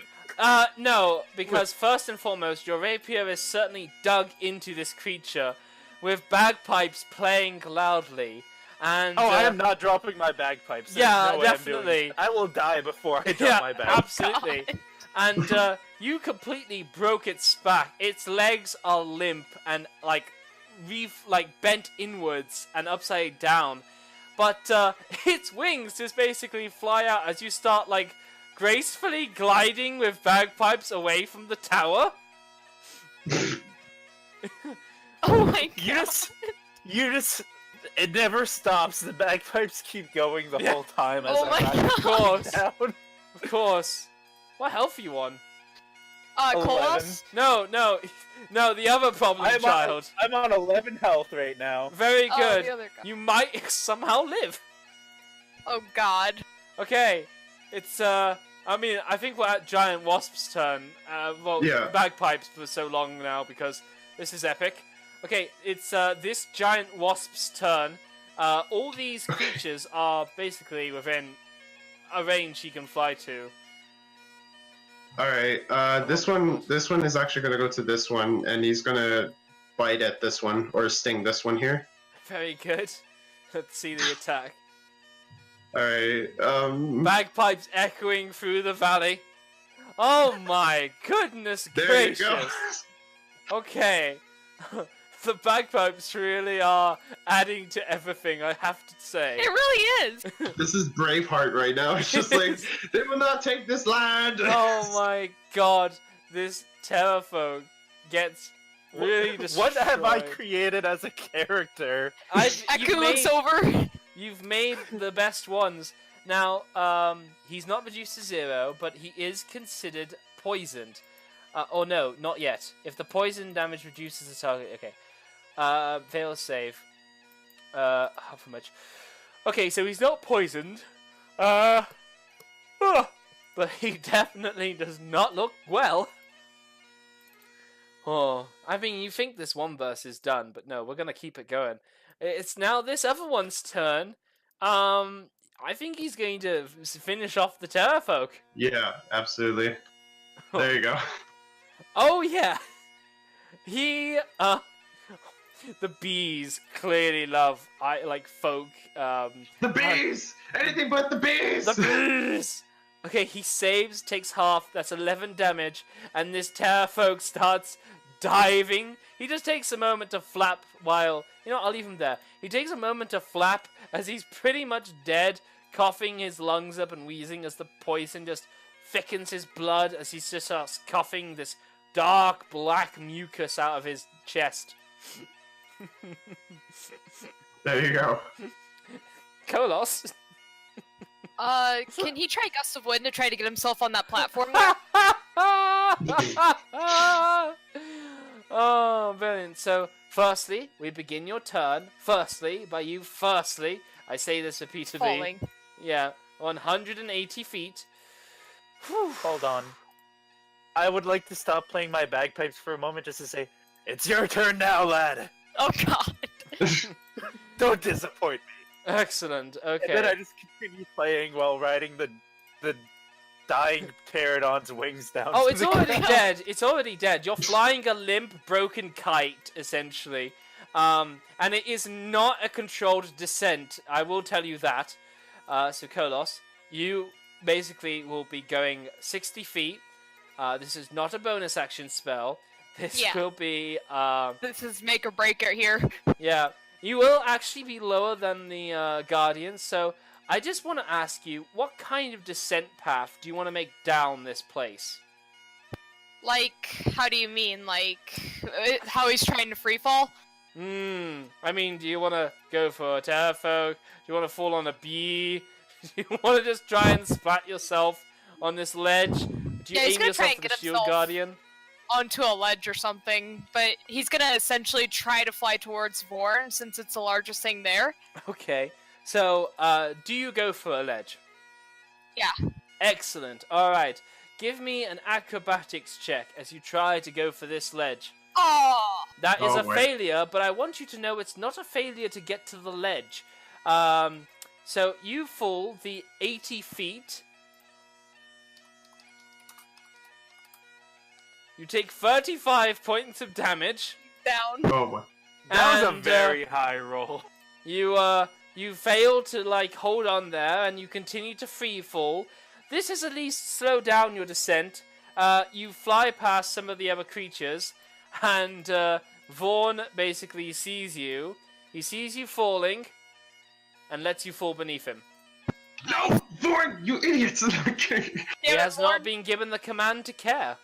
No, because first and foremost, your rapier is certainly dug into this creature, with bagpipes playing loudly, and... Oh, I am not dropping my bagpipes. There's Yeah, no way I'm doing definitely. this. I will die before I drop Yeah, my bagpipes. absolutely. And you completely broke its back. Its legs are limp and like bent inwards and upside down. But its wings just basically fly out as you start like gracefully gliding with bagpipes away from the tower. Oh my god. You just, it never stops. The bagpipes keep going the whole time as Oh my I'm Of course, down. of course. What health are you on? Kolos? No, the other problem child. I'm on 11 health right now. Very Oh, good. the other guy. You might somehow live. Oh god. Okay, it's I mean, I think we're at Giant Wasp's turn. Yeah. Bagpipes for so long now because this is epic. Okay, it's this Giant Wasp's turn. All these creatures are basically within a range he can fly to. All right. This one is actually gonna go to this one, and he's gonna bite at this one or sting this one here. Very good. Let's see the attack. All right. Bagpipes echoing through the valley. Oh my goodness There gracious! you go. Okay. The bagpipes really are adding to everything, I have to say. It really is. This is Braveheart right now. It's just like they will not take this land. Oh my god, this Terrafolk gets really destroyed. What have I created as a character? Aku looks over. You've made the best ones. Now, he's not reduced to 0, but he is considered poisoned. Or no, not yet. If the poison damage reduces the target, okay. Fail save. How much? Okay, so he's not poisoned. But he definitely does not look well. Oh, I mean, you think this one verse is done, but no, we're gonna keep it going. It's now this other one's turn. I think he's going to finish off the Terrafolk. Yeah, absolutely. There you go. Oh yeah, he the bees clearly love folk. The bees! Anything but the bees! The bees. Okay, he saves, takes half. That's 11 damage, and this Terrafolk starts diving. He just takes a moment to flap while I'll leave him there. He takes a moment to flap as he's pretty much dead, coughing his lungs up and wheezing as the poison just thickens his blood as he just starts coughing this dark black mucus out of his chest. There you go. Kolos. Can he try Gust of Wind to try to get himself on that platform? Oh, brilliant. So, firstly, we begin your turn. Firstly, I say this repeatedly. Falling. Yeah, 180 feet. Whew. Hold on. I would like to stop playing my bagpipes for a moment just to say, it's your turn now, lad. Oh god. Don't disappoint me. Excellent. Okay. And then I just continue playing while riding the dying pterodon's wings down. Oh, to it's the already ground. dead. It's already dead. You're flying a limp, broken kite, essentially. And it is not a controlled descent. I will tell you that. So, Kolos, you basically will be going 60 feet. This is not a bonus action spell. This will be... This is make or break it here. Yeah. You will actually be lower than the Guardians, so I just want to ask you, what kind of descent path do you want to make down this place? Like, how do you mean? Like, how he's trying to free fall? I mean, do you want to go for a Terrafolk? Do you want to fall on a bee? Do you want to just try and splat yourself on this ledge? Do you Yeah, he's aim gonna yourself try for and the get Shield himself Guardian? onto a ledge or something, but he's gonna essentially try to fly towards Vorn since it's the largest thing there. Okay, so, do you go for a ledge? Yeah. Excellent. Alright, give me an acrobatics check as you try to go for this ledge. Oh! That is Oh, a wait. failure, but I want you to know it's not a failure to get to the ledge. So you fall the 80 feet. You take 35 points of damage. Down. Oh boy. That was a And, very high roll. You fail to, like, hold on there, and you continue to free fall. This has at least slowed down your descent. You fly past some of the other creatures, and Vaughn basically sees you. He sees you falling, and lets you fall beneath him. No, Thorn, you idiots! He has not been given the command to care.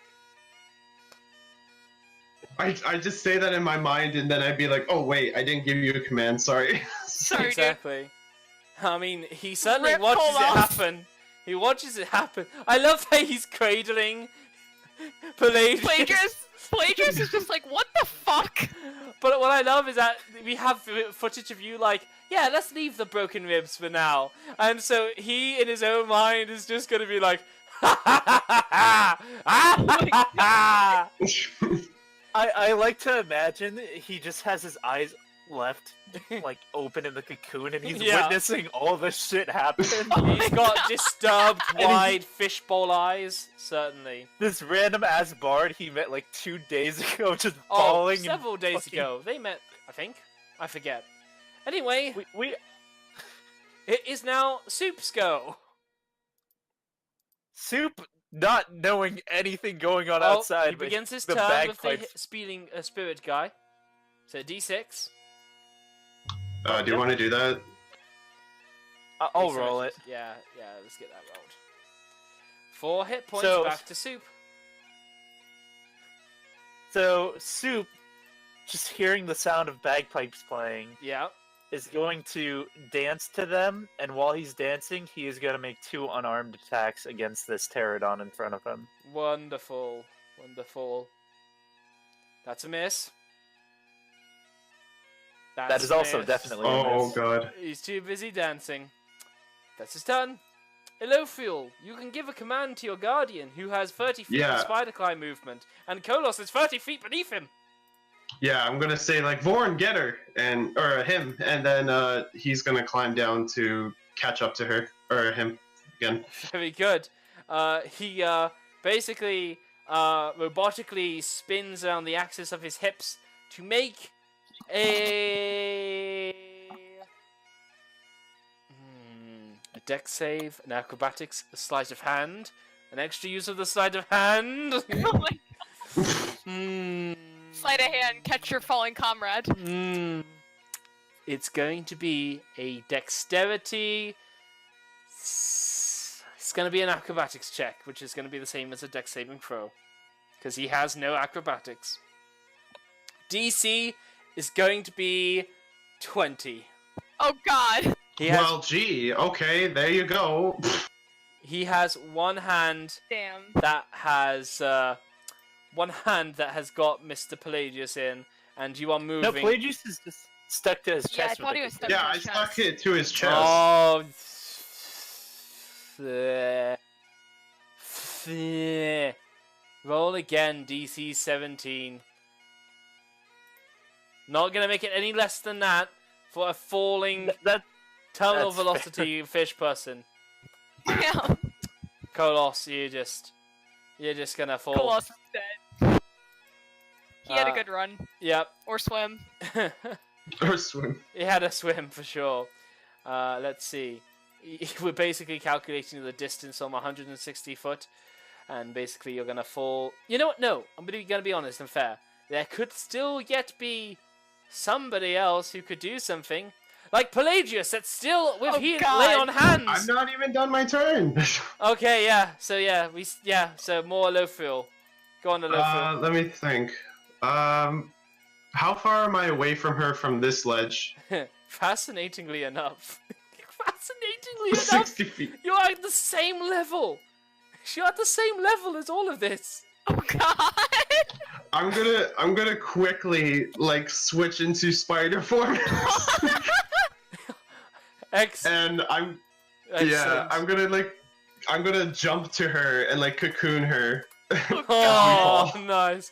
I just say that in my mind, and then I'd be like, oh wait, I didn't give you a command. Sorry. Sorry, Exactly. I mean, he certainly Rip watches it Olaf. happen. He watches it happen. I love how he's cradling Palladius. Plagiarist is just like, what the fuck? But what I love is that we have footage of you like, yeah, let's leave the broken ribs for now. And so he, in his own mind, is just going to be like, ha ha ha ha ha ha ha. I like to imagine he just has his eyes left, like, open in the cocoon, and he's Yeah. witnessing all this shit happen. He's got disturbed, And he's- wide fishbowl eyes, certainly. This random ass bard he met like 2 days ago, just Oh, falling. several and days fucking- ago. They met, I think. I forget. Anyway, We it is now Soup's go. Soup not knowing anything going on Oh, outside. he but begins his the turn with the bagpipes. spirit guy. So D6. Do you want to do that? I'll D6. roll it. Yeah, let's get that rolled. 4 hit points So- back to Soup. So Soup, just hearing the sound of bagpipes playing, Yeah. is going to dance to them, and while he's dancing, he is going to make 2 unarmed attacks against this pterodon in front of him. Wonderful. Wonderful. That's a miss. That That's is a also miss. definitely a Oh miss. god. He's too busy dancing. That's his turn. Elofiel, you can give a command to your guardian, who has 30 feet Yeah. of spider climb movement, and Kolos is 30 feet beneath him. Yeah, I'm gonna say like Vorn, get her, or him, and then he's gonna climb down to catch up to her or him again. Very good. He basically robotically spins around the axis of his hips to make a dex save, an acrobatics, a sleight of hand, an extra use of the sleight of hand. Oh my Hmm. Sleight of hand, catch your falling comrade. It's going to be a dexterity. It's going to be an acrobatics check, which is going to be the same as a dex saving throw, because he has no acrobatics. DC is going to be 20. Oh god. He has Well, gee, okay, there you go. he has one hand Damn. that has got Mr. Palladius in, and you are moving. No, Pelagius is just stuck to his Yeah, I chest. thought with he the was stuck. Yeah, I his stuck chest. it to his chest. Oh. Roll again, DC 17. Not gonna make it any less than that for a falling That terminal that's velocity fish person. Yeah. Kolos, you're just gonna fall. Colossus is dead. He had a Uh, good run. Yep. Or swim. Or swim. He had a swim for sure. Let's see. We're basically calculating the distance on 160 foot, and basically you're gonna fall. You know what? No, I'm gonna be honest and fair. There could still yet be somebody else who could do something, like Pelagius. That's still with Oh, he God. lay on hands. I'm not even done my turn. Okay, yeah. So yeah, so more low fuel. Go on, Alethea. Let me think. How far am I away from her from this ledge? Fascinatingly enough. Fascinatingly enough, 60 feet. you're at the same level. You're at the same level as all of this. Oh god! I'm gonna quickly like switch into spider form. Excellent. And I'm Excellent. I'm gonna jump to her and like cocoon her. Oh, nice.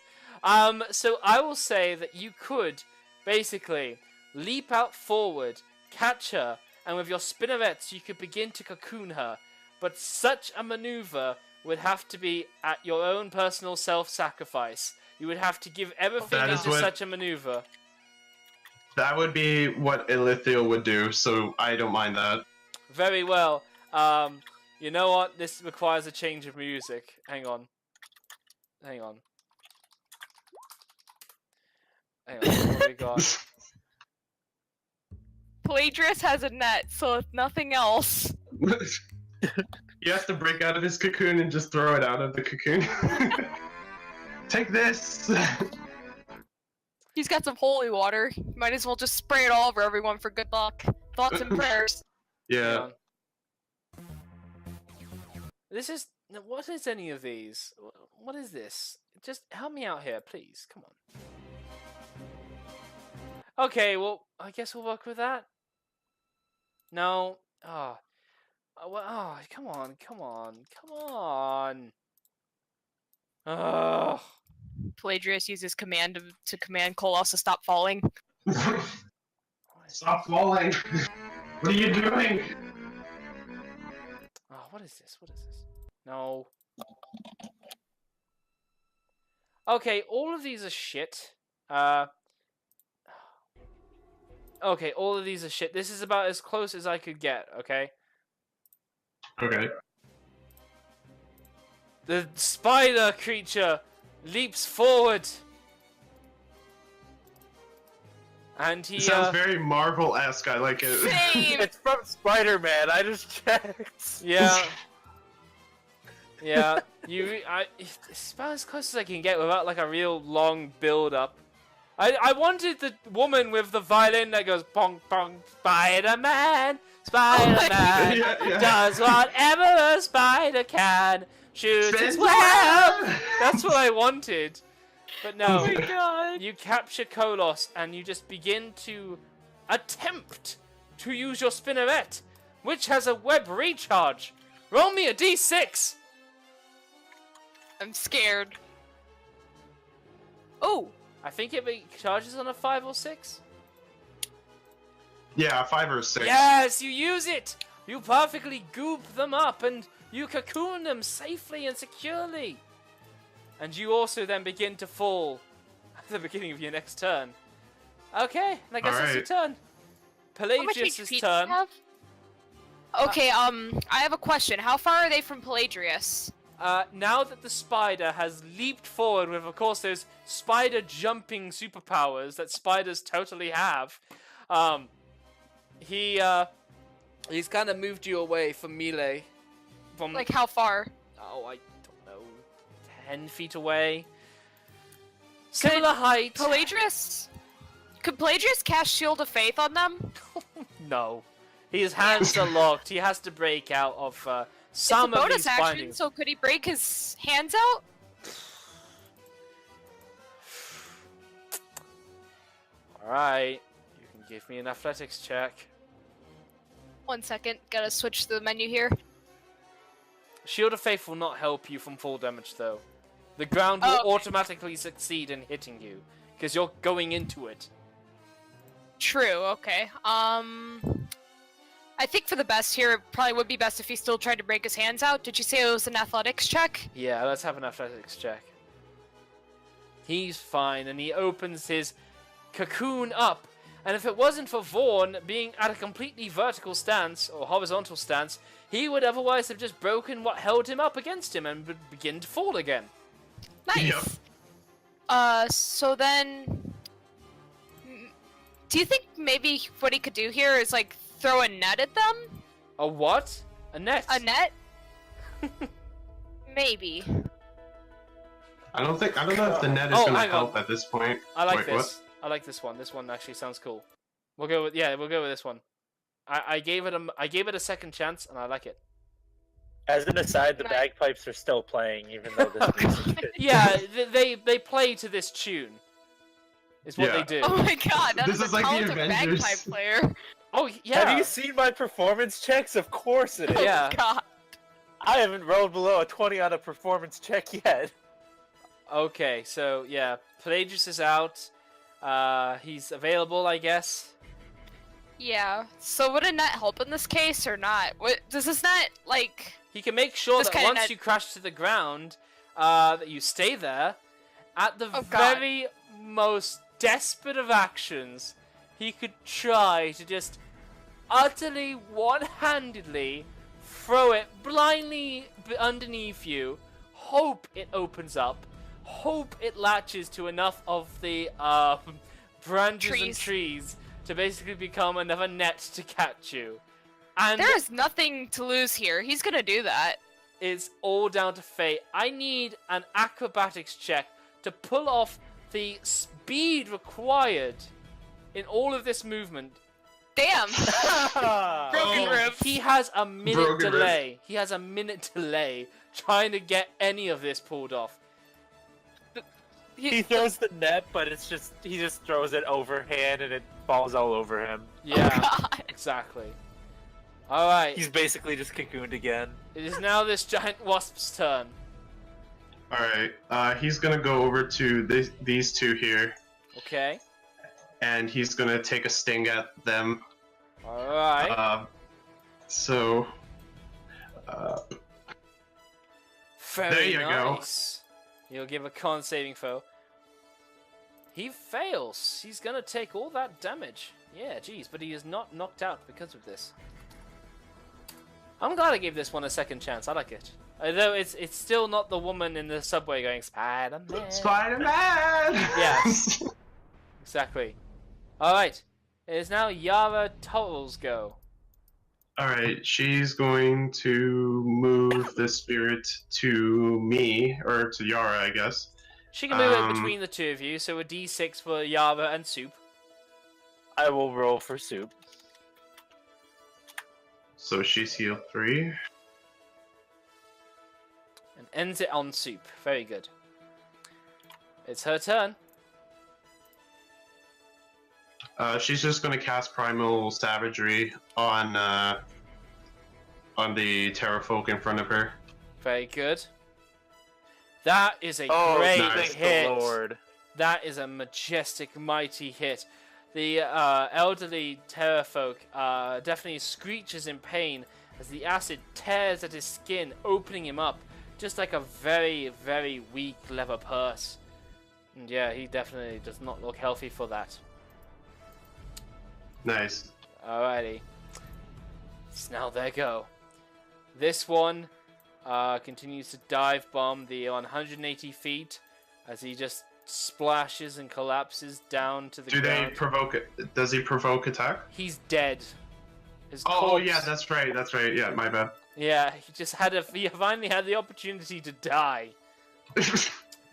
So I will say that you could basically leap out forward, catch her, and with your spinnerets you could begin to cocoon her. But such a maneuver would have to be at your own personal self-sacrifice. You would have to give everything That is into what- such a maneuver. That would be what Elithiel would do, so I don't mind that. Very well. You know what? This requires a change of music. Hang on. Hang on. What have we got? Pelagius has a net, so if nothing else. He has to break out of his cocoon and just throw it out of the cocoon. Take this! He's got some holy water. Might as well just spray it all over everyone for good luck. Thoughts and prayers. Hang Yeah. on. This is... What is any of these? What is this? Just help me out here, please. Come on. Okay, well, I guess we'll work with that. No. Oh. Oh, come on, come on, come on. Ugh. Pelagius uses command to command Kolos to stop falling. Stop falling! What are you doing? Oh, what is this? What is this? No. Okay, all of these are shit. Okay, all of these are shit. This is about as close as I could get, okay? Okay. The spider creature leaps forward. And he, It sounds very Marvel-esque, I like it. Same! It's from Spider-Man. I just checked. Yeah. Yeah. It's about as close as I can get without, like, a real long build-up. I wanted the woman with the violin that goes, pong, pong, Spider-Man, Spider-Man, Yeah. does whatever a spider can, shoots its web. That's what I wanted. But no. Oh my god! You capture Kolos and you just begin to attempt to use your spinneret, which has a web recharge. Roll me a d6. I'm scared. Oh! I think it recharges on a 5 or 6. Yeah, 5 or 6. Yes, you use it. You perfectly goop them up and you cocoon them safely and securely. And you also then begin to fall at the beginning of your next turn. Okay, I guess it's your turn. How much Pelagius' HP does he turn. have? Okay, I have a question. How far are they from Pelagius? Now that the spider has leaped forward with, of course, those spider jumping superpowers that spiders totally have, he's kind of moved you away from melee. From Like, how far? oh, I don't know, 10 feet away. Similar height. Pelagius? Could Pelagius cast Shield of Faith on them? No, his hands are locked. He has to break out of some it's a of bonus these action, bindings. so could he break his hands out? Alright, you can give me an athletics check. 1 second, gotta switch the menu here. Shield of Faith will not help you from full damage, though. The ground will Oh, okay. automatically succeed in hitting you, because you're going into it. True, okay. I think for the best here, it probably would be best if he still tried to break his hands out. Did you say it was an athletics check? Yeah, let's have an athletics check. He's fine, and he opens his cocoon up. And if it wasn't for Vaughn being at a completely vertical stance, or horizontal stance, he would otherwise have just broken what held him up against him and would begin to fall again. Nice! So then... Do you think maybe what he could do here is, like, throw a net at them? A what? A net? A net? Maybe. I don't know if the net is Oh, gonna hang help on. at this point. I like Wait, this. what? I like this one. This one actually sounds cool. We'll go with this one. I gave it a second chance, and I like it. As an aside, the Nice. bagpipes are still playing, even though this music is. Yeah, they play to this tune. Is what Yeah. they do. Oh my god, that This is is a like the talented Avengers. bagpipe player. Oh yeah. Have you seen my performance checks? Of course it is. Yeah. Oh god. I haven't rolled below a 20 on a performance check yet. Okay, so yeah, Pelagius is out. He's available, I guess. Yeah. So would a net help in this case or not? What does this net like? He can make sure This that kinda once net- you crash to the ground, that you stay there. At the Oh, God. very most desperate of actions, he could try to just utterly one-handedly throw it blindly underneath you, hope it opens up, hope it latches to enough of the branches and Trees. trees to basically become another net to catch you. And There is nothing to lose here. He's gonna do that. it's all down to fate. I need an acrobatics check to pull off the speed required in all of this movement. Damn. Broken Oh. ribs. He has a minute Broken delay. He has a minute delay trying to get any of this pulled off. He throws the net, but he just throws it overhand and it falls all over him. Yeah, Oh god. exactly. Alright, He's basically just cocooned again. it is now this giant wasp's turn. Alright, he's gonna go over to these two here, Okay. and he's gonna take a sting at them. Alright. So, Very there you go. nice. He'll give a con saving throw. He fails. He's gonna take all that damage. Yeah, geez, but he is not knocked out because of this. I'm glad I gave this one a second chance. I like it. Although it's still not the woman in the subway going, Spider-Man. Spider-Man! Yes. Exactly. Alright. It is now Yara Tull's go. Alright, she's going to move the spirit to me, or to Yara, I guess. She can move it between the two of you, so a d6 for Yara and Soup. I will roll for soup. So she's healed 3. And ends it on Soup. Very good. It's her turn. She's just gonna cast Primal Savagery on the Terrafolk in front of her. Very good. That is a Oh, great nice. hit. The Lord. That is a majestic, mighty hit. The elderly Terrafolk definitely screeches in pain as the acid tears at his skin, opening him up, just like a very, very weak leather purse. And yeah, he definitely does not look healthy for that. Nice. Alrighty. It's now their go. This one continues to dive bomb the 180 feet as he just splashes and collapses down to the Do they ground. provoke it? Does he provoke attack? He's dead. His Oh corpse- yeah, that's right. That's right. Yeah, my bad. Yeah, he finally had the opportunity to die.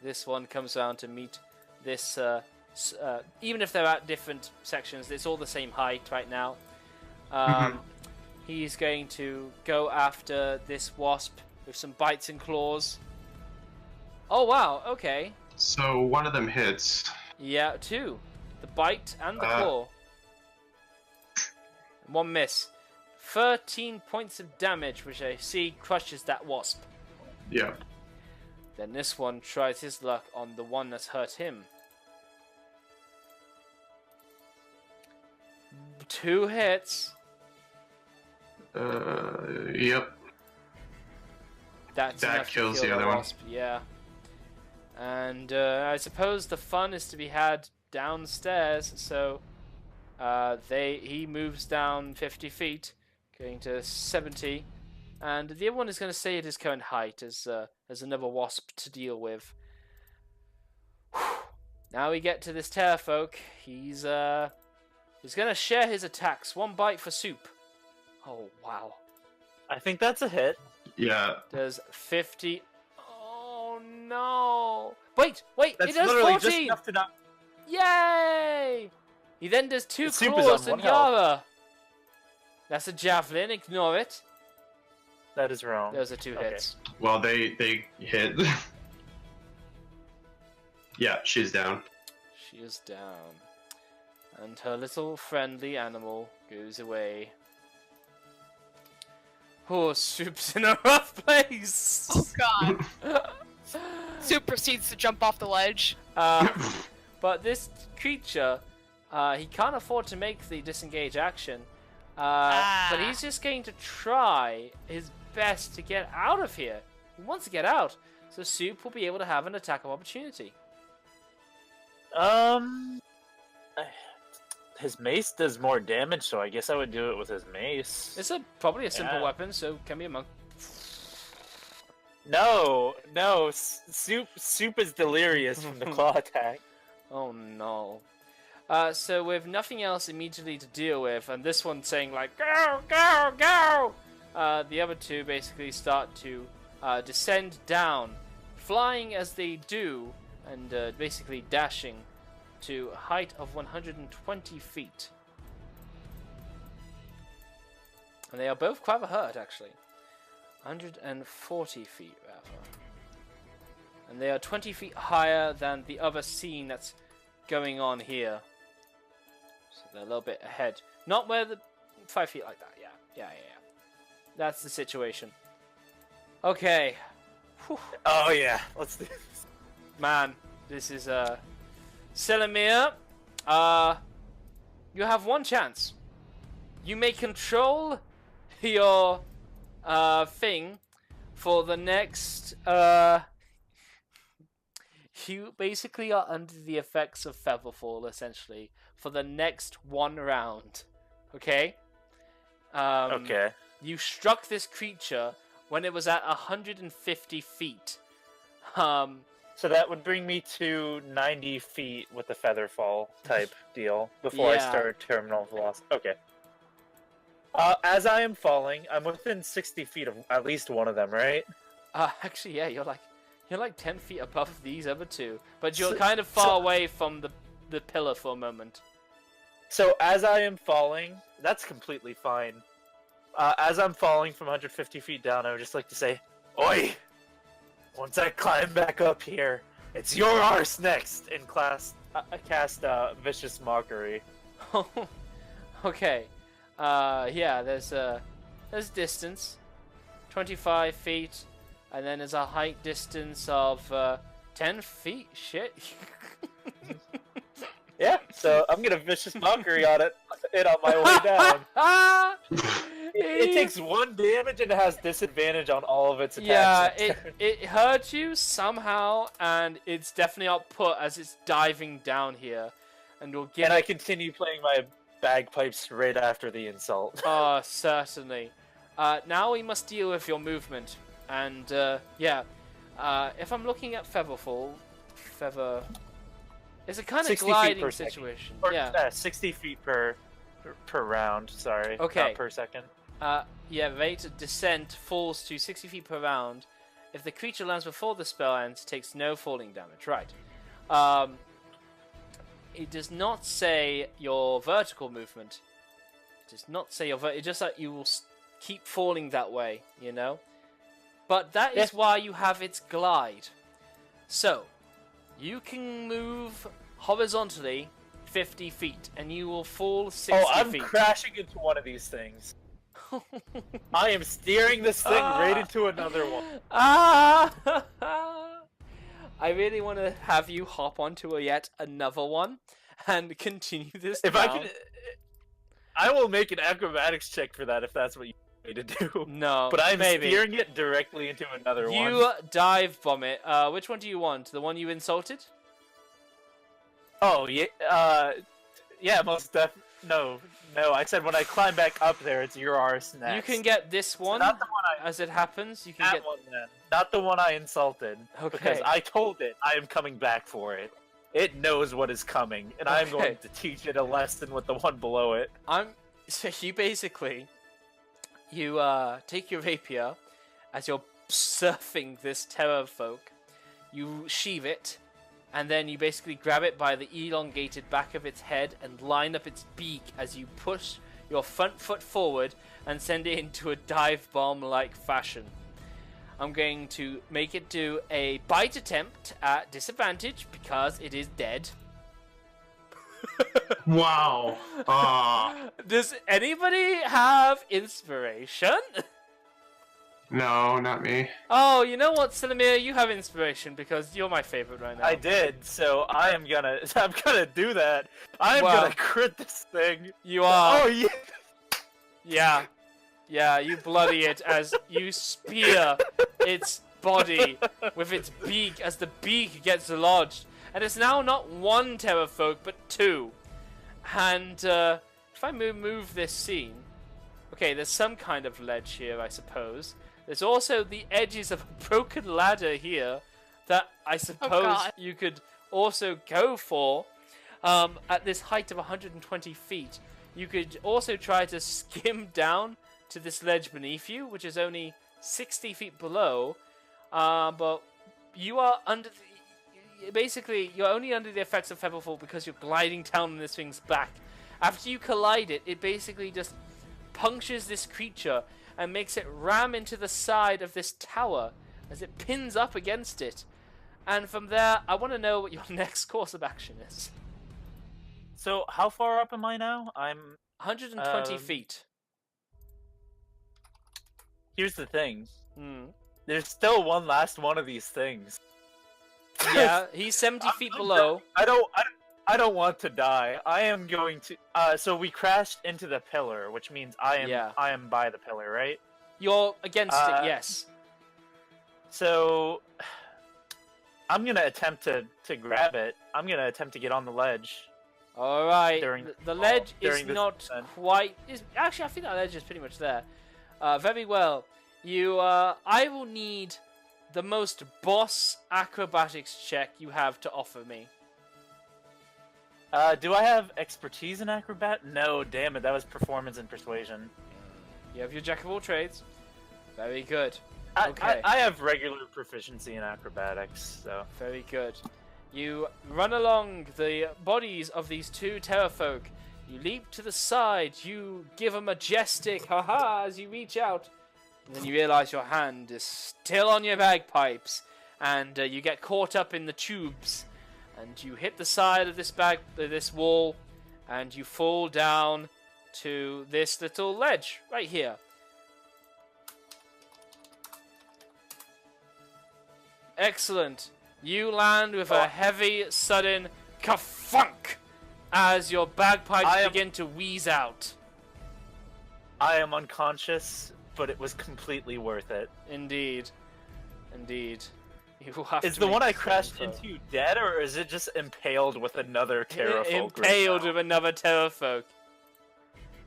This one comes around to meet this. Even if they're at different sections, it's all the same height right now. He's going to go after this wasp with some bites and claws. Oh wow, okay. So one of them hits. Yeah, 2. The bite and the claw. One miss. 13 points of damage, which I see crushes that wasp. Yeah. Then this one tries his luck on the one that's hurt him. 2 hits. Yep. That's That enough to kills kill the other one. wasp. Yeah. And I suppose the fun is to be had downstairs. So he moves down 50 feet, going to 70, and the other one is going to stay at his current height as another wasp to deal with. Now we get to this Terrafolk. He's going to share his attacks. 1 bite for Soup. Oh wow. I think that's a hit. Yeah. Does 50. Oh no! Wait, That's it does literally 14! just enough to not. Yay! He then does 2 Soup is claws on and one health. Yara. That's a javelin, ignore it. That is wrong. Those are 2 Okay. hits. Well, they hit. Yeah, she's down. She is down. And her little friendly animal goes away. Oh, Soup's in a rough place! Oh god. Soup proceeds to jump off the ledge. But this creature, he can't afford to make the disengage action. But he's just going to try his best to get out of here. He wants to get out. So Soup will be able to have an attack of opportunity. His mace does more damage, so I guess I would do it with his mace. It's probably a simple Yeah. weapon, so can be a monk. No, Soup is delirious from the claw attack. Oh no. So with nothing else immediately to deal with, and this one saying like, go, go, go! The other 2 basically start to descend down, flying as they do, and basically dashing to a height of 120 feet. And they are both quite hurt, actually. 140 feet, rather. And they are 20 feet higher than the other scene that's going on here. So they're a little bit ahead. Not where the... 5 feet like that, yeah. That's the situation. Okay. Whew. Oh yeah, let's do this. Man, this is Selimir, you have one chance. You may control your thing for the next you basically are under the effects of Featherfall essentially for the next 1 round. Okay? Okay. You struck this creature when it was at 150 feet. So that would bring me to 90 feet with the featherfall type deal before I Yeah. start terminal velocity. Okay. As I am falling, I'm within 60 feet of at least one of them, right? Actually, yeah, you're like 10 feet above these other 2, but you're So- kind of far so- away from the pillar for a moment. So as I am falling, that's completely fine. As I'm falling from 150 feet down, I would just like to say, "Oi! Once I climb back up here, it's your arse next!" And cast Vicious Mockery. Okay. Yeah, there's distance, 25 feet, and then there's a height distance of 10 feet. Shit. Yeah, so I'm gonna Vicious Mockery on it on my way down. It takes 1 damage and it has disadvantage on all of its attacks. Yeah, it hurt you somehow, and it's definitely output as it's diving down here, and we'll give And it... I continue playing my bagpipes right after the insult. Oh, certainly. Now we must deal with your movement, and yeah, if I'm looking at Featherfall, it's a kind of 60 feet gliding per second. situation. Or, Yeah. 60 feet per round. Sorry. Okay. Not per second. Yeah, rate of descent falls to 60 feet per round. If the creature lands before the spell ends, it takes no falling damage. Right. It does not say your vertical movement. It does not say your It's just that you will keep falling that way, you know? But that is why you have its glide. So, you can move horizontally 50 feet, and you will fall 60 I'm feet. crashing into one of these things. I am steering this thing right into another one. Ah! I really want to have you hop onto yet another one and continue this. If I down. can, I will make an acrobatics check for that if that's what you want me to do. No, But I'm maybe. steering it directly into another one. You dive bomb it. Which one do you want? The one you insulted? Oh yeah, yeah, most no. I said when I climb back up there, it's your arse next. You can get this one. Not the one I. As it happens, you can That get. one then. Not the one I insulted. Because Okay. I told it I am coming back for it. It knows what is coming, and I am Okay. going to teach it a lesson with the one below it. So you basically, take your rapier as you're surfing this terror folk. You sheave it, and then you basically grab it by the elongated back of its head and line up its beak as you push your front foot forward and send it into a dive bomb-like fashion. I'm going to make it do a bite attempt at disadvantage because it is dead. Wow. Does anybody have inspiration? No, not me. Oh, you know what, Silamir? You have inspiration because you're my favorite right now. I did, so I'm gonna do that. I'm Wow. gonna crit this thing. You are. Oh yeah. Yeah. Yeah, you bloody it as you spear its body with its beak as the beak gets lodged. And it's now not one terrafolk, but two. And if I move this scene... Okay, there's some kind of ledge here, I suppose. There's also the edges of a broken ladder here that I suppose God. you could also go for. At this height of 120 feet, you could also try to skim down to this ledge beneath you, which is only 60 feet below. But you are under the... Basically, you're only under the effects of Pebblefall because you're gliding down on this thing's back. After you collide it, it basically just punctures this creature and makes it ram into the side of this tower as it pins up against it. And from there, I want to know what your next course of action is. So how far up am I now? I'm 120 feet. Here's the thing. Hmm. There's still one last one of these things. Yeah, he's 70 feet below. I don't want to die. I am going to. So we crashed into the pillar, which means I am by the pillar, right? You're against it, yes. So I'm gonna attempt to grab it. I'm gonna attempt to get on the ledge. All right. During The ledge is during this not descent. quite. Actually, I think that ledge is pretty much there. Very well. You. I will need the most boss acrobatics check you have to offer me. Do I have expertise in acrobat? No, damn it, that was performance and persuasion. You have your jack of all trades. Very good. I, Okay. I have regular proficiency in acrobatics, so. Very good. You run along the bodies of these two terrafolk. You leap to the side. You give a majestic haha as you reach out. And then you realize your hand is still on your bagpipes. And you get caught up in the tubes. And you hit the side of this wall. And you fall down to this little ledge right here. Excellent. You land with a heavy, sudden ka-funk as your bagpipes begin to wheeze out. I am unconscious, but it was completely worth it. Indeed. Indeed. You will have Is to the make one I a crashed throw. into dead, or is it just impaled with another terrafolk? Impaled right now? with another terrafolk.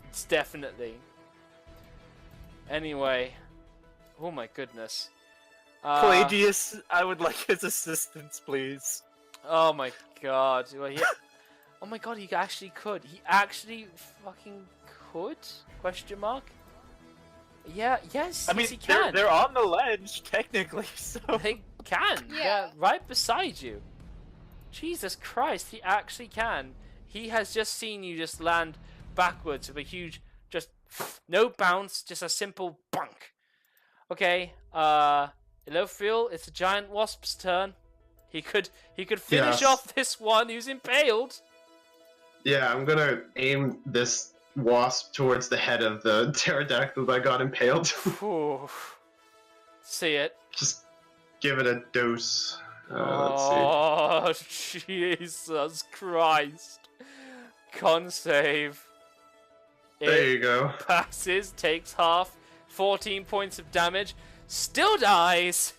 It's definitely. Anyway. Oh my goodness. Pelagius, I would like his assistance, please. Oh my god. Well, oh my god, he actually could. He actually fucking could? Question mark? Yeah, yes, I mean, yes he can. they're on the ledge, technically, so... They can. Yeah. They're right beside you. Jesus Christ, he actually can. He has just seen you just land backwards with a huge, just no bounce, just a simple bunk. Okay, Ilofriel, it's a giant wasp's turn. He could finish Yes. off this one who's impaled. Yeah, I'm gonna aim this wasp towards the head of the pterodactyl that got impaled. Ooh. See it. Just give it a dose. Let's Oh, Jesus Christ. Con save. see. There It you go. passes, takes half, 14 points of damage, still dies,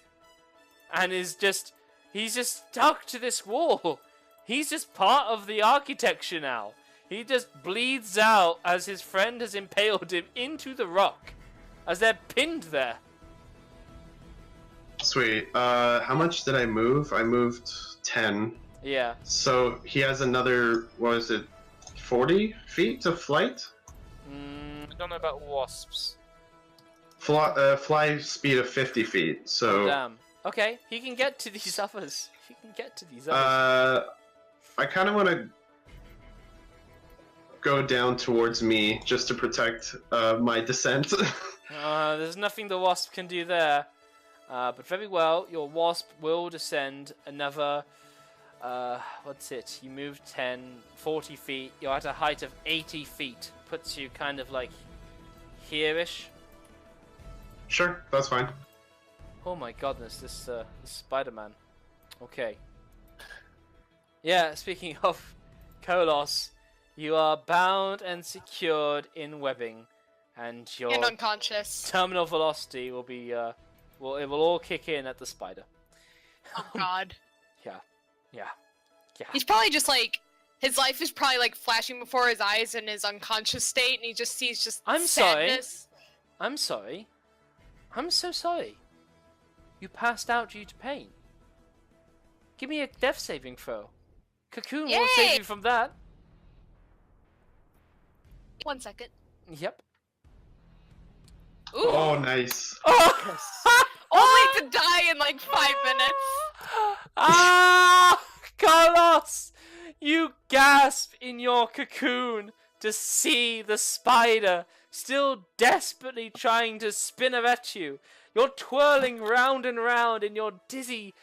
and he's just stuck to this wall. He's just part of the architecture now. He just bleeds out as his friend has impaled him into the rock, as they're pinned there. Sweet. How much did I move? I moved 10. Yeah. So he has another, what is it, 40 feet of flight? I don't know about wasps. Fly speed of 50 feet. So Damn. Okay, he can get to these others. He can get to these others. I kind of want to go down towards me just to protect my descent. There's nothing the wasp can do there. But very well, your wasp will descend another... what's it? You moved 10, 40 feet. You're at a height of 80 feet. Puts you kind of like here-ish. Sure, that's fine. Oh my goodness, this Spider-Man. Okay. Yeah, speaking of Kolos, you are bound and secured in webbing, and your And unconscious. terminal velocity will be it will all kick in at the spider. Oh god. Yeah. He's probably just like, his life is probably like flashing before his eyes in his unconscious state, and he just sees just I'm sorry. sadness. I'm sorry. I'm so sorry. You passed out due to pain. Give me a death saving throw. Cocoon won't Yay! save you from that. 1 second. Yep. Ooh. Oh, nice. Only to die in like 5 minutes. Ah, Carlos! You gasp in your cocoon to see the spider still desperately trying to spin at you. You're twirling round and round in your dizzy,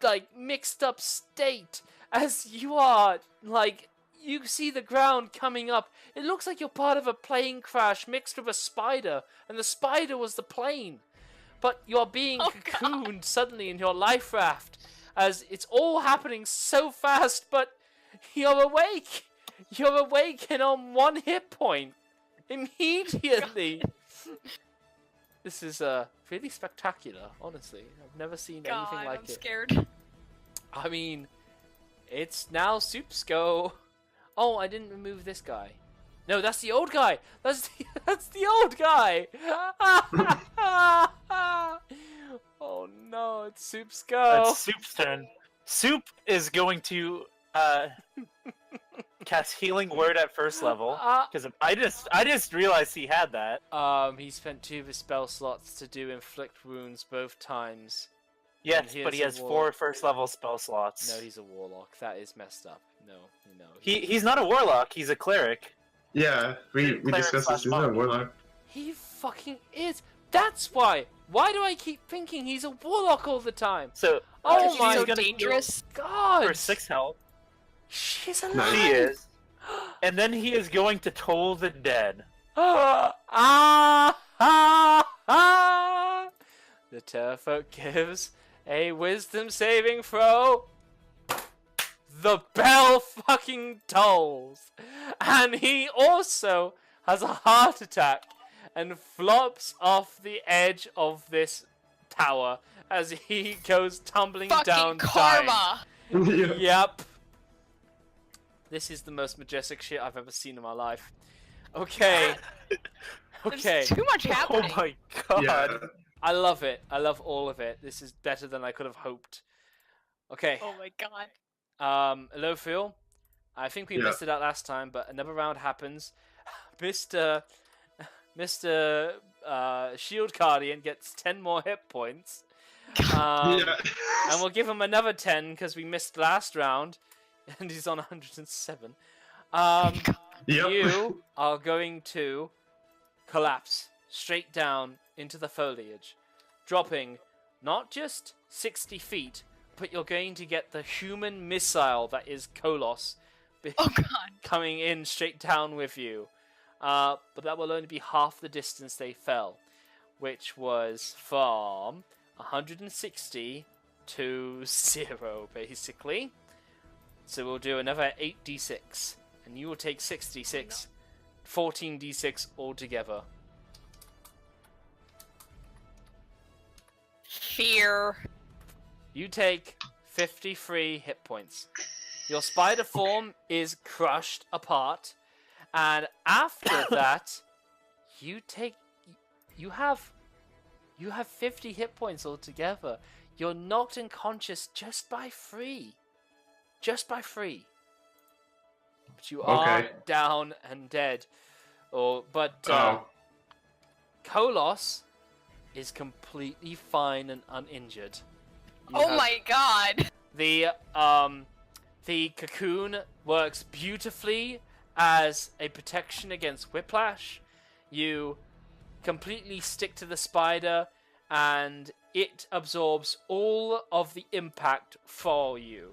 like, mixed up state as you are, like, you see the ground coming up. It looks like you're part of a plane crash mixed with a spider, and the spider was the plane. But you're being cocooned suddenly in your life raft, as it's all happening so fast, but you're awake. You're awake and on 1 hit point. Immediately. This is really spectacular, honestly. I've never seen anything like I'm it. scared. I mean, it's now Soup's go. Oh, I didn't remove this guy. No, that's the old guy. That's the old guy. Oh no, it's Soup's go. It's Soup's turn. Soup is going to cast Healing Word at first level because I just realized he had that. He spent 2 of his spell slots to do inflict wounds both times. Yes, And but he here's has a 4 first level spell slots. No, he's a warlock. That is messed up. No. He's not a warlock. He's a cleric. Yeah, we Cleric discussed this. slash He's not a monk. warlock. He fucking is. That's why. Why do I keep thinking he's a warlock all the time? So Oh he's my so gonna dangerous. God. for 6 health. She's Nice. alive. He is, and then he is going to toll the dead. The Terrafolk gives a wisdom saving throw. The bell fucking tolls. And he also has a heart attack and flops off the edge of this tower as he goes tumbling Fucking down, dying. karma. Yeah. Yep. This is the most majestic shit I've ever seen in my life. Okay. Okay. There's too much Oh happening. my god! Yeah. I love it. I love all of it. This is better than I could have hoped. Okay. Oh my god. Hello, Phil. I think we Yeah. missed it out last time, but another round happens. Mr. Shield Guardian gets 10 more hit points. Yeah. And we'll give him another 10 because we missed last round, and he's on 107. Yep. You are going to collapse straight down into the foliage, dropping not just 60 feet, but you're going to get the human missile that is Kolos Oh god. coming in straight down with you. But that will only be half the distance they fell, which was from 160 to 0, basically. So we'll do another 8d6, and you will take 6d6, 14d6 altogether. Fear. You take 53 hit points. Your spider form is crushed apart, and after that, you have 50 hit points altogether. You're knocked unconscious just by 3. Just by 3. But you are Okay. down and dead. But Oh. Kolos is completely fine and uninjured. Oh have- my god! The cocoon works beautifully as a protection against whiplash. You completely stick to the spider, and it absorbs all of the impact for you.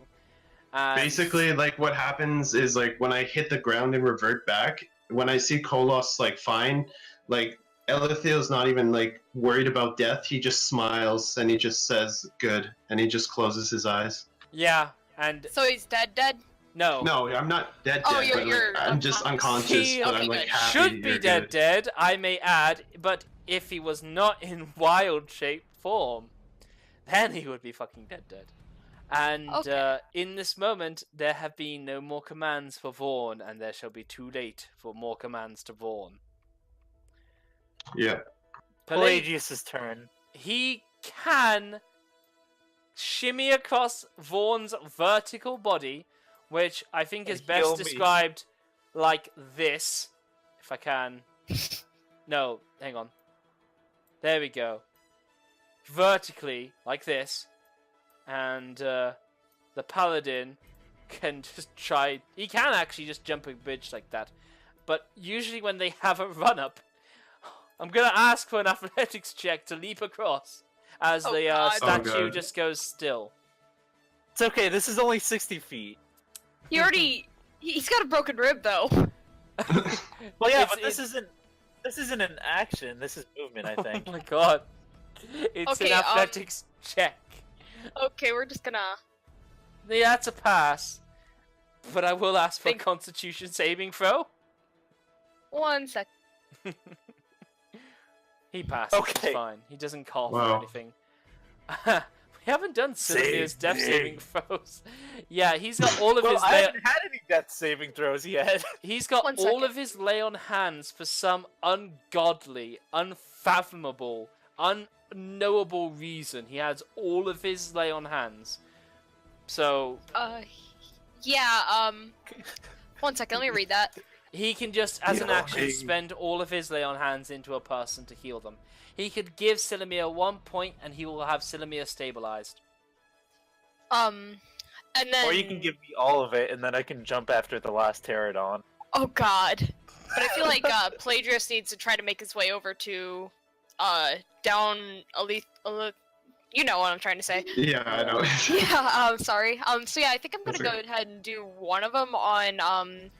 And Basically, like what happens is like when I hit the ground and revert back, when I see Kolos like fine, like Elithiel's not even like worried about death. He just smiles and he just says good, and he just closes his eyes. yeah, and So he's dead? no, No, I'm not dead. Oh, Dead, you're- but like, you're I'm just unconscious. unconscious, He but Okay, I'm like good. happy. should be you're dead, good. I may add. But if he was not in wild shape form, then he would be fucking dead. And Okay. in this moment, there have been no more commands for Vaughn, and there shall be too late for more commands to Vaughn. Yeah. Pelagius's turn. He can shimmy across Vaughn's vertical body, which I think is And best heal me. described like this. If I can. No, hang on. There we go. Vertically, like this. And the paladin can just try... He can actually just jump a bridge like that. But usually when they have a run-up, I'm going to ask for an athletics check to leap across. As Oh, the God. statue Oh, God. just goes still. It's okay. This is only 60 feet. He already... He's got a broken rib, though. Well, yeah, It's- but this isn't an action. This is movement, I think. Oh my god. It's Okay, an athletics check. Okay, we're just gonna... Yeah, that's a pass. But I will ask for a Think- constitution saving throw. 1 sec. He passes, Okay. it's fine. He doesn't cough or Wow. anything. We haven't done Sylvia's Save death me. saving throws. Yeah, he's got all of Well, his I haven't had any death saving throws yet. he's got 1 all second. of his lay on hands for some ungodly, unfathomable, unknowable reason. He has all of his lay on hands. So Yeah, 1 second, let me read that. he can just, as an Yeah. action, spend all of his lay on hands into a person to heal them. He could give Silamir 1 point, and he will have Silamir stabilized. And then... Or you can give me all of it, and then I can jump after the last pterodon. Oh god. But I feel like, Pelagius needs to try to make his way over to, down you know what I'm trying to say. Yeah, I know. Yeah, sorry. So yeah, I think I'm gonna That's go okay. ahead and do one of them on,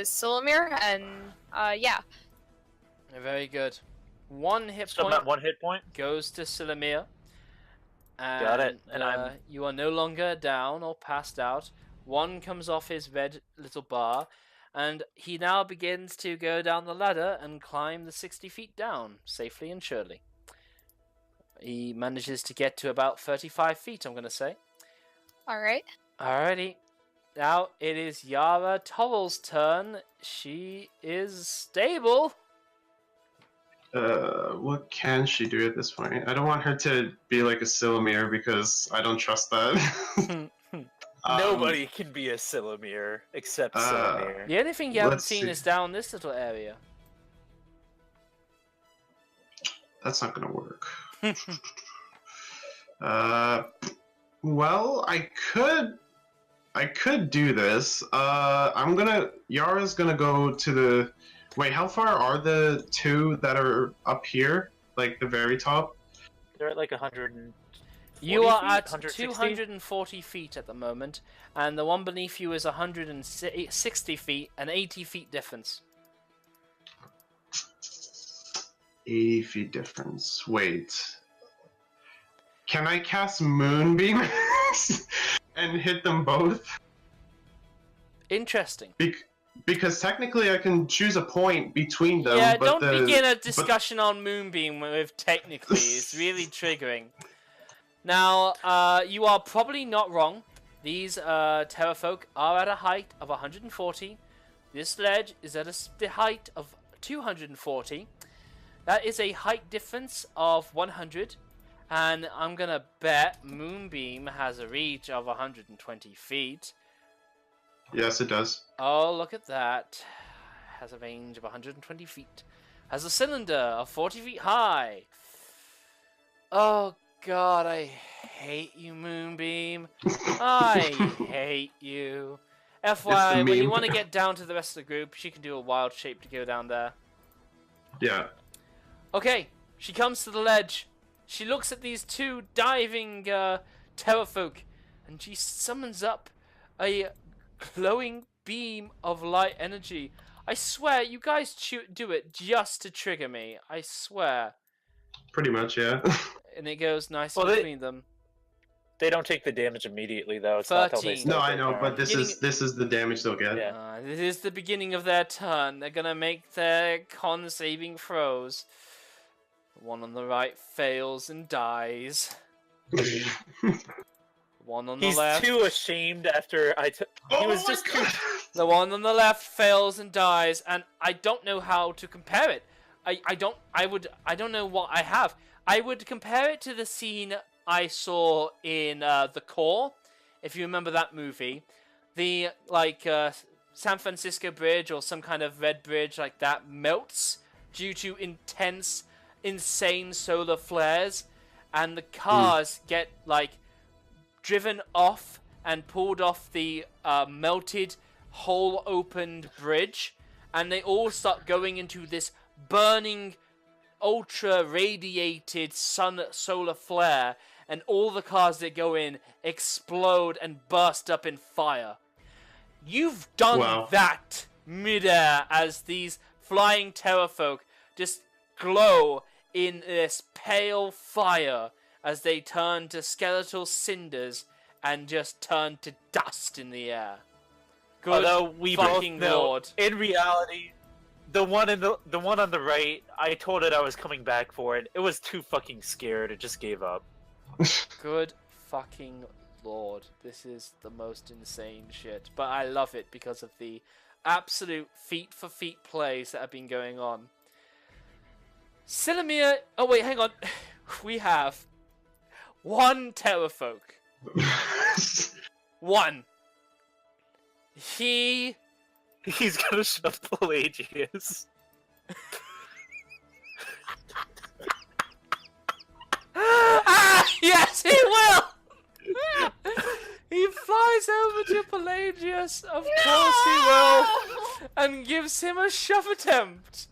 Silamir, and, yeah. Very good. 1 hit So I'm point at 1 hit point. goes to Silamir. And, Got it, and I'm- you are no longer down or passed out. 1 comes off his red little bar, and he now begins to go down the ladder and climb the 60 feet down, safely and surely. He manages to get to about 35 feet, I'm going to say. Alright. Alrighty. Now it is Yara Torral's turn. She is stable. What can she do at this point? I don't want her to be like a Silumir because I don't trust that. Nobody can be a Silamir except Silamir. The only thing you haven't Let's seen see. is down this little area. That's not gonna work. Well, I could do this. Yara's gonna go to the. Wait, how far are the 2 that are up here? Like the very top? They're at like 100. You are at 160? 240 feet at the moment, and the one beneath you is 160 feet, an 80 feet difference. 80 feet difference. Wait. Can I cast Moonbeam and hit them both? Interesting. Because technically I can choose a point between them. Yeah, but don't begin a discussion on Moonbeam with technically. It's really triggering. Now, you are probably not wrong. These Terrafolk are at a height of 140. This ledge is at a height of 240. That is a height difference of 100. And I'm going to bet Moonbeam has a reach of 120 feet. Yes, it does. Oh, look at that. Has a range of 120 feet. Has a cylinder of 40 feet high. Oh, God, I hate you, Moonbeam. I hate you. FYI, when you meme. want to get down to the rest of the group, she can do a wild shape to go down there. Yeah. Okay, she comes to the ledge. She looks at these two diving terrafolk, and she summons up a glowing beam of light energy. I swear, you guys do it just to trigger me. I swear. Pretty much, yeah. And it goes nice Well, between them. They don't take the damage immediately, though. It's not till they 13. start No, I their know, turn. but this is the damage they'll get. Yeah. This is the beginning of their turn. They're gonna make their con-saving throws. One on the right fails and dies. One on the He's left. too ashamed after I took. He was just too. The one on the left fails and dies, and I don't know how to compare it. I don't know what I have. I would compare it to the scene I saw in The Core, if you remember that movie. The San Francisco Bridge or some kind of red bridge like that melts due to intense, insane solar flares, and the cars get driven off and pulled off the melted, hole-opened bridge, and they all start going into this burning, ultra-radiated solar flare, and all the cars that go in explode and burst up in fire. You've done that midair as these flying terrafolk just glow in this pale fire as they turn to skeletal cinders and just turn to dust in the air. Good Although we both fucking know, lord. in reality, the one on the right, I told it I was coming back for it. It was too fucking scared. It just gave up. Good fucking lord. This is the most insane shit. But I love it because of the absolute feet-for-feet plays that have been going on. Silamir... Oh, wait, hang on. We have one terrafolk. One. He's gonna shove Pelagius. Yes, he will! He flies over to Pelagius, of course he will, and gives him a shove attempt.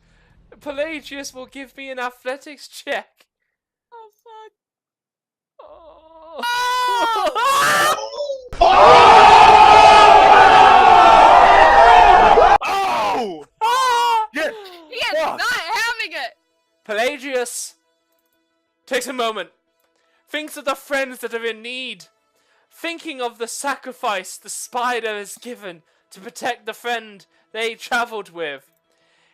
Pelagius will give me an athletics check. Oh fuck! Oh! Yeah. He is not having it. Pelagius takes a moment, thinks of the friends that are in need, thinking of the sacrifice the spider has given to protect the friend they travelled with.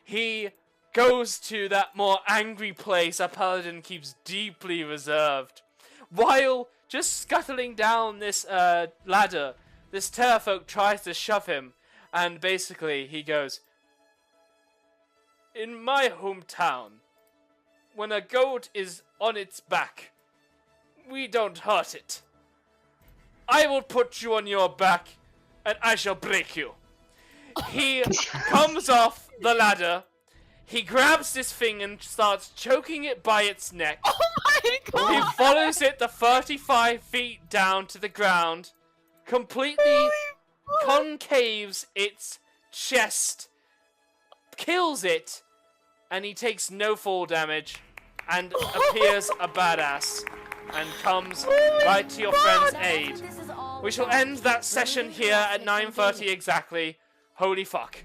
He goes to that more angry place our paladin keeps deeply reserved. While just scuttling down this ladder, this terrafolk tries to shove him, and basically he goes, "In my hometown, when a goat is on its back, we don't hurt it. I will put you on your back, and I shall break you." He comes off the ladder, he grabs this thing and starts choking it by its neck. Oh my god! He follows it the 35 feet down to the ground, completely concaves its chest, kills it, and he takes no fall damage, and appears a badass, and comes right to your friend's aid. We shall end that session here at 9:30 exactly. Holy fuck.